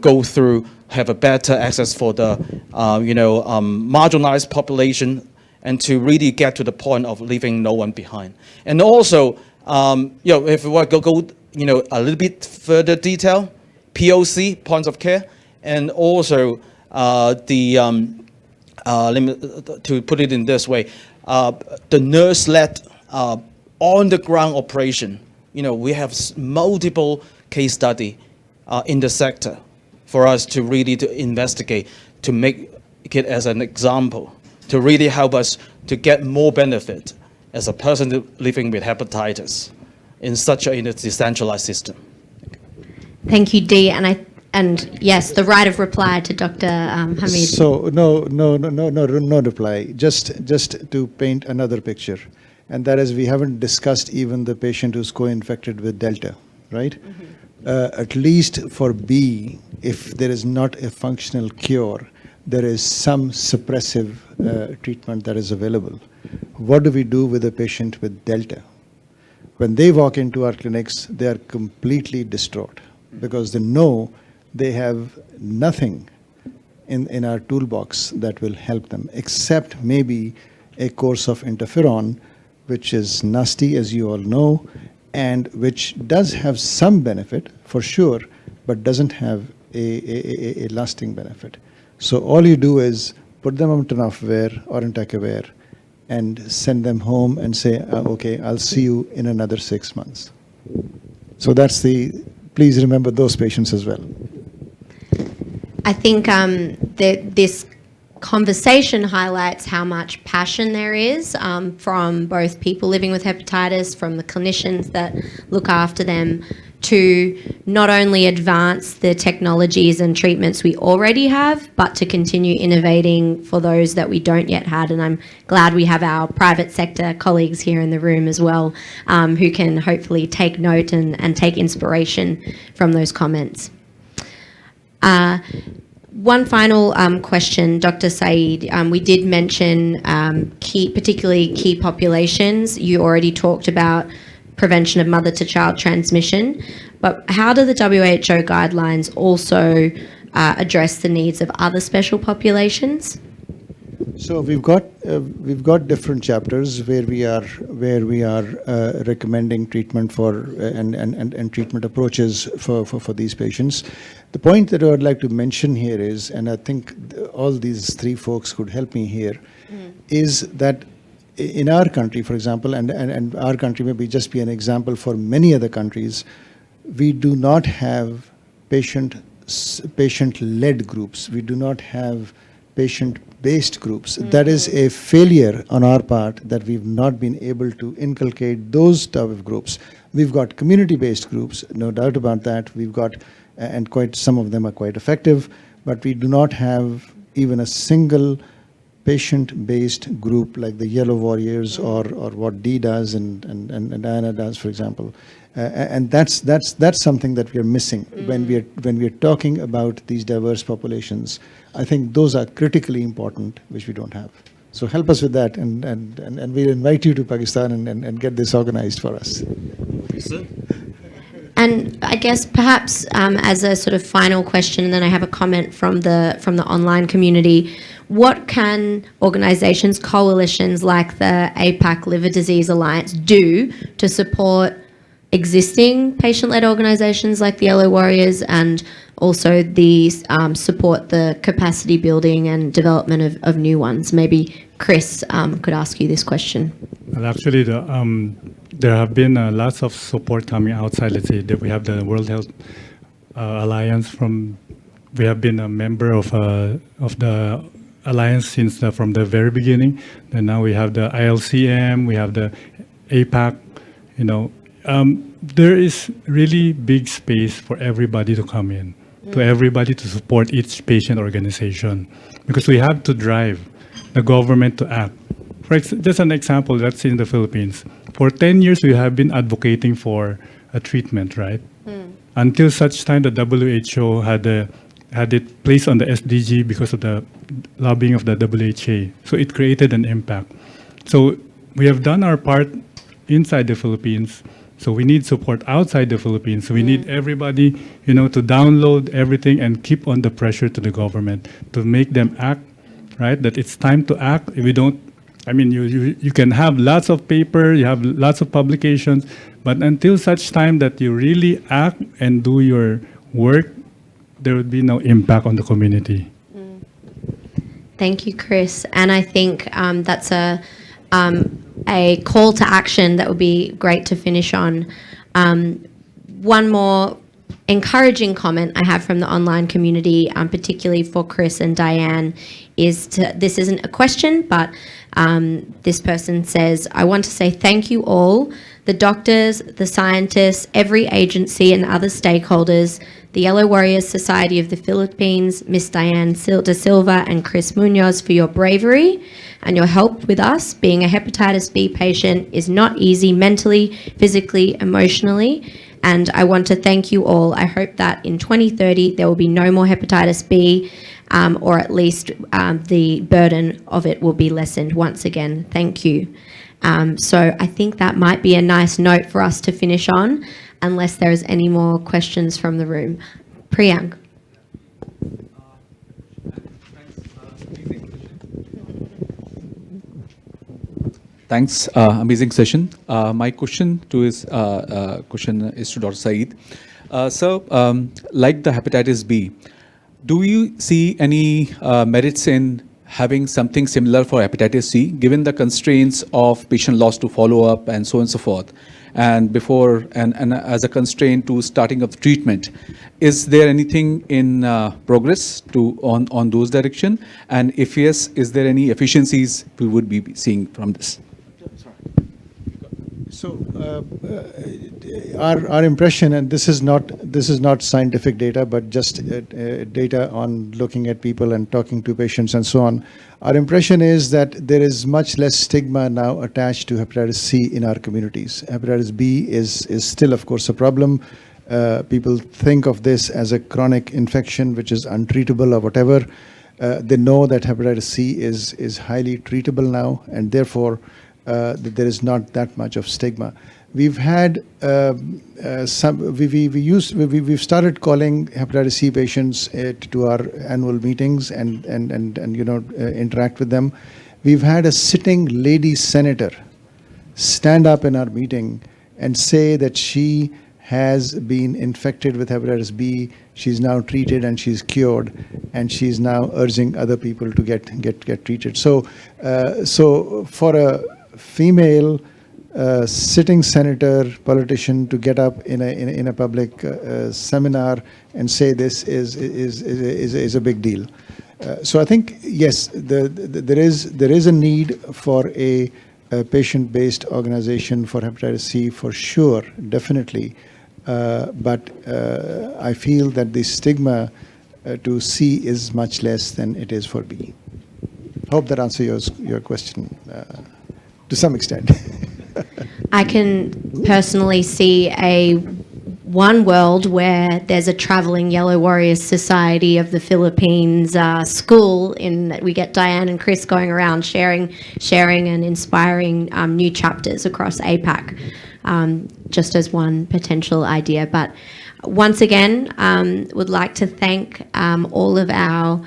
Speaker 9: go through, have a better access for the marginalized population, and to really get to the point of leaving no one behind. And also, if we want to go a little bit further detail, POC, points of care, and also to put it in this way, the nurse-led on-the-ground operation. We have multiple case study in the sector for us to really to investigate, to make it as an example, to really help us to get more benefit as a person living with hepatitis in such a decentralized system.
Speaker 4: Thank you, Dee. And yes, the right of reply to Dr. Hamid.
Speaker 3: So no reply. Just to paint another picture, and that is we haven't discussed even the patient who's co-infected with Delta, right? At least for B, if there is not a functional cure, there is some suppressive treatment that is available. What do we do with a patient with Delta? When they walk into our clinics, they are completely distraught because they know they have nothing in our toolbox that will help them, except maybe a course of interferon, which is nasty, as you all know, and which does have some benefit for sure, but doesn't have a lasting benefit. So all you do is put them on tenofovir or entecavir and send them home and say, okay, I'll see you in another 6 months. So please remember those patients as well.
Speaker 4: I think that this conversation highlights how much passion there is from both people living with hepatitis, from the clinicians that look after them, to not only advance the technologies and treatments we already have, but to continue innovating for those that we don't yet have. And I'm glad we have our private sector colleagues here in the room as well, who can hopefully take note and take inspiration from those comments. One final question, Dr. Saeed. We did mention particularly key populations. You already talked about prevention of mother-to-child transmission, but how do the WHO guidelines also address the needs of other special populations?
Speaker 3: So we've got different chapters where we are recommending treatment for and treatment approaches for these patients. The point that I would like to mention here is, and I think all these three folks could help me here, is that in our country, for example, and our country may just be an example for many other countries, we do not have patient-led groups. We do not have patient-based groups. That is a failure on our part, that we've not been able to inculcate those type of groups. We've got community-based groups, no doubt about that. We've got, and some of them are quite effective, but we do not have even a single patient-based group like the Yellow Warriors or what Dee does and Diana does, for example. And that's something that we are missing when we are talking about these diverse populations. I think those are critically important, which we don't have. So help us with that, and we'll invite you to Pakistan and get this organized for us.
Speaker 4: And I guess perhaps as a sort of final question, and then I have a comment from the online community, what can organisations, coalitions like the APAC Liver Disease Alliance do to support existing patient-led organisations like the Yellow Warriors, and also support the capacity building and development of new ones? Maybe Chris could ask you this question.
Speaker 8: Well, actually, there have been lots of support coming outside. Let's say that we have the World Health Alliance. We have been a member of the alliance since from the very beginning. And now we have the ILCM, we have the APAC. There is really big space for everybody to come in, to everybody to support each patient organization, because we have to drive the government to act. Just an example, let's say in the Philippines, for 10 years we have been advocating for a treatment, right? Until such time the WHO had it placed on the SDG because of the lobbying of the WHO. So it created an impact. So we have done our part inside the Philippines. So we need support outside the Philippines. So we need everybody, to download everything and keep on the pressure to the government to make them act, right? That it's time to act. If we don't, you can have lots of paper, you have lots of publications, but until such time that you really act and do your work, there would be no impact on the community.
Speaker 4: Thank you, Chris. And I think that's a call to action that would be great to finish on. One more encouraging comment I have from the online community, particularly for Chris and Diane, this isn't a question, but this person says, I want to say thank you all, the doctors, the scientists, every agency and other stakeholders, the Yellow Warriors Society of the Philippines, Miss Diane De Silva and Chris Munoz for your bravery and your help with us. Being a hepatitis B patient is not easy mentally, physically, emotionally. And I want to thank you all. I hope that in 2030 there will be no more hepatitis B, or at least the burden of it will be lessened. Once again, thank you. So I think that might be a nice note for us to finish on, unless there's any more questions from the room. Priyank.
Speaker 10: Thanks, amazing session. My question is to Dr. Saeed. Like the hepatitis B, do you see any merits in having something similar for hepatitis C, given the constraints of patient loss to follow up and so on and so forth, and as a constraint to starting of treatment? Is there anything in progress on those direction? And if yes, is there any efficiencies we would be seeing from this?
Speaker 3: So our impression, and this is not scientific data, but just data on looking at people and talking to patients and so on. Our impression is that there is much less stigma now attached to hepatitis C in our communities. Hepatitis B is still, of course, a problem. People think of this as a chronic infection which is untreatable or whatever. They know that hepatitis C is highly treatable now, and therefore there is not that much of stigma. We've had we've started calling hepatitis C patients to our annual meetings and interact with them. We've had a sitting lady senator stand up in our meeting and say that she has been infected with hepatitis B. She's now treated and she's cured, and she's now urging other people to get treated. So for a female sitting senator, politician to get up in a public seminar and say this is a big deal. So I think yes, there is a need for a patient-based organization for hepatitis C for sure, definitely. But I feel that the stigma to C is much less than it is for B. Hope that answers your question. To some extent.
Speaker 4: I can personally see one world where there's a traveling Yellow Warriors Society of the Philippines school that we get Diane and Chris going around sharing and inspiring new chapters across APAC, just as one potential idea. But once again, would like to thank all of our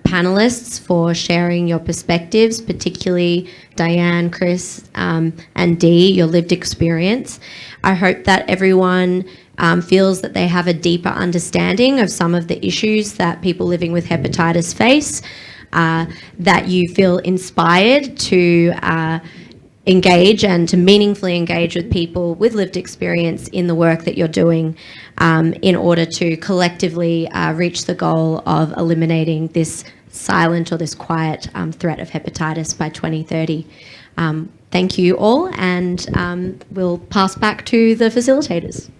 Speaker 4: panelists for sharing your perspectives, particularly Diane, Chris, and Dee, your lived experience. I hope that everyone feels that they have a deeper understanding of some of the issues that people living with hepatitis face, that you feel inspired to engage and to meaningfully engage with people with lived experience in the work that you're doing, in order to collectively reach the goal of eliminating this silent or this quiet threat of hepatitis by 2030. Thank you all, and we'll pass back to the facilitators.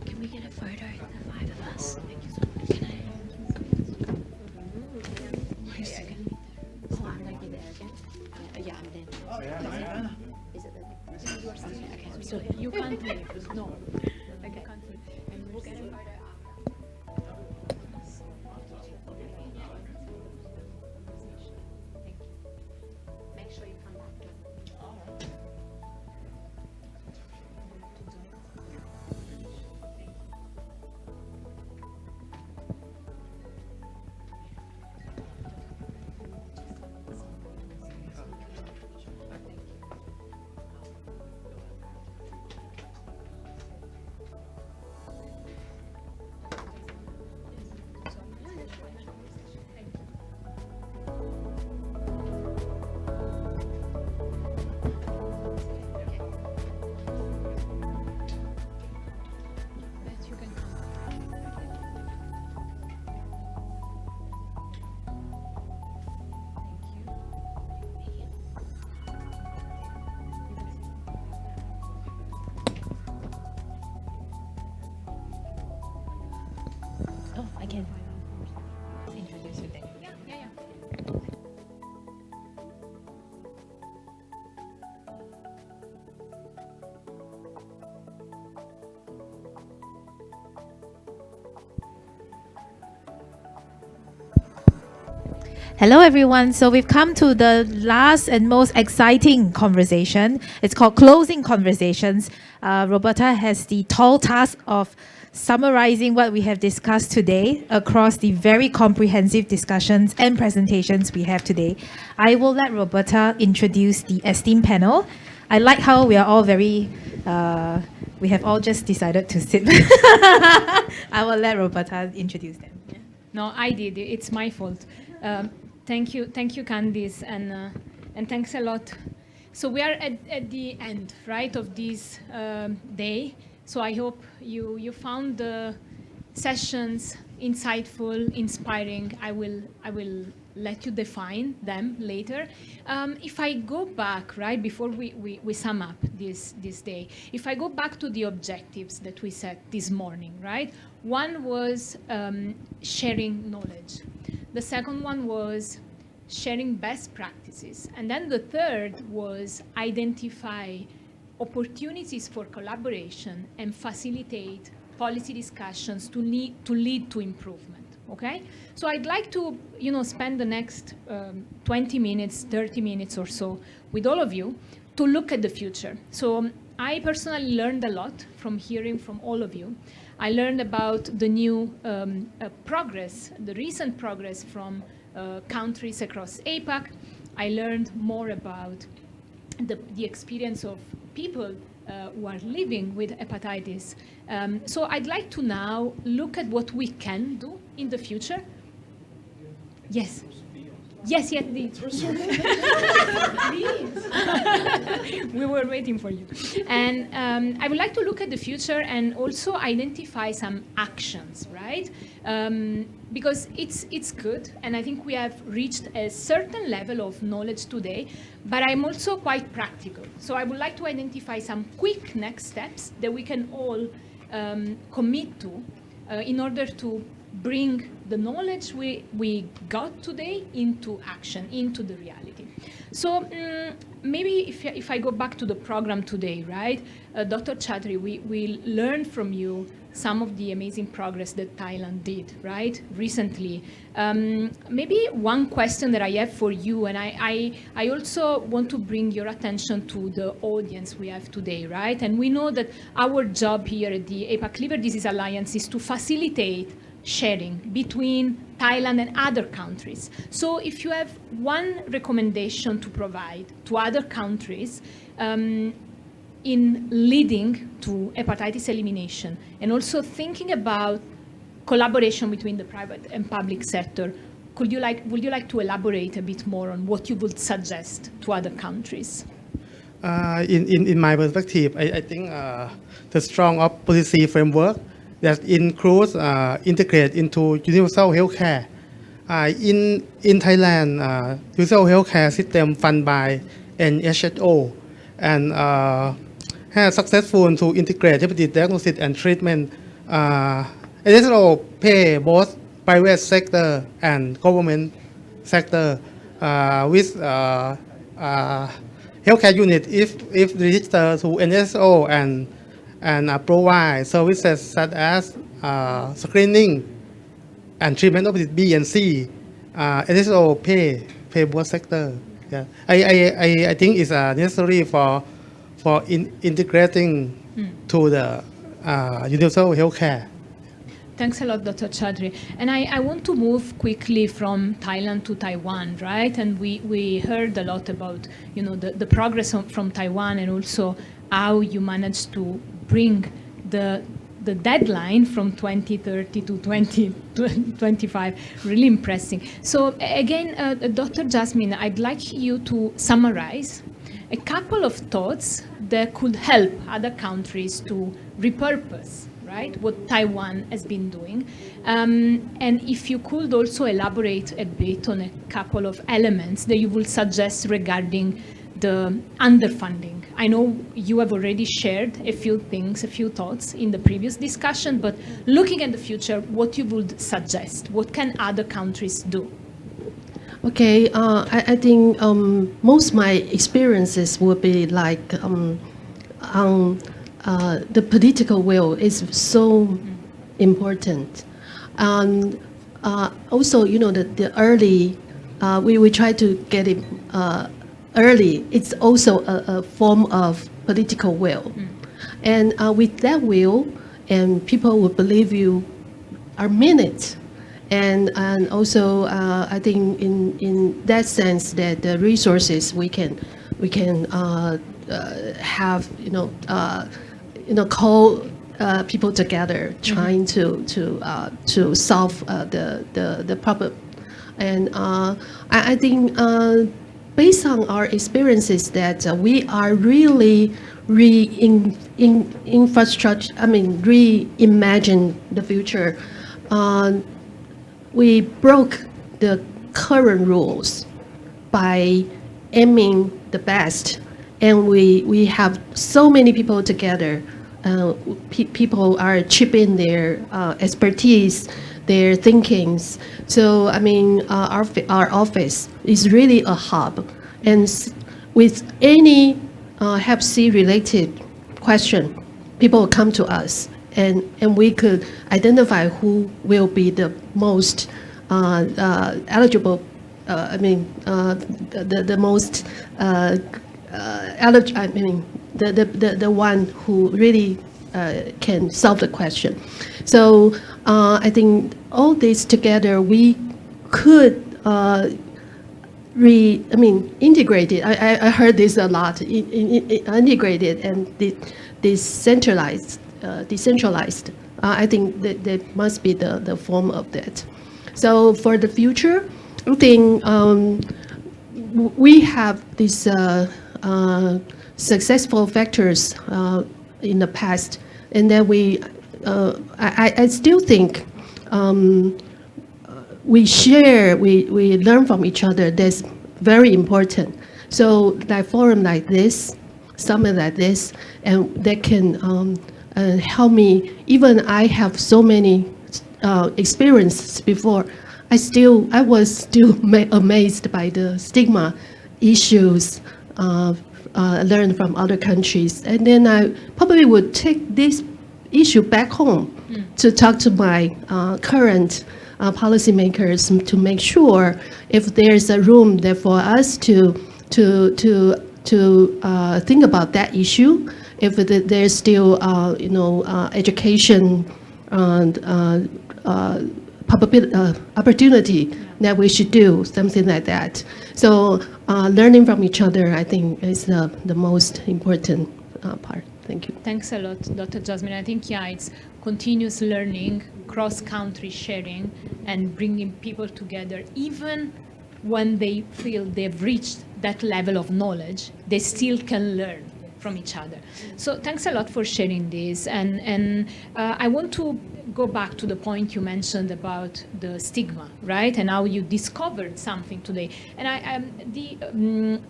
Speaker 4: Can we get a photo, the five of us?
Speaker 1: You can't leave. No. Okay. Can't leave. And we'll get a photo.
Speaker 4: Make sure you come back.
Speaker 1: Hello, everyone. So we've come to the last and most exciting conversation. It's called Closing Conversations. Roberta has the tall task of summarizing what we have discussed today across the very comprehensive discussions and presentations we have today. I will let Roberta introduce the esteemed panel. I like how we are all very, we have all just decided to sit. I will let Roberta introduce them.
Speaker 11: No, I did. It's my fault. Thank you, Candice, and thanks a lot. So we are at the end, right, of this day. So I hope you found the sessions insightful, inspiring. I will let you define them later. If I go back, right, before we sum up this day, if I go back to the objectives that we set this morning, right? One was sharing knowledge. The second one was sharing best practices. And then the third was identify opportunities for collaboration and facilitate policy discussions to lead to improvement, okay? So I'd like to, spend the next 20 minutes, 30 minutes or so with all of you to look at the future. So I personally learned a lot from hearing from all of you. I learned about the new progress, the recent progress from countries across APAC. I learned more about the experience of people who are living with hepatitis. So I'd like to now look at what we can do in the future. Yes. Yes, please. We were waiting for you. And I would like to look at the future and also identify some actions, right? Because it's good, and I think we have reached a certain level of knowledge today, but I'm also quite practical. So I would like to identify some quick next steps that we can all commit to in order to bring the knowledge we got today into action, into the reality. So maybe if I go back to the program today, right, Dr. Chaudhary, we learned from you some of the amazing progress that Thailand did, right, recently. Maybe one question that I have for you, and I also want to bring your attention to the audience we have today, right? And we know that our job here at the APAC Liver Disease Alliance is to facilitate sharing between Thailand and other countries. So if you have one recommendation to provide to other countries in leading to hepatitis elimination and also thinking about collaboration between the private and public sector, would you like to elaborate a bit more on what you would suggest to other countries?
Speaker 12: In my perspective, I think the strong of policy framework that includes integrate into universal healthcare. In Thailand, universal healthcare system funded by NHSO and has successful to integrate hepatitis diagnosis and treatment. NHSO pay both private sector and government sector with healthcare unit if registered to NHSO and provide services such as screening and treatment of hepatitis B and C. NHSO pay both sector. Yeah. I think it's necessary for integrating to the universal healthcare.
Speaker 11: Thanks a lot, Dr. Chaudhary. And I want to move quickly from Thailand to Taiwan, right? And we heard a lot about, the progress from Taiwan and also how you managed to bring the deadline from 2030 to 2025, really impressive. So again, Dr. Jasmine, I'd like you to summarize a couple of thoughts that could help other countries to repurpose, right, what Taiwan has been doing. And if you could also elaborate a bit on a couple of elements that you would suggest regarding the underfunding. I know you have already shared a few things, a few thoughts in the previous discussion, but looking at the future, what you would suggest? What can other countries do?
Speaker 2: Okay, I think most of my experiences would be like the political will is so important. And also, the early we try to get it early. It's also a form of political will. And with that will, and people will believe you are mean it. And also, I think in that sense that the resources we can have, call people together, trying to solve the problem. And I think based on our experiences that we are really reimagine the future. We broke the current rules by aiming the best, and we have so many people together. People are chipping their expertise, their thinkings. So I mean, our office is really a hub, and with any Hep C related question, people will come to us, and we could identify who will be the most eligible. The most eligible. The one who really can solve the question. So I think all this together, we could integrate it. I heard this a lot. Integrated and decentralized. I think that must be the form of that. So for the future, I think we have these successful factors in the past, and then I still think we learn from each other. That's very important. So like forum like this, summit like this, and that can help me. Even I have so many experiences before. I was still amazed by the stigma issues learned from other countries, and then I probably would take this issue back home to talk to my current policymakers to make sure if there's a room there for us to think about that issue, if there's still education and opportunity that we should do something like that. So learning from each other, I think, is the most important part. Thank you.
Speaker 11: Thanks a lot, Dr. Jasmine. I think, it's continuous learning, cross-country sharing, and bringing people together. Even when they feel they've reached that level of knowledge, they still can learn from each other. So thanks a lot for sharing this. And I want to go back to the point you mentioned about the stigma, right? And how you discovered something today. And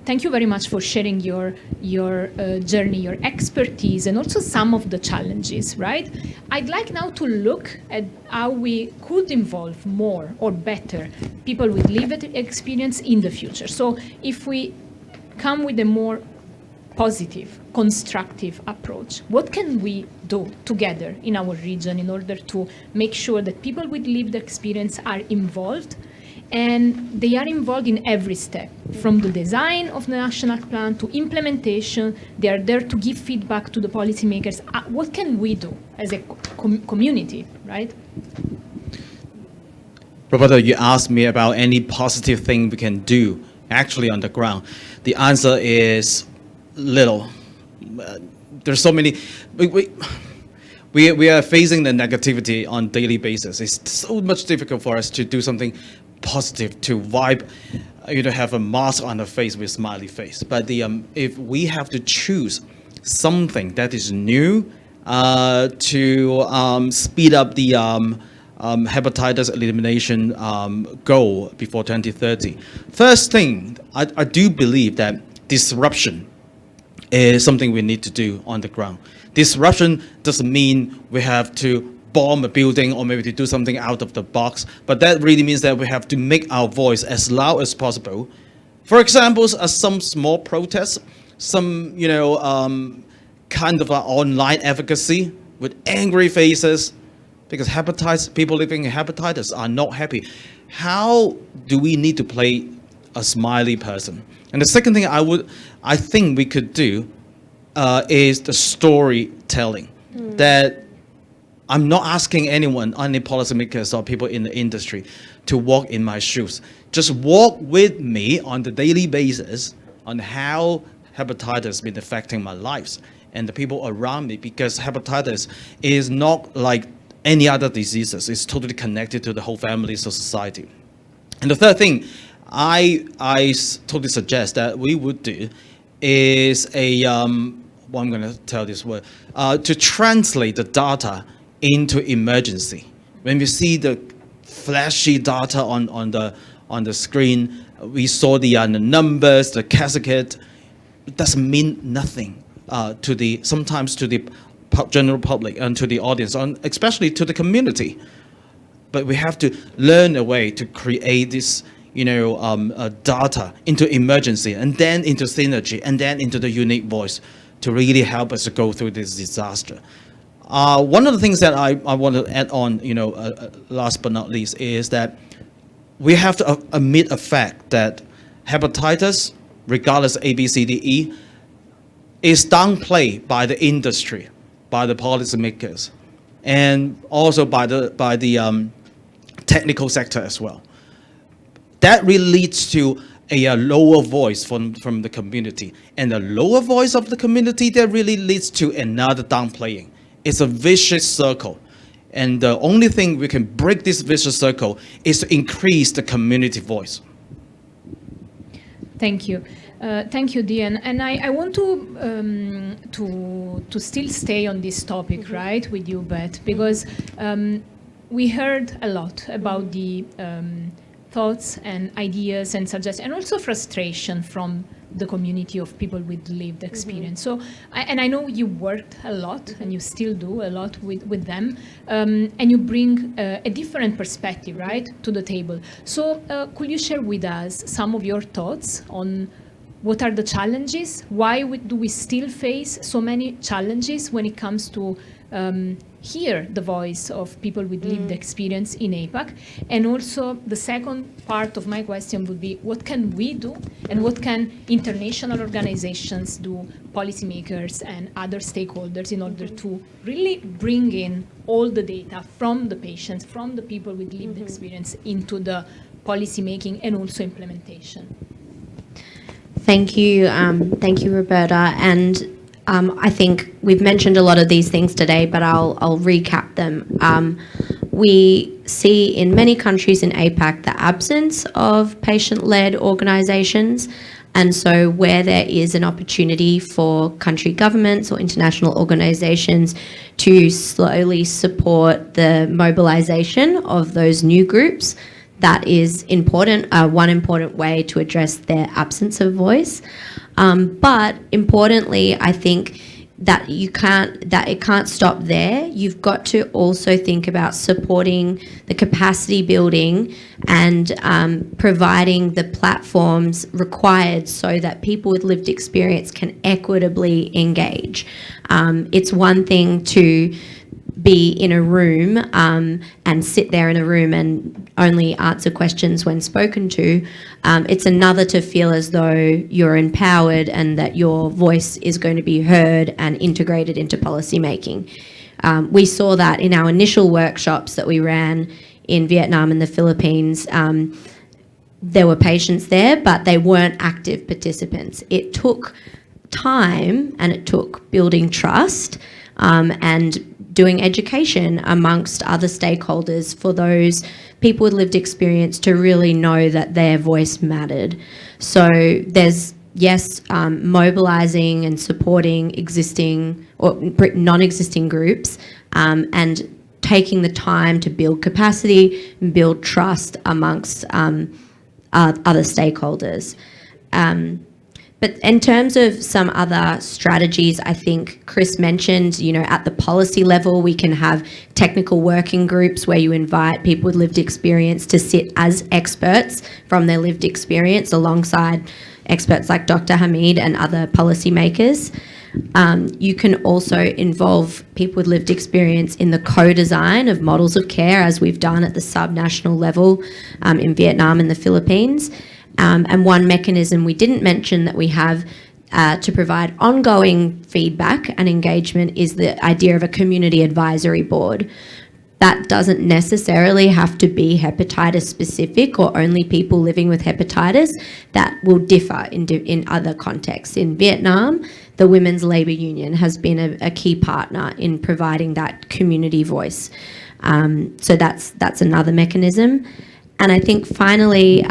Speaker 11: thank you very much for sharing your journey, your expertise, and also some of the challenges, right? I'd like now to look at how we could involve more or better people with lived experience in the future. So if we come with a more positive, constructive approach, what can we do together in our region in order to make sure that people with lived experience are involved, and they are involved in every step, from the design of the national plan to implementation? They are there to give feedback to the policymakers. What can we do as a community, right?
Speaker 9: Roberta, you asked me about any positive thing we can do actually on the ground. The answer is little. There's so many. We are facing the negativity on daily basis. It's so much difficult for us to do something positive, to vibe, have a mask on the face with smiley face. But if we have to choose something that is new to speed up the hepatitis elimination goal before 2030, first thing, I do believe that disruption is something we need to do on the ground. Disruption doesn't mean we have to bomb a building or maybe to do something out of the box, but that really means that we have to make our voice as loud as possible. For example, some small protests, some kind of online advocacy with angry faces, because people living in hepatitis are not happy. How do we need to play a smiley person. And the second thing I think we could do is the storytelling. That I'm not asking anyone, any policymakers or people in the industry, to walk in my shoes. Just walk with me on the daily basis on how hepatitis has been affecting my lives and the people around me, because hepatitis is not like any other diseases. It's totally connected to the whole family, so society. And the third thing I totally suggest that we would do is I'm going to tell this word, to translate the data into emergency. When we see the flashy data on the screen, we saw the numbers, the cascade. It doesn't mean nothing sometimes to the general public and to the audience, especially to the community. But we have to learn a way to create this, data into emergency, and then into synergy, and then into the unique voice to really help us to go through this disaster. One of the things that I want to add on, last but not least, is that we have to admit a fact that hepatitis, regardless of A, B, C, D, E, is downplayed by the industry, by the policymakers, and also by the technical sector as well. That really leads to a lower voice from the community. And the lower voice of the community, that really leads to another downplaying. It's a vicious circle. And the only thing we can break this vicious circle is to increase the community voice.
Speaker 11: Thank you. Thank you, Dian. And I want to still stay on this topic, right, with you, Beth, because we heard a lot about the thoughts and ideas and suggestions, and also frustration from the community of people with lived experience. So, I know you worked a lot, and you still do a lot with them, and you bring a different perspective, right, to the table. So, could you share with us some of your thoughts on what are the challenges? Why do we still face so many challenges when it comes to hear the voice of people with lived experience in APAC? And also the second part of my question would be, what can we do, and what can international organizations do, policymakers and other stakeholders, in order to really bring in all the data from the patients, from the people with lived experience into the policy making and also implementation?
Speaker 4: Thank you, Roberta. And I think we've mentioned a lot of these things today, but I'll recap them. We see in many countries in APAC the absence of patient-led organisations, and so where there is an opportunity for country governments or international organisations to slowly support the mobilisation of those new groups, that is important, one important way to address their absence of voice. But importantly, I think that it can't stop there. You've got to also think about supporting the capacity building and providing the platforms required so that people with lived experience can equitably engage. It's one thing to be in a room and sit there in a room and only answer questions when spoken to. It's another to feel as though you're empowered and that your voice is going to be heard and integrated into policy making. We saw that in our initial workshops that we ran in Vietnam and the Philippines. There were patients there, but they weren't active participants. It took time, and it took building trust and doing education amongst other stakeholders for those people with lived experience to really know that their voice mattered. So there's, yes, mobilising and supporting existing or non-existing groups, and taking the time to build capacity and build trust amongst other stakeholders. But in terms of some other strategies, I think Chris mentioned, at the policy level, we can have technical working groups where you invite people with lived experience to sit as experts from their lived experience alongside experts like Dr. Hamid and other policymakers. You can also involve people with lived experience in the co-design of models of care, as we've done at the sub-national level in Vietnam and the Philippines. And one mechanism we didn't mention that we have to provide ongoing feedback and engagement is the idea of a community advisory board. That doesn't necessarily have to be hepatitis specific or only people living with hepatitis. That will differ in other contexts. In Vietnam, the Women's Labour Union has been a key partner in providing that community voice. So that's another mechanism. And I think finally,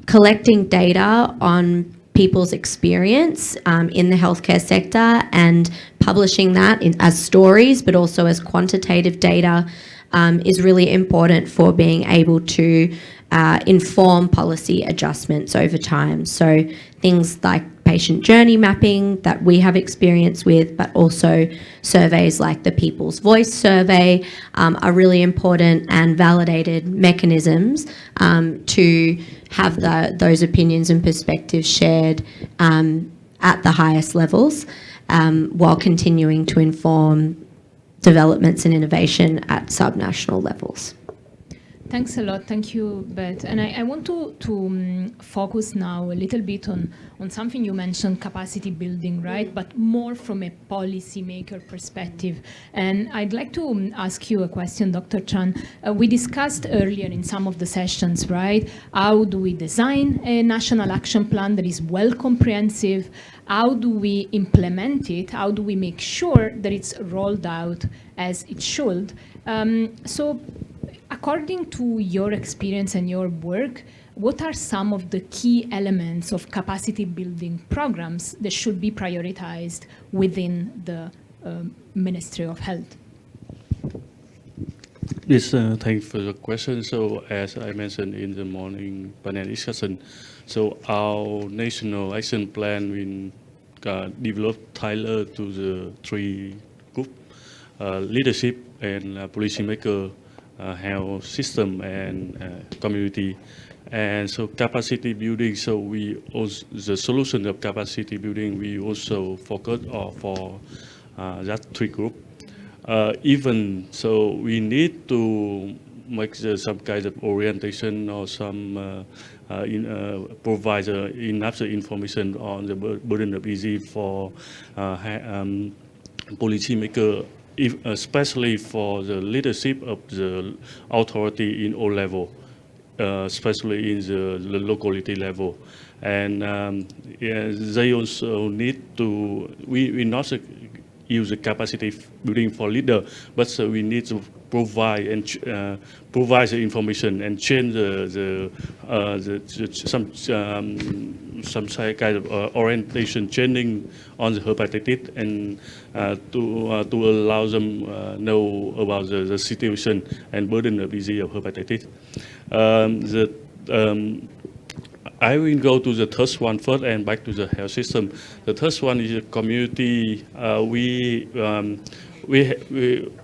Speaker 4: collecting data on people's experience in the healthcare sector and publishing that as stories, but also as quantitative data, is really important for being able to inform policy adjustments over time. So things like patient journey mapping that we have experience with, but also surveys like the People's Voice survey are really important and validated mechanisms to have those opinions and perspectives shared at the highest levels while continuing to inform developments and innovation at subnational levels.
Speaker 11: Thanks a lot. Thank you, Beth. And I want to focus now a little bit on something you mentioned, capacity building, right? But more from a policymaker perspective. And I'd like to ask you a question, Dr. Chan. We discussed earlier in some of the sessions, right? How do we design a national action plan that is well comprehensive? How do we implement it? How do we make sure that it's rolled out as it should? So according to your experience and your work, what are some of the key elements of capacity building programs that should be prioritized within the Ministry of Health?
Speaker 13: Yes, thanks for the question. So as I mentioned in the morning panel discussion, so our national action plan will develop tailored to the three groups, leadership and policymaker, health system and community. And so capacity building, so we also, the solution of capacity building, we also focus for that three group. Even so, we need to make some kind of orientation or some provide enough information on the burden of disease for policymaker, especially for the leadership of the authority in all level, especially in the locality level. And yeah, they also need to, we not use the capacity building for leader, but we need to provide and provide the information and change some kind of orientation training on the hepatitis and to allow them know about the situation and burden of disease of hepatitis. I will go to the third one first and back to the health system. The third one is the community.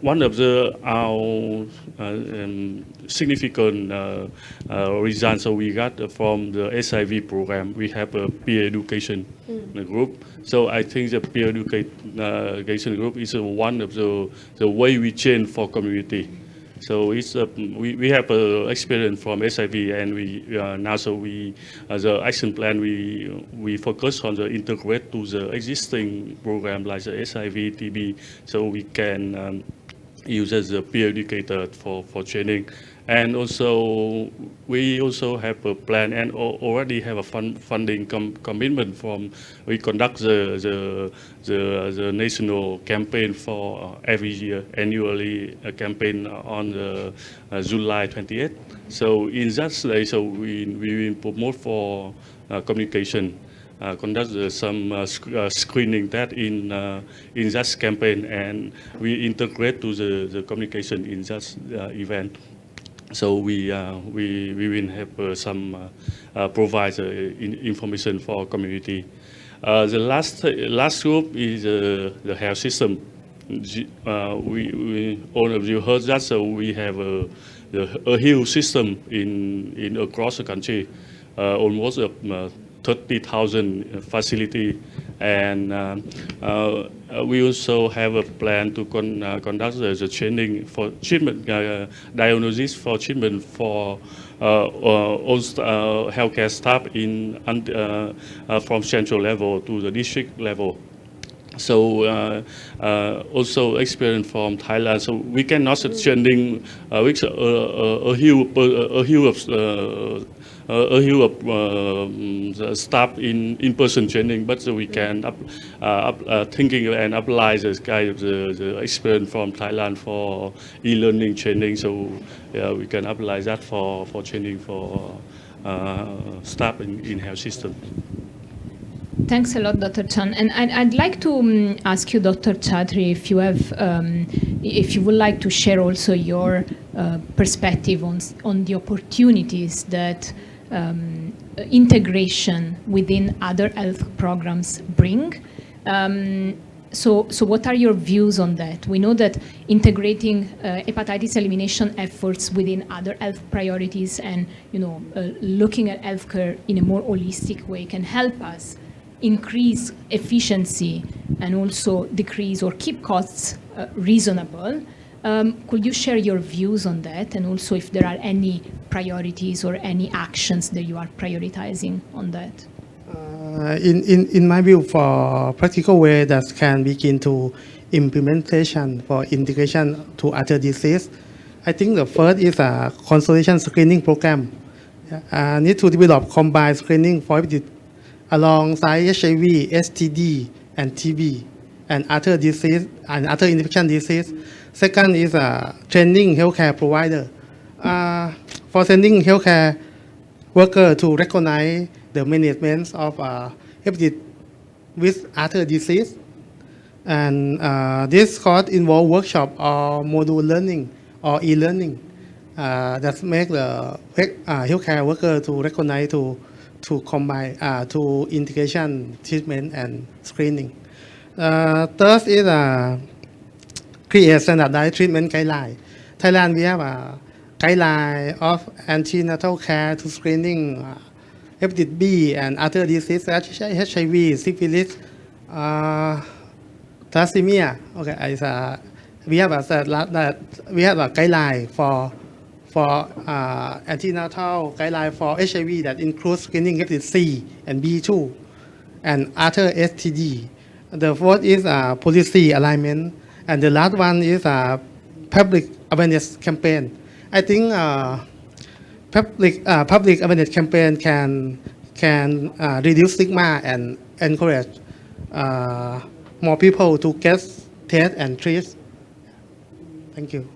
Speaker 13: One of our significant results we got from the SIV program, we have a peer education group. So I think the peer education group is one of the way we change for community. So it's we have experience from SIV, and we now the action plan we focus on the integrate to the existing program like the SIV TB, so we can use as a peer educator for training. And also we also have a plan and already have a funding commitment from, we conduct the national campaign for every year, annually a campaign on the July 28th. So in that way, so we will promote for communication, conduct some screening that in that campaign, and we integrate to the communication in that event. So we will have some provide information for the community. The last group is the health system. All of you heard that. So we have a health system in across the country. Almost 30,000 facility, and we also have a plan to conduct the training for treatment diagnosis for treatment for all healthcare staff from central level to the district level. So also experience from Thailand. So we cannot training with a huge of staff in person training, but so we can thinking and apply this kind of the experience from Thailand for e-learning training. So we can apply that for training for staff in health system.
Speaker 11: Thanks a lot, Dr. Chan. And I'd like to ask you, Dr. Chaudhry, if you have, if you would like to share also your perspective on the opportunities that integration within other health programs bring. So what are your views on that? We know that integrating hepatitis elimination efforts within other health priorities and looking at healthcare in a more holistic way can help us increase efficiency and also decrease or keep costs reasonable. Could you share your views on that, and also if there are any priorities or any actions that you are prioritizing on that?
Speaker 12: In my view, for practical way that can begin to implementation for integration to other disease, I think the first is a consolidation screening program. Need to develop combined screening for alongside HIV, STD, and TB, and other disease and other infection disease. Second is training healthcare provider. For sending healthcare worker to recognize the management of hepatitis with other disease. And this course involve workshop or module learning or e-learning that make the healthcare worker to recognize to combine to integration, treatment, and screening. Third is create standardized treatment guideline. Thailand, we have a guideline of antenatal care to screening hepatitis B and other diseases, HIV, syphilis, thalassemia. Okay, we have a guideline for antenatal guideline for HIV that includes screening hepatitis C and B2 and other STD. The fourth is policy alignment, and the last one is public awareness campaign. I think public awareness campaign can reduce stigma and encourage more people to get tested and treated. Thank you.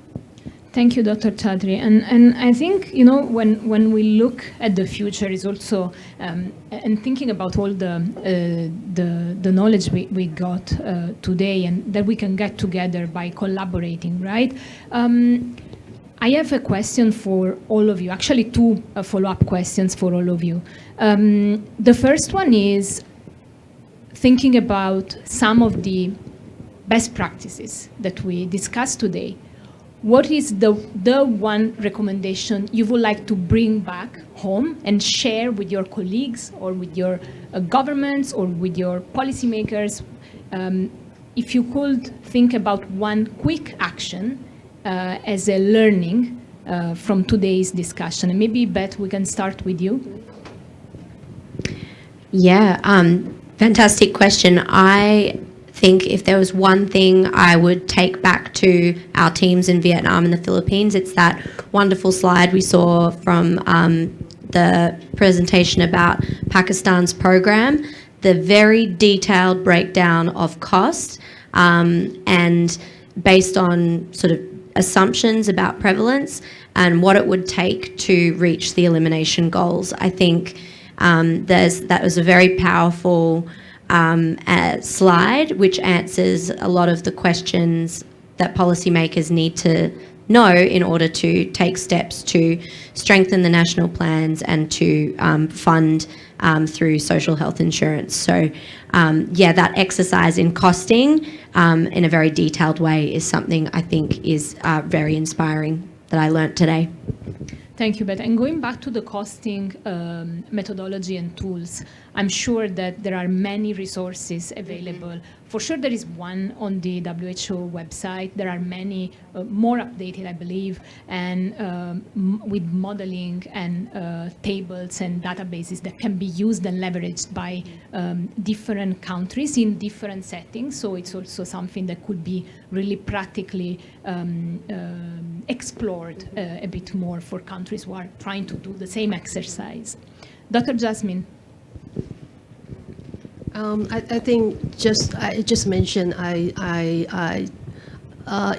Speaker 11: Thank you, Dr. Chaudhry. And I think, when we look at the future is also, and thinking about all the knowledge we got today and that we can get together by collaborating, right? I have a question for all of you, actually two follow-up questions for all of you. The first one is thinking about some of the best practices that we discussed today. What is the one recommendation you would like to bring back home and share with your colleagues or with your governments or with your policymakers? If you could think about one quick action as a learning from today's discussion. And maybe, Beth, we can start with you.
Speaker 4: Yeah, fantastic question. I think if there was one thing I would take back to our teams in Vietnam and the Philippines, it's that wonderful slide we saw from the presentation about Pakistan's program, the very detailed breakdown of cost and based on sort of assumptions about prevalence and what it would take to reach the elimination goals. I think that was a very powerful slide which answers a lot of the questions that policymakers need to know in order to take steps to strengthen the national plans and to fund through social health insurance. So that exercise in costing in a very detailed way is something I think is very inspiring that I learnt today.
Speaker 11: Thank you, Beth. And going back to the costing methodology and tools, I'm sure that there are many resources available. For sure, there is one on the WHO website. There are many more updated, I believe, and with modeling and tables and databases that can be used and leveraged by different countries in different settings. So it's also something that could be really practically explored a bit more for countries who are trying to do the same exercise. Dr. Jasmine.
Speaker 2: I think I just mentioned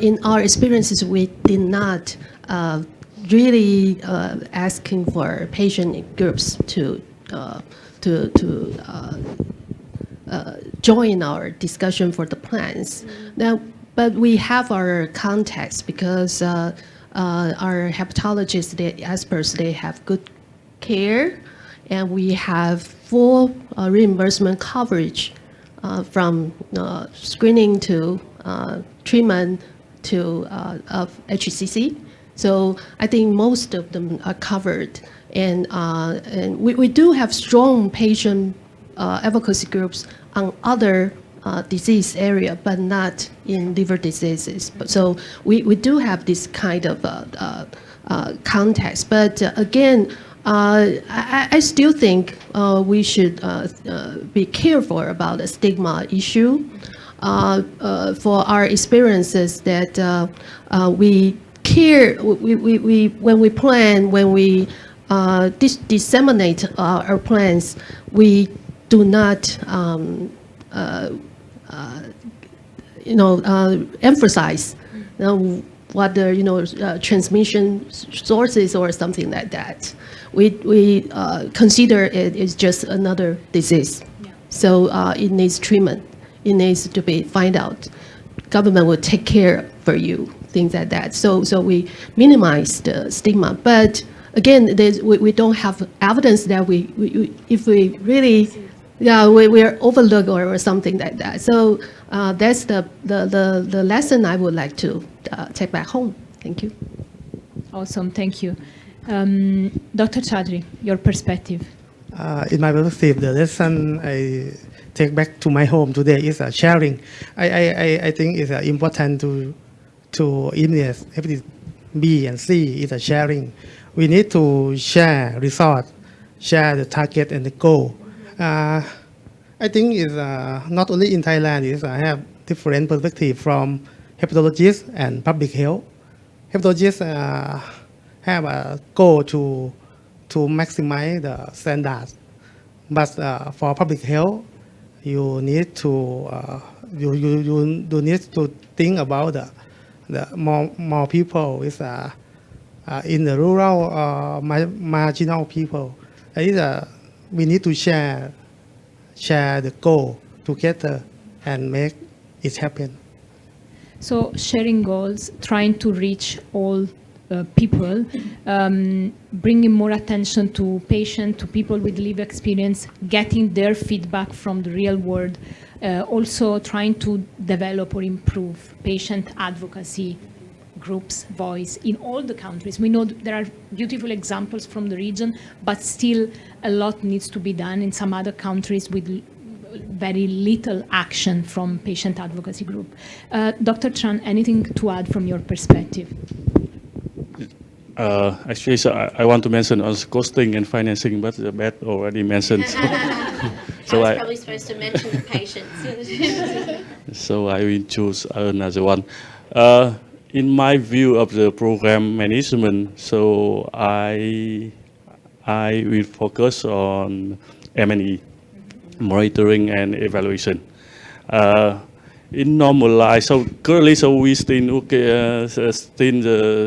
Speaker 2: in our experiences we did not really asking for patient groups to join our discussion for the plans. Now, but we have our context because our hepatologists, the experts, they have good care, and we have full reimbursement coverage from screening to treatment to of HCC. So I think most of them are covered, and we do have strong patient advocacy groups on other disease area, but not in liver diseases. So we do have this kind of context. But again, I still think we should be careful about the stigma issue. For our experiences that we care, when we plan, when we disseminate our plans, we do not emphasize whether transmission sources or something like that. We consider it is just another disease, so it needs treatment. It needs to be find out. Government will take care for you, things like that. So we minimize the stigma. But again, we don't have evidence that if we really we are overlooked or something like that. So that's the lesson I would like to take back home. Thank you.
Speaker 11: Awesome, thank you. Dr. Chaudhry, your perspective.
Speaker 12: In my perspective, the lesson I take back to my home today is sharing. I think it's important to invest hepatitis B and C is sharing. We need to share resource, share the target and the goal. I think it's not only in Thailand, it's have different perspective from hepatologists and public health. Hepatologists have a goal to maximize the standards, but for public health, you need to you need to think about the more people is in the rural marginal people. We need to share the goal together and make it happen.
Speaker 11: So sharing goals, trying to reach all people, bringing more attention to patients, to people with liver experience, getting their feedback from the real world, also trying to develop or improve patient advocacy groups' voice in all the countries. We know there are beautiful examples from the region, but still a lot needs to be done in some other countries with very little action from patient advocacy group. Dr. Tran, anything to add from your perspective?
Speaker 13: Actually, so I want to mention also costing and financing, but Beth already mentioned.
Speaker 4: So I was probably supposed to mention the patients.
Speaker 13: So I will choose another one. In my view of the program management, so I will focus on M&E, monitoring and evaluation. In normal life, so currently, so we still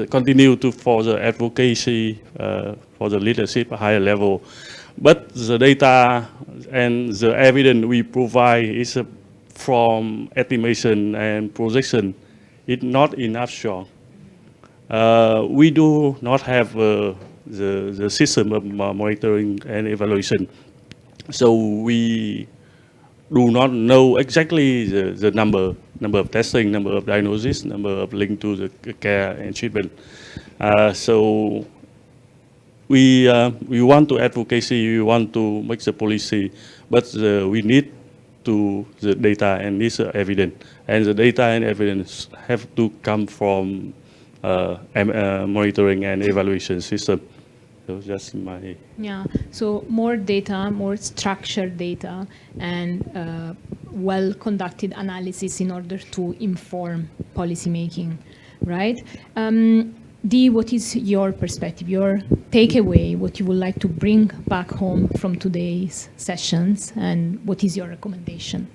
Speaker 13: continue to for the advocacy for the leadership at higher level, but the data and the evidence we provide is from estimation and projection. It's not enough strong. We do not have the system of monitoring and evaluation, so we do not know exactly the number of testing, number of diagnosis, number of linked to the care and treatment. So we want to advocacy, we want to make the policy, but we need to the data and this evidence, and the data and evidence have to come from monitoring and evaluation system. So that's my...
Speaker 11: Yeah, so more data, more structured data, and well-conducted analysis in order to inform policymaking, right? Dee, what is your perspective, your takeaway, what you would like to bring back home from today's sessions, and what is your recommendation?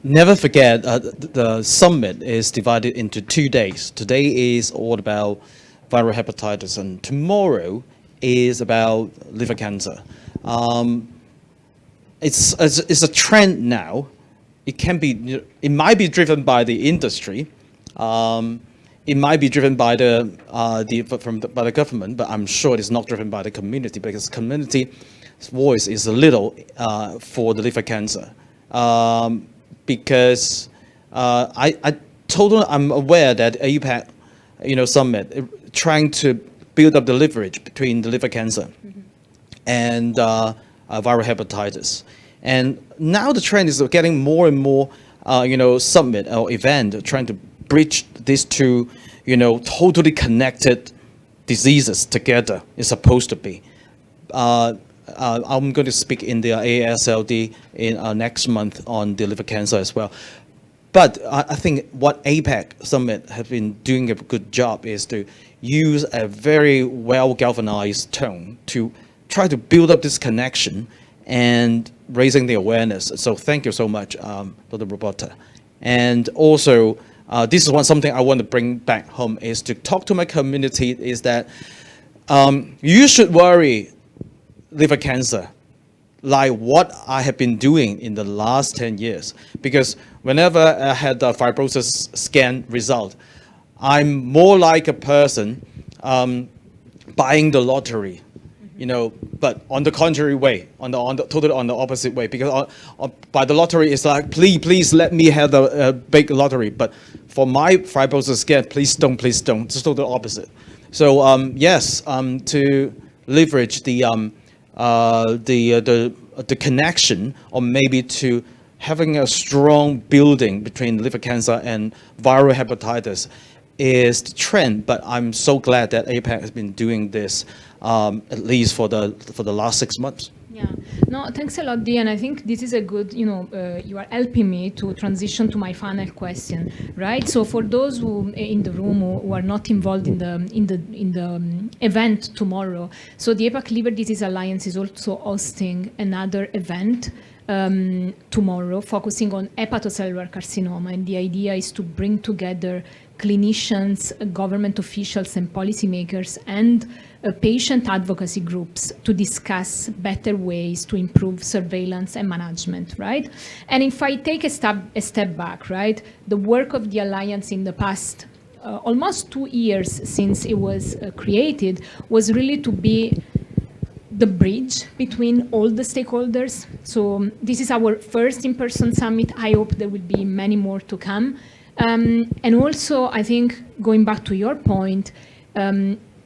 Speaker 9: Never forget, the summit is divided into 2 days. Today is all about viral hepatitis, and tomorrow is about liver cancer. It's a trend now. It might be driven by the industry. It might be driven by by the government, but I'm sure it's not driven by the community, because community's voice is a little for the liver cancer. Because I'm aware that APAC, summit, trying to build up the leverage between the liver cancer and viral hepatitis. And now the trend is getting more and more, summit or event trying to bridge these two, totally connected diseases together. It's supposed to be. I'm going to speak in the AASLD in next month on the liver cancer as well. But I think what APAC Summit has been doing a good job is to use a very well-galvanized tone to try to build up this connection and raising the awareness. So thank you so much, Dr. Roberta. And also, this is something I want to bring back home, is to talk to my community, is that you should worry liver cancer like what I have been doing in the last 10 years. Because whenever I had the fibrosis scan result, I'm more like a person buying the lottery, but on the contrary way, totally on the opposite way. Because by the lottery, it's like, please let me have the big lottery. But for my fibrosis scan, please don't. It's totally opposite. So yes, to leverage the connection, or maybe to having a strong building between liver cancer and viral hepatitis is the trend. But I'm so glad that APAC has been doing this at least for the last 6 months.
Speaker 11: Yeah, no, thanks a lot, Dee, and I think this is a good, you are helping me to transition to my final question, right? So for those who in the room who are not involved in the event tomorrow, so the APAC Liver Disease Alliance is also hosting another event tomorrow, focusing on hepatocellular carcinoma, and the idea is to bring together clinicians, government officials, and policymakers, and patient advocacy groups to discuss better ways to improve surveillance and management, right? And if I take a step back, right, the work of the Alliance in the past almost 2 years since it was created was really to be the bridge between all the stakeholders. So this is our first in-person summit. I hope there will be many more to come. And also, I think, going back to your point,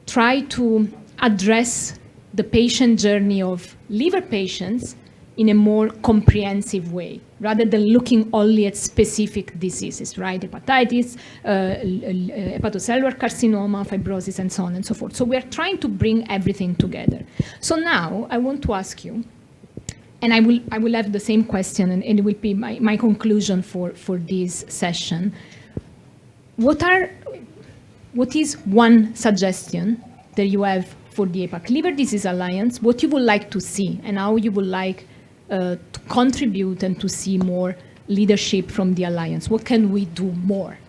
Speaker 11: try to address the patient journey of liver patients in a more comprehensive way, rather than looking only at specific diseases, right? Hepatitis, hepatocellular carcinoma, fibrosis, and so on and so forth. So we are trying to bring everything together. So now I want to ask you, and I will have the same question, and it will be my conclusion for this session. What is one suggestion that you have for the APAC Liver Disease Alliance, what you would like to see, and how you would like to contribute and to see more leadership from the Alliance? What can we do more?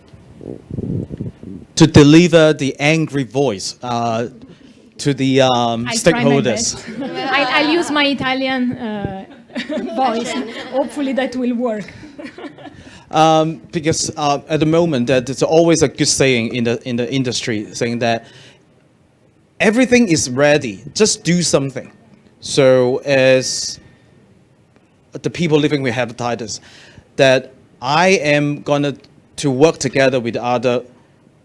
Speaker 9: To deliver the angry voice to the stakeholders.
Speaker 11: I'll use my Italian voice. Hopefully that will work.
Speaker 9: Because at the moment, that it's always a good saying in the industry, saying that everything is ready, just do something. So as the people living with hepatitis, that I am going to work together with other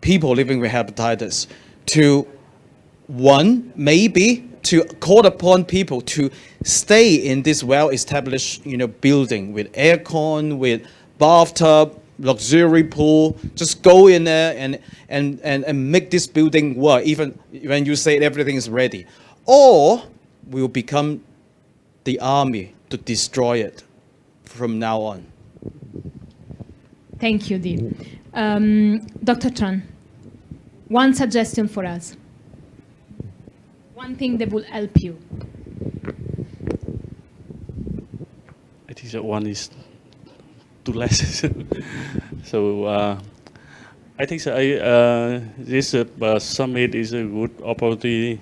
Speaker 9: people living with hepatitis to One, maybe to call upon people to stay in this well-established, building with aircon, with bathtub, luxury pool. Just go in there and make this building work, even when you say everything is ready. Or we will become the army to destroy it from now on.
Speaker 11: Thank you, Dee. Dr. Tran, one suggestion for us. One thing that will help you.
Speaker 13: I think that one is too less. So I think this summit is a good opportunity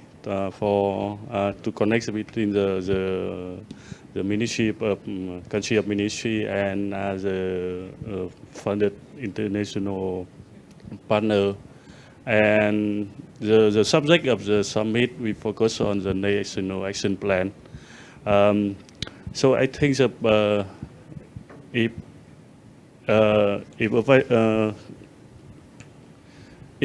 Speaker 13: for to connect between the Ministry of Country of Ministry and the funded international partner. And the subject of the summit, we focus on the national action plan. So I think that if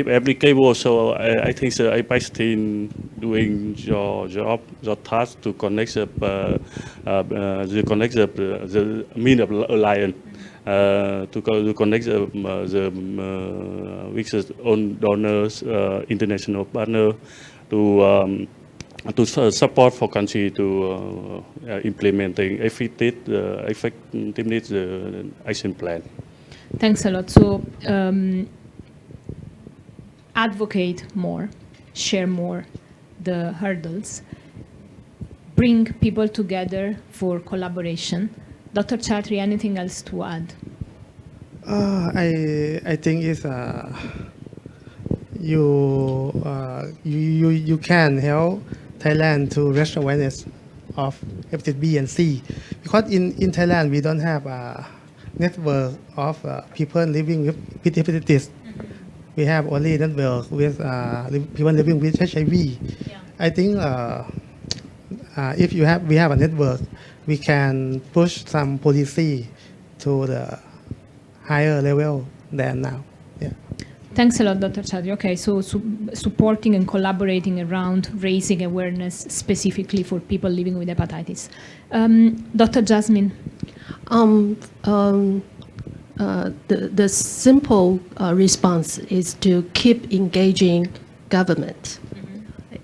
Speaker 13: applicable, so I think the APAC team doing your job, your task to connect the mean of alliance. To connect with the own donors, international partner, to support for country to implementing effectiveness action plan.
Speaker 11: Thanks a lot. So advocate more, share more the hurdles, bring people together for collaboration. Dr. Chatri, anything else to add?
Speaker 12: I think it's you can help Thailand to raise awareness of hepatitis B and C, because in Thailand we don't have a network of people living with hepatitis. We have only network with people living with HIV. Yeah. I think if we have a network, we can push some policy to the higher level than now. Yeah.
Speaker 11: Thanks a lot, Dr. Chadri. Okay, so supporting and collaborating around raising awareness specifically for people living with hepatitis. Dr. Jasmine.
Speaker 2: The simple response is to keep engaging government,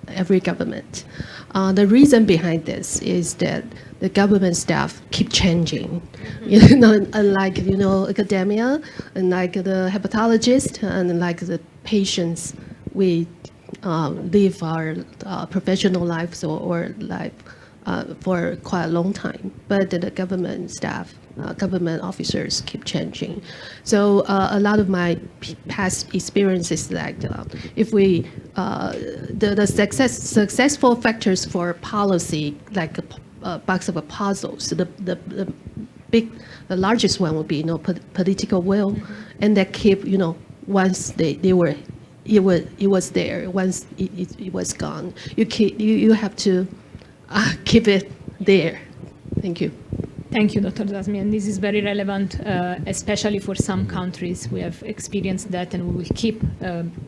Speaker 2: every government. The reason behind this is that the government staff keep changing. Unlike academia, and like the hepatologist, and like the patients, we live our professional lives or life for quite a long time. But the government staff, government officers keep changing. So a lot of my past experiences, like if we the successful factors for policy, like a box of puzzles, the largest one would be political will, and that keep once it was there, once it was gone, you have to keep it there. Thank you.
Speaker 11: Thank you, Dr. Zasmi. And this is very relevant, especially for some countries. We have experienced that, and we will keep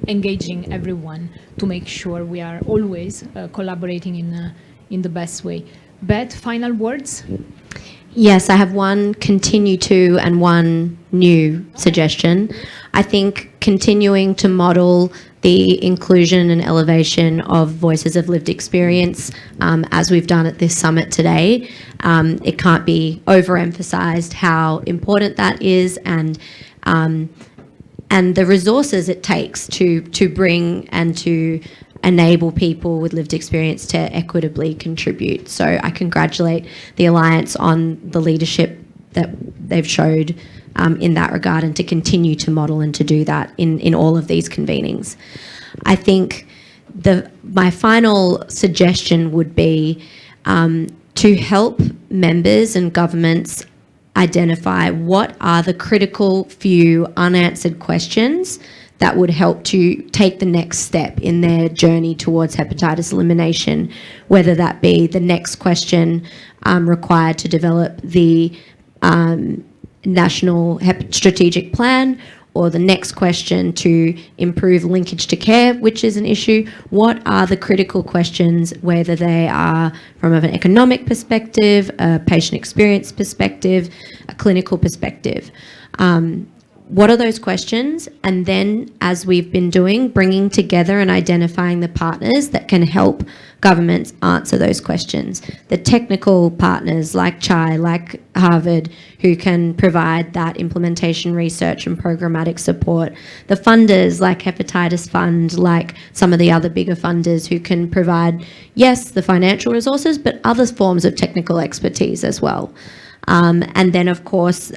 Speaker 11: engaging everyone to make sure we are always collaborating in the best way. Beth, final words?
Speaker 4: Yes, I have one continue to and one new suggestion. I think continuing to model the inclusion and elevation of voices of lived experience, as we've done at this summit today. It can't be overemphasized how important that is, and the resources it takes to bring and to enable people with lived experience to equitably contribute. So I congratulate the Alliance on the leadership that they've showed in that regard, and to continue to model and to do that in all of these convenings. I think my final suggestion would be to help members and governments identify what are the critical few unanswered questions that would help to take the next step in their journey towards hepatitis elimination, whether that be the next question required to develop the national strategic plan, or the next question to improve linkage to care, which is an issue? What are the critical questions, whether they are from an economic perspective, a patient experience perspective, a clinical perspective? What are those questions? And then, as we've been doing, bringing together and identifying the partners that can help governments answer those questions. The technical partners like CHAI, like Harvard, who can provide that implementation research and programmatic support. The funders like Hepatitis Fund, like some of the other bigger funders who can provide, yes, the financial resources, but other forms of technical expertise as well. And then, of course,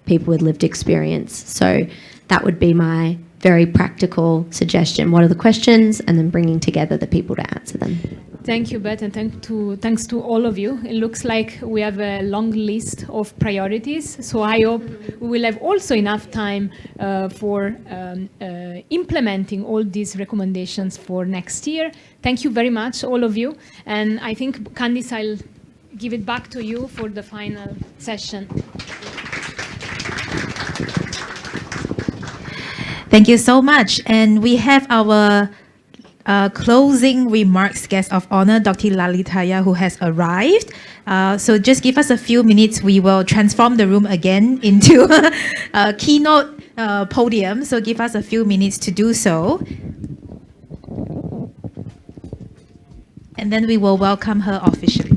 Speaker 4: people with lived experience. So that would be my very practical suggestion. What are the questions? And then bringing together the people to answer them.
Speaker 11: Thank you, Beth, and thanks to all of you. It looks like we have a long list of priorities, so I hope we will have also enough time for implementing all these recommendations for next year. Thank you very much, all of you. And I think, Candice, I'll give it back to you for the final session.
Speaker 1: Thank you so much. And we have our closing remarks guest of honor, Dr. Lalitaya, who has arrived. So just give us a few minutes. We will transform the room again into a keynote podium. So give us a few minutes to do so. And then we will welcome her officially.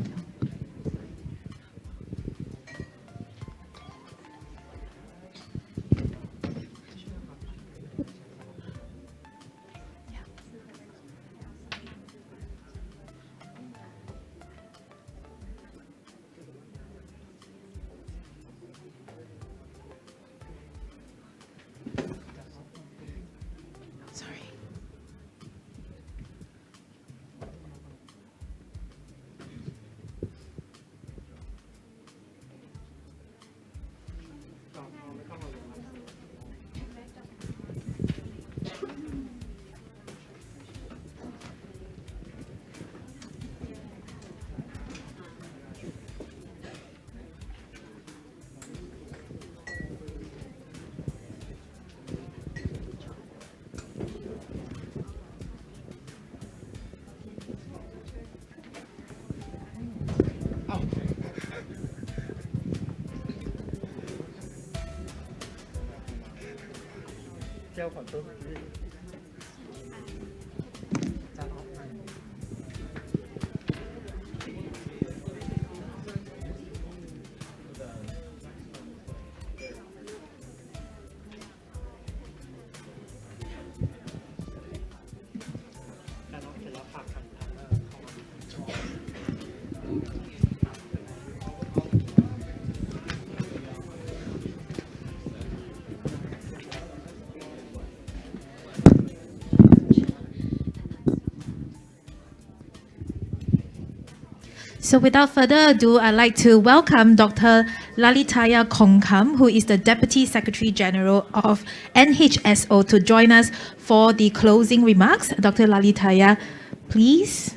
Speaker 1: So without further ado, I'd like to welcome Dr. Lalitaya Kongkam, who is the Deputy Secretary General of NHSO, to join us for the closing remarks. Dr. Lalitaya, please.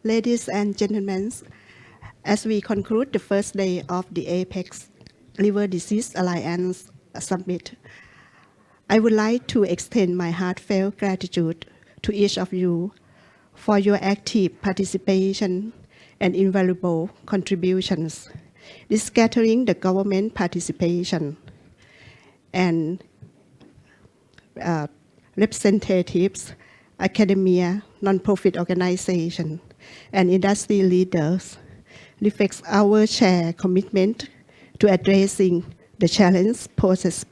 Speaker 14: Ladies and gentlemen, as we conclude the first day of the APAC Liver Disease Alliance Summit, I would like to extend my heartfelt gratitude to each of you for your active participation and invaluable contributions, discussing the government participation and representatives, academia, non-profit organizations, and industry leaders reflects our shared commitment to addressing the challenge posed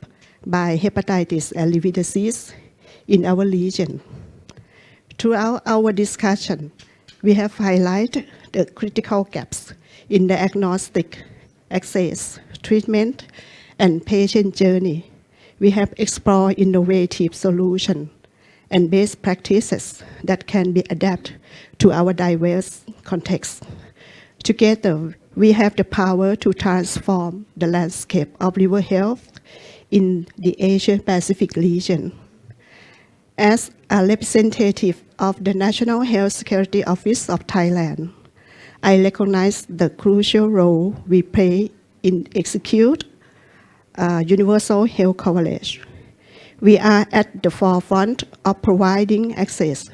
Speaker 14: by hepatitis and liver disease in our region. Throughout our discussion, we have highlighted the critical gaps in the diagnostic, access, treatment, and patient journey. We have explored innovative solutions and best practices that can be adapted to our diverse contexts. Together, we have the power to transform the landscape of liver health in the Asia-Pacific region. As a representative of the National Health Security Office of Thailand, I recognize the crucial role we play in execute universal health coverage. We are at the forefront of providing access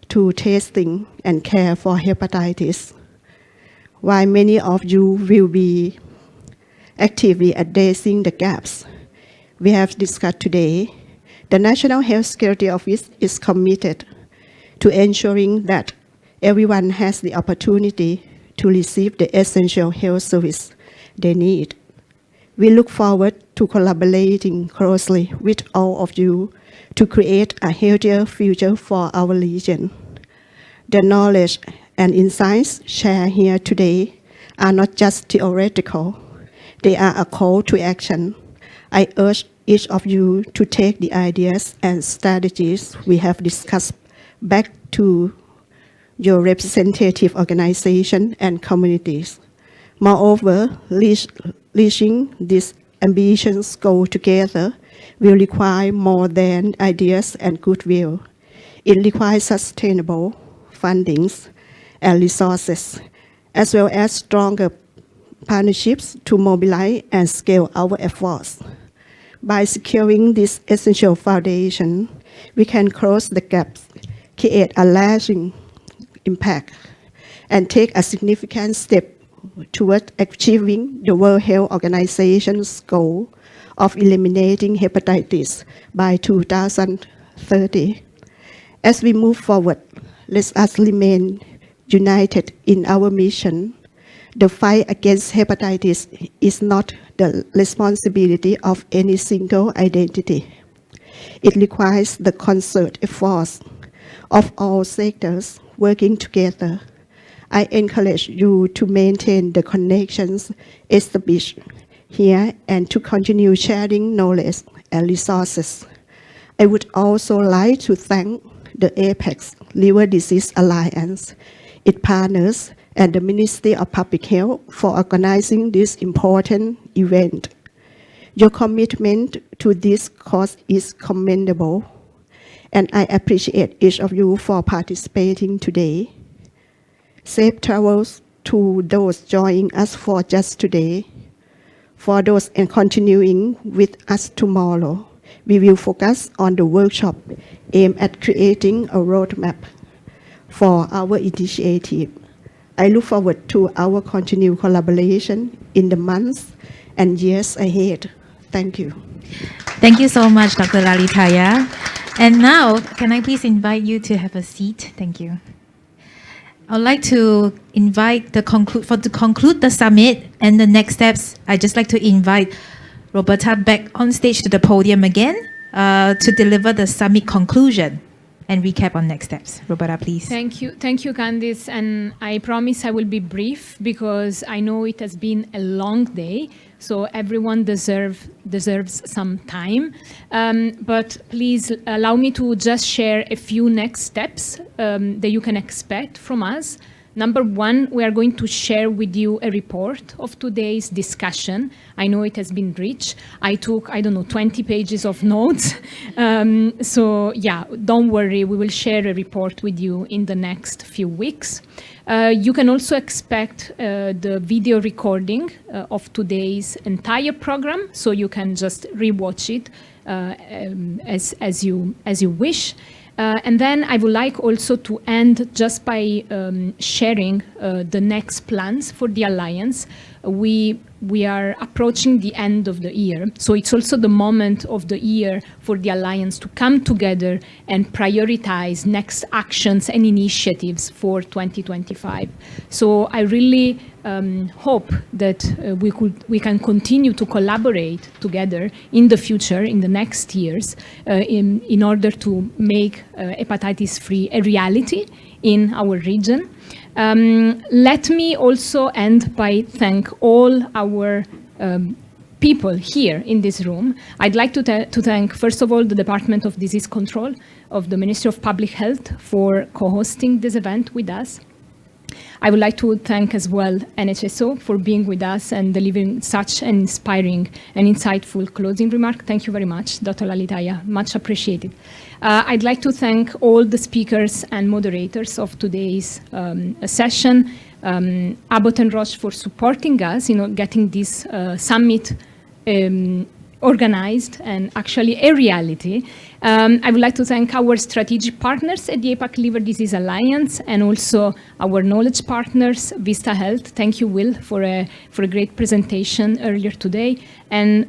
Speaker 14: to testing and care for hepatitis. While many of you will be actively addressing the gaps we have discussed today, the National Health Security Office is committed to ensuring that everyone has the opportunity to receive the essential health service they need. We look forward to collaborating closely with all of you to create a healthier future for our region. The knowledge and insights shared here today are not just theoretical, they are a call to action. I urge each of you to take the ideas and strategies we have discussed back to your representative organization and communities. Moreover, reaching this ambitious goal together will require more than ideas and goodwill. It requires sustainable fundings and resources, as well as stronger partnerships to mobilize and scale our efforts. By securing this essential foundation, we can close the gaps, create a lasting impact, and take a significant step toward achieving the World Health Organization's goal of eliminating hepatitis by 2030. As we move forward, let us remain united in our mission. The fight against hepatitis is not the responsibility of any single identity. It requires the concerted efforts of all sectors working together. I encourage you to maintain the connections established here and to continue sharing knowledge and resources. I would also like to thank the APAC Liver Disease Alliance, its partners, and the Ministry of Public Health for organizing this important event. Your commitment to this cause is commendable, and I appreciate each of you for participating today. Safe travels to those joining us for just today. For those and continuing with us tomorrow, we will focus on the workshop aimed at creating a roadmap for our initiative. I look forward to our continued collaboration in the months and years ahead. Thank you.
Speaker 1: Thank you so much, Dr. Lalitaya. And now, can I please invite you to have a seat? Thank you. I'd like to invite to conclude the summit and the next steps. I'd just like to invite Roberta back on stage to the podium again to deliver the summit conclusion and recap on next steps. Roberta, please.
Speaker 11: Thank you, Candice. And I promise I will be brief because I know it has been a long day, so everyone deserves some time. But please allow me to just share a few next steps that you can expect from us. Number one, we are going to share with you a report of today's discussion. I know it has been rich. I took, 20 pages of notes. So yeah, don't worry, we will share a report with you in the next few weeks. You can also expect the video recording of today's entire program, so you can just rewatch it as you wish. And then I would like also to end just by sharing the next plans for the Alliance. We are approaching the end of the year, so it's also the moment of the year for the Alliance to come together and prioritize next actions and initiatives for 2025. So I really hope that we can continue to collaborate together in the future, in the next years, in order to make hepatitis-free a reality in our region. Let me also end by thank all our people here in this room. I'd like to thank, first of all, the Department of Disease Control of the Ministry of Public Health for co-hosting this event with us. I would like to thank as well NHSO for being with us and delivering such an inspiring and insightful closing remark. Thank you very much, Dr. Lalitaya, much appreciated. I'd like to thank all the speakers and moderators of today's session, Abbott and Roche for supporting us, getting this summit organized and actually a reality. I would like to thank our strategic partners at the APAC Liver Disease Alliance and also our knowledge partners, Vista Health. Thank you, Will, for a great presentation earlier today. And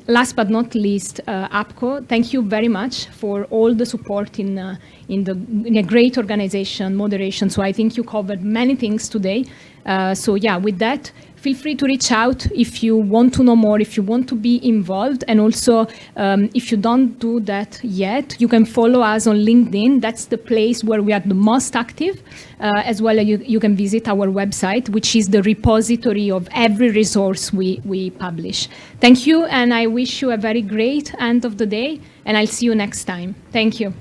Speaker 11: last but not least, APCO. Thank you very much for all the support in a great organization, moderation. So I think you covered many things today. So yeah, with that, feel free to reach out if you want to know more, if you want to be involved. And also, if you don't do that yet, you can follow us on LinkedIn. That's the place where we are the most active. As well, you can visit our website, which is the repository of every resource we publish. Thank you, and I wish you a very great end of the day, and I'll see you next time. Thank you.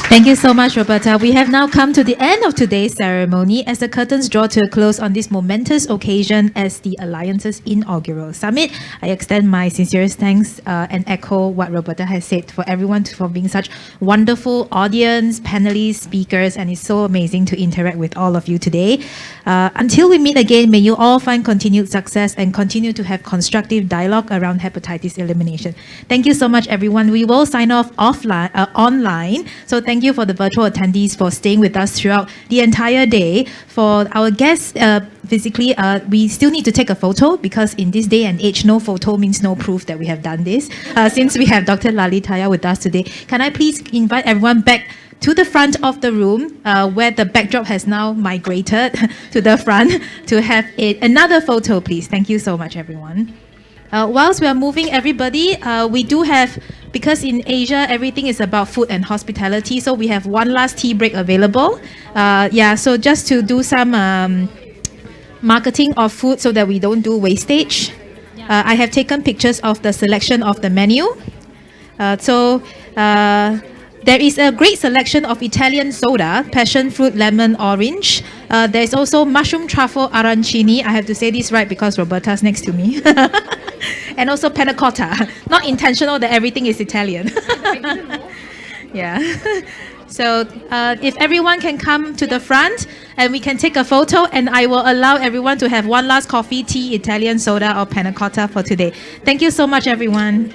Speaker 1: Thank you so much, Roberta. We have now come to the end of today's ceremony as the curtains draw to a close on this momentous occasion as the Alliance's inaugural summit. I extend my sincerest thanks and echo what Roberta has said for everyone for being such wonderful audience, panelists, speakers, and it's so amazing to interact with all of you today. Until we meet again, may you all find continued success and continue to have constructive dialogue around hepatitis elimination. Thank you so much, everyone. We will sign off online. So thank you for the virtual attendees for staying with us throughout the entire day. For our guests physically, we still need to take a photo because in this day and age, no photo means no proof that we have done this. Since we have Dr. Lalitaya with us today, can I please invite everyone back to the front of the room where the backdrop has now migrated to the front to have another photo, please. Thank you so much, everyone. Whilst we are moving everybody, we do have, because in Asia, everything is about food and hospitality, so we have one last tea break available. So just to do some marketing of food so that we don't do wastage. I have taken pictures of the selection of the menu. There is a great selection of Italian soda, passion fruit, lemon, orange. There's also mushroom truffle arancini. I have to say this right because Roberta's next to me. And also panna cotta. Not intentional that everything is Italian. Yeah. So if everyone can come to the front and we can take a photo, and I will allow everyone to have one last coffee, tea, Italian soda or panna cotta for today. Thank you so much, everyone.